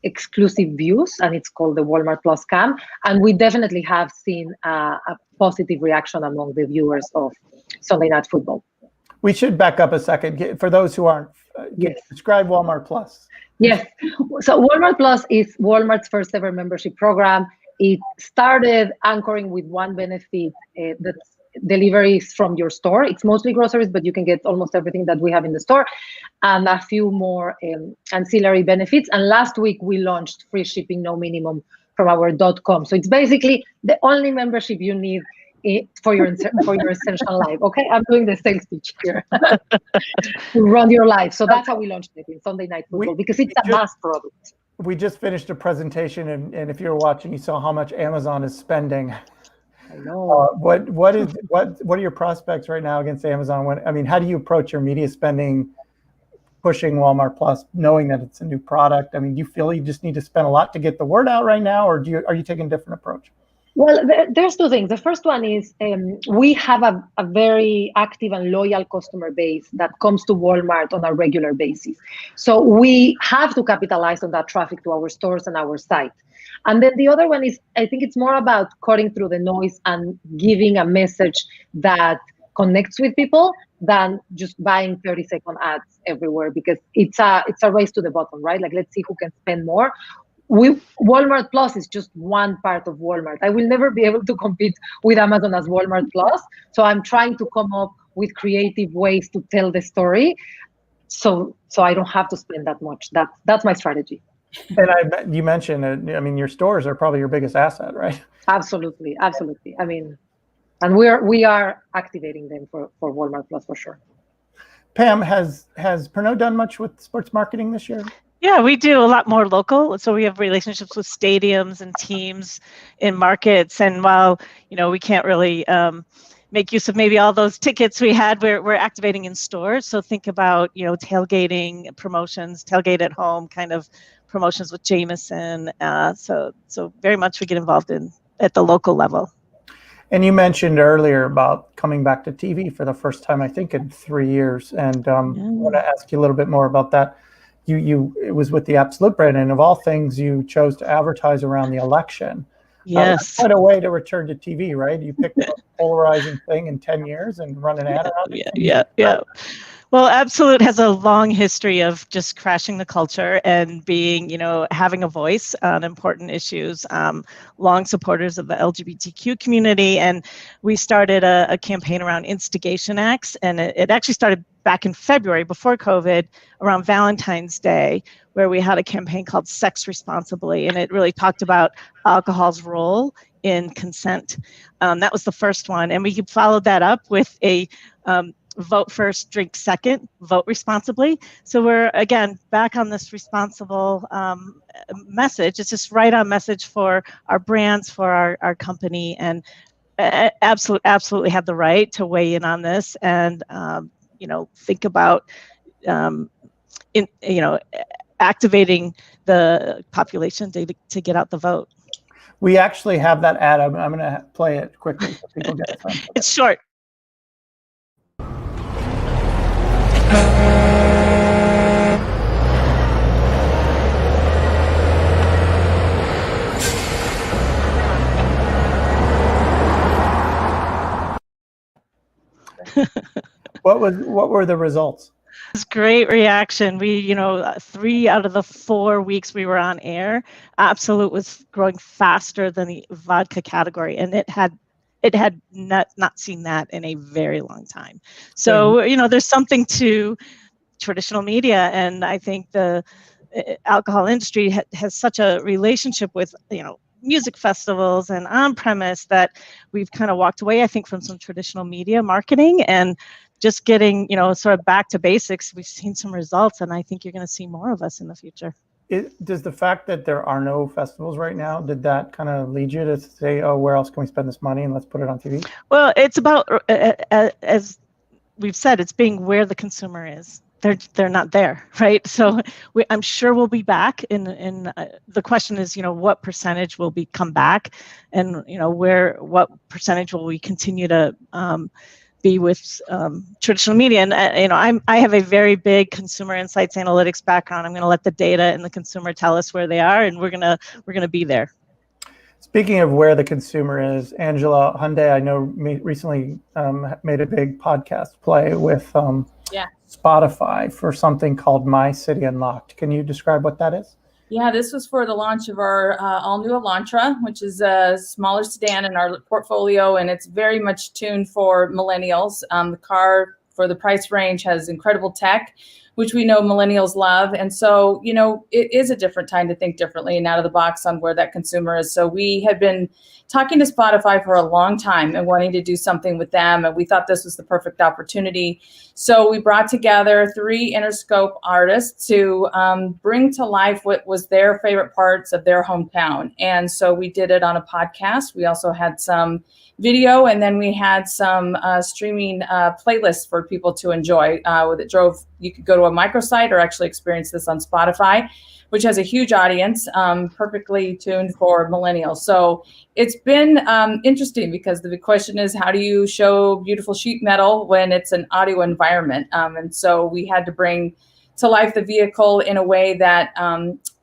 exclusive views, and it's called the Walmart Plus Cam. And we definitely have seen a positive reaction among the viewers of Sunday Night Football. We should back up a second for those who aren't. Describe Walmart Plus. Yes. So Walmart Plus is Walmart's first ever membership program. It started anchoring with one benefit, that's deliveries from your store. It's mostly groceries, but you can get almost everything that we have in the store, and a few more ancillary benefits. And last week we launched free shipping, no minimum, from our .com. So it's basically the only membership you need for your essential life. Okay, I'm doing the sales pitch here to run your life. So that's how we launched it in Sunday Night Football because it's a mass product. We just finished a presentation, and if you're watching, you saw how much Amazon is spending. I know. What are your prospects right now against Amazon? How do you approach your media spending, pushing Walmart Plus, knowing that it's a new product? Do you feel you just need to spend a lot to get the word out right now, or are you taking a different approach? Well, there's two things. The first one is we have a very active and loyal customer base that comes to Walmart on a regular basis. So we have to capitalize on that traffic to our stores and our site. And then the other one is, I think it's more about cutting through the noise and giving a message that connects with people than just buying 30-second ads everywhere, because it's a race to the bottom, right? Like, let's see who can spend more. Walmart Plus is just one part of Walmart. I will never be able to compete with Amazon as Walmart Plus. So I'm trying to come up with creative ways to tell the story, so I don't have to spend that much. That's my strategy. And you mentioned, I mean, your stores are probably your biggest asset, right? Absolutely. I mean, and we are activating them for Walmart Plus for sure. Pam, has Pernod done much with sports marketing this year? Yeah, we do a lot more local. So we have relationships with stadiums and teams in markets. And while, we can't really make use of maybe all those tickets we had, we're activating in stores. So think about, tailgating promotions, tailgate at home kind of promotions with Jameson. So very much we get involved at the local level. And you mentioned earlier about coming back to TV for the first time, I think, in 3 years. And I want to ask you a little bit more about that. It was with the Absolute brand, and of all things, you chose to advertise around the election. Yes. Quite a way to return to TV, right? You picked a polarizing thing in 10 years and run an ad around it. Yeah. Well, Absolute has a long history of just crashing the culture and being, having a voice on important issues, long supporters of the LGBTQ community. And we started a campaign around instigation acts. And it actually started back in February, before COVID, around Valentine's Day, where we had a campaign called Sex Responsibly. And it really talked about alcohol's role in consent. That was the first one. And we followed that up with a vote first, drink second, vote responsibly. So we're, again, back on this responsible message. It's just right on message for our brands, for our company, and absolutely have the right to weigh in on this and, think about, activating the population to get out the vote. We actually have that ad. I'm going to play it quickly so people get it. It's short. What were the results? It was great reaction. We, 3 out of the 4 weeks we were on air, Absolute was growing faster than the vodka category, and it had not seen that in a very long time. So, there's something to traditional media, and I think the alcohol industry has such a relationship with, music festivals and on-premise that we've kind of walked away, I think, from some traditional media marketing and just getting, sort of back to basics. We've seen some results, and I think you're going to see more of us in the future. Does the fact that there are no festivals right now, did that kind of lead you to say, oh, where else can we spend this money and let's put it on TV? Well, it's about, as we've said, it's being where the consumer is. They're not there, right? So I'm sure we'll be back. The question is, what percentage will come back, and what percentage will we continue to be with traditional media? And I have a very big consumer insights analytics background. I'm going to let the data and the consumer tell us where they are, and we're gonna be there. Speaking of where the consumer is, Angela Hyundai, I know recently made a big podcast play with Spotify for something called My City Unlocked. Can you describe what that is? Yeah, this was for the launch of our all-new Elantra, which is a smaller sedan in our portfolio, and it's very much tuned for millennials. The car, for the price range, has incredible tech, which we know millennials love. And so, it is a different time to think differently and out of the box on where that consumer is. So we had been talking to Spotify for a long time and wanting to do something with them. And we thought this was the perfect opportunity. So we brought together 3 Interscope artists to bring to life what was their favorite parts of their hometown. And so we did it on a podcast. We also had some video, and then we had some streaming playlists for people to enjoy. You could go to a microsite or actually experience this on Spotify, which has a huge audience, perfectly tuned for millennials. So it's been interesting because the big question is, how do you show beautiful sheet metal when it's an audio environment? And so we had to bring to life the vehicle in a way that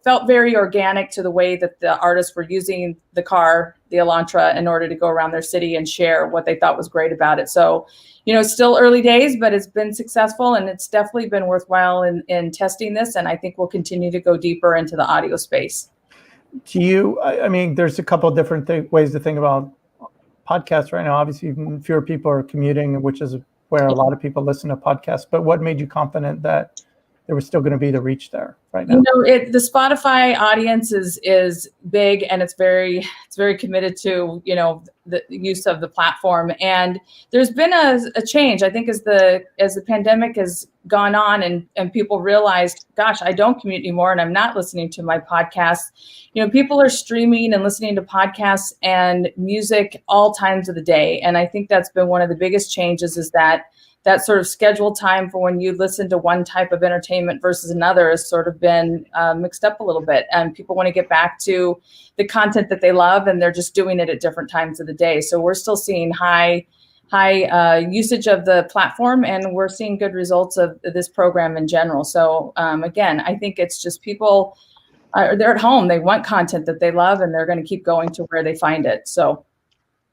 felt very organic to the way that the artists were using the car, the Elantra, in order to go around their city and share what they thought was great about it. So, it's still early days, but it's been successful, and it's definitely been worthwhile in testing this. And I think we'll continue to go deeper into the audio space. Do you, I mean, there's a couple of different ways to think about podcasts right now. Obviously, fewer people are commuting, which is where a lot of people listen to podcasts. But what made you confident that there was still going to be the reach there right now? The Spotify audience is big, and it's very committed to the use of the platform. And there's been a change, I think, as the pandemic has gone on, and people realized, gosh, I don't commute anymore, and I'm not listening to my podcasts. People are streaming and listening to podcasts and music all times of the day, and I think that's been one of the biggest changes, is that sort of scheduled time for when you listen to one type of entertainment versus another has sort of been mixed up a little bit. And people want to get back to the content that they love, and they're just doing it at different times of the day. So we're still seeing high usage of the platform, and we're seeing good results of this program in general. So again, I think it's just people, they're at home, they want content that they love, and they're going to keep going to where they find it. So,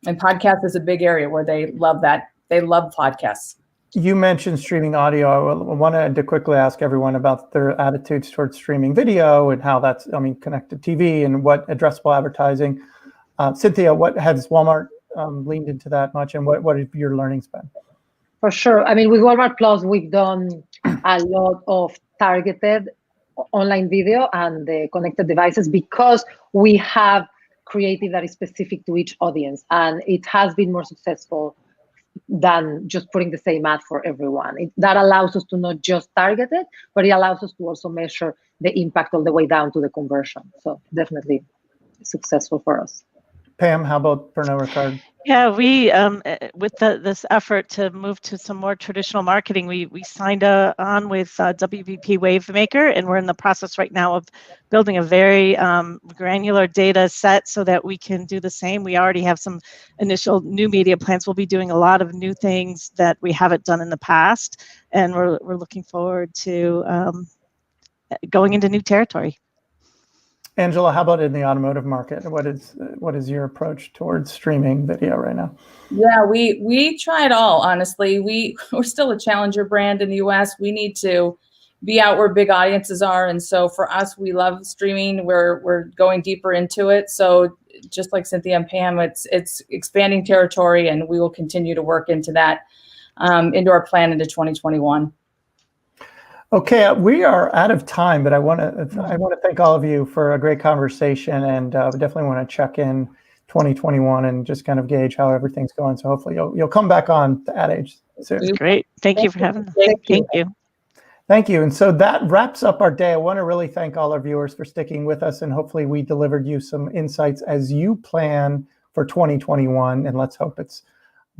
and podcast is a big area where they love that. They love podcasts. You mentioned streaming audio. I wanted to quickly ask everyone about their attitudes towards streaming video and how that's, connected TV and what addressable advertising. Cynthia, what has Walmart leaned into that much, and what have your learnings been? For sure. With Walmart Plus, we've done a lot of targeted online video and the connected devices because we have creative that is specific to each audience, and it has been more successful than just putting the same ad for everyone. That allows us to not just target it, but it allows us to also measure the impact all the way down to the conversion. So definitely successful for us. Pam, how about Pernod Ricard? Yeah, we with this effort to move to some more traditional marketing, we signed on with WPP Wavemaker, and we're in the process right now of building a very granular data set so that we can do the same. We already have some initial new media plans. We'll be doing a lot of new things that we haven't done in the past, and we're looking forward to going into new territory. Angela, how about in the automotive market? What is your approach towards streaming video right now? Yeah, we try it all, honestly. We're still a challenger brand in the US. We need to be out where big audiences are. And so for us, we love streaming. We're going deeper into it. So just like Cynthia and Pam, it's expanding territory, and we will continue to work into that, into our plan into 2021. Okay, we are out of time, but I want to thank all of you for a great conversation, and we definitely want to check in 2021 and just kind of gauge how everything's going. So hopefully you'll come back on to Ad Age soon. Great, thank you for having us. Thank you. Thank you. And so that wraps up our day. I want to really thank all our viewers for sticking with us, and hopefully we delivered you some insights as you plan for 2021, and let's hope it's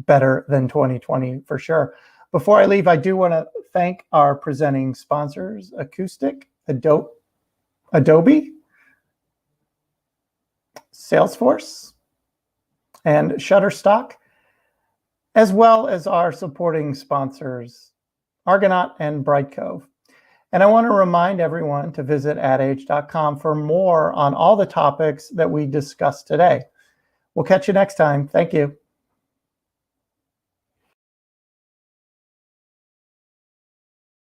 better than 2020 for sure. Before I leave, I do want to thank our presenting sponsors, Acoustic, Adobe, Salesforce, and Shutterstock, as well as our supporting sponsors, Argonaut and Brightcove. And I want to remind everyone to visit adage.com for more on all the topics that we discussed today. We'll catch you next time. Thank you.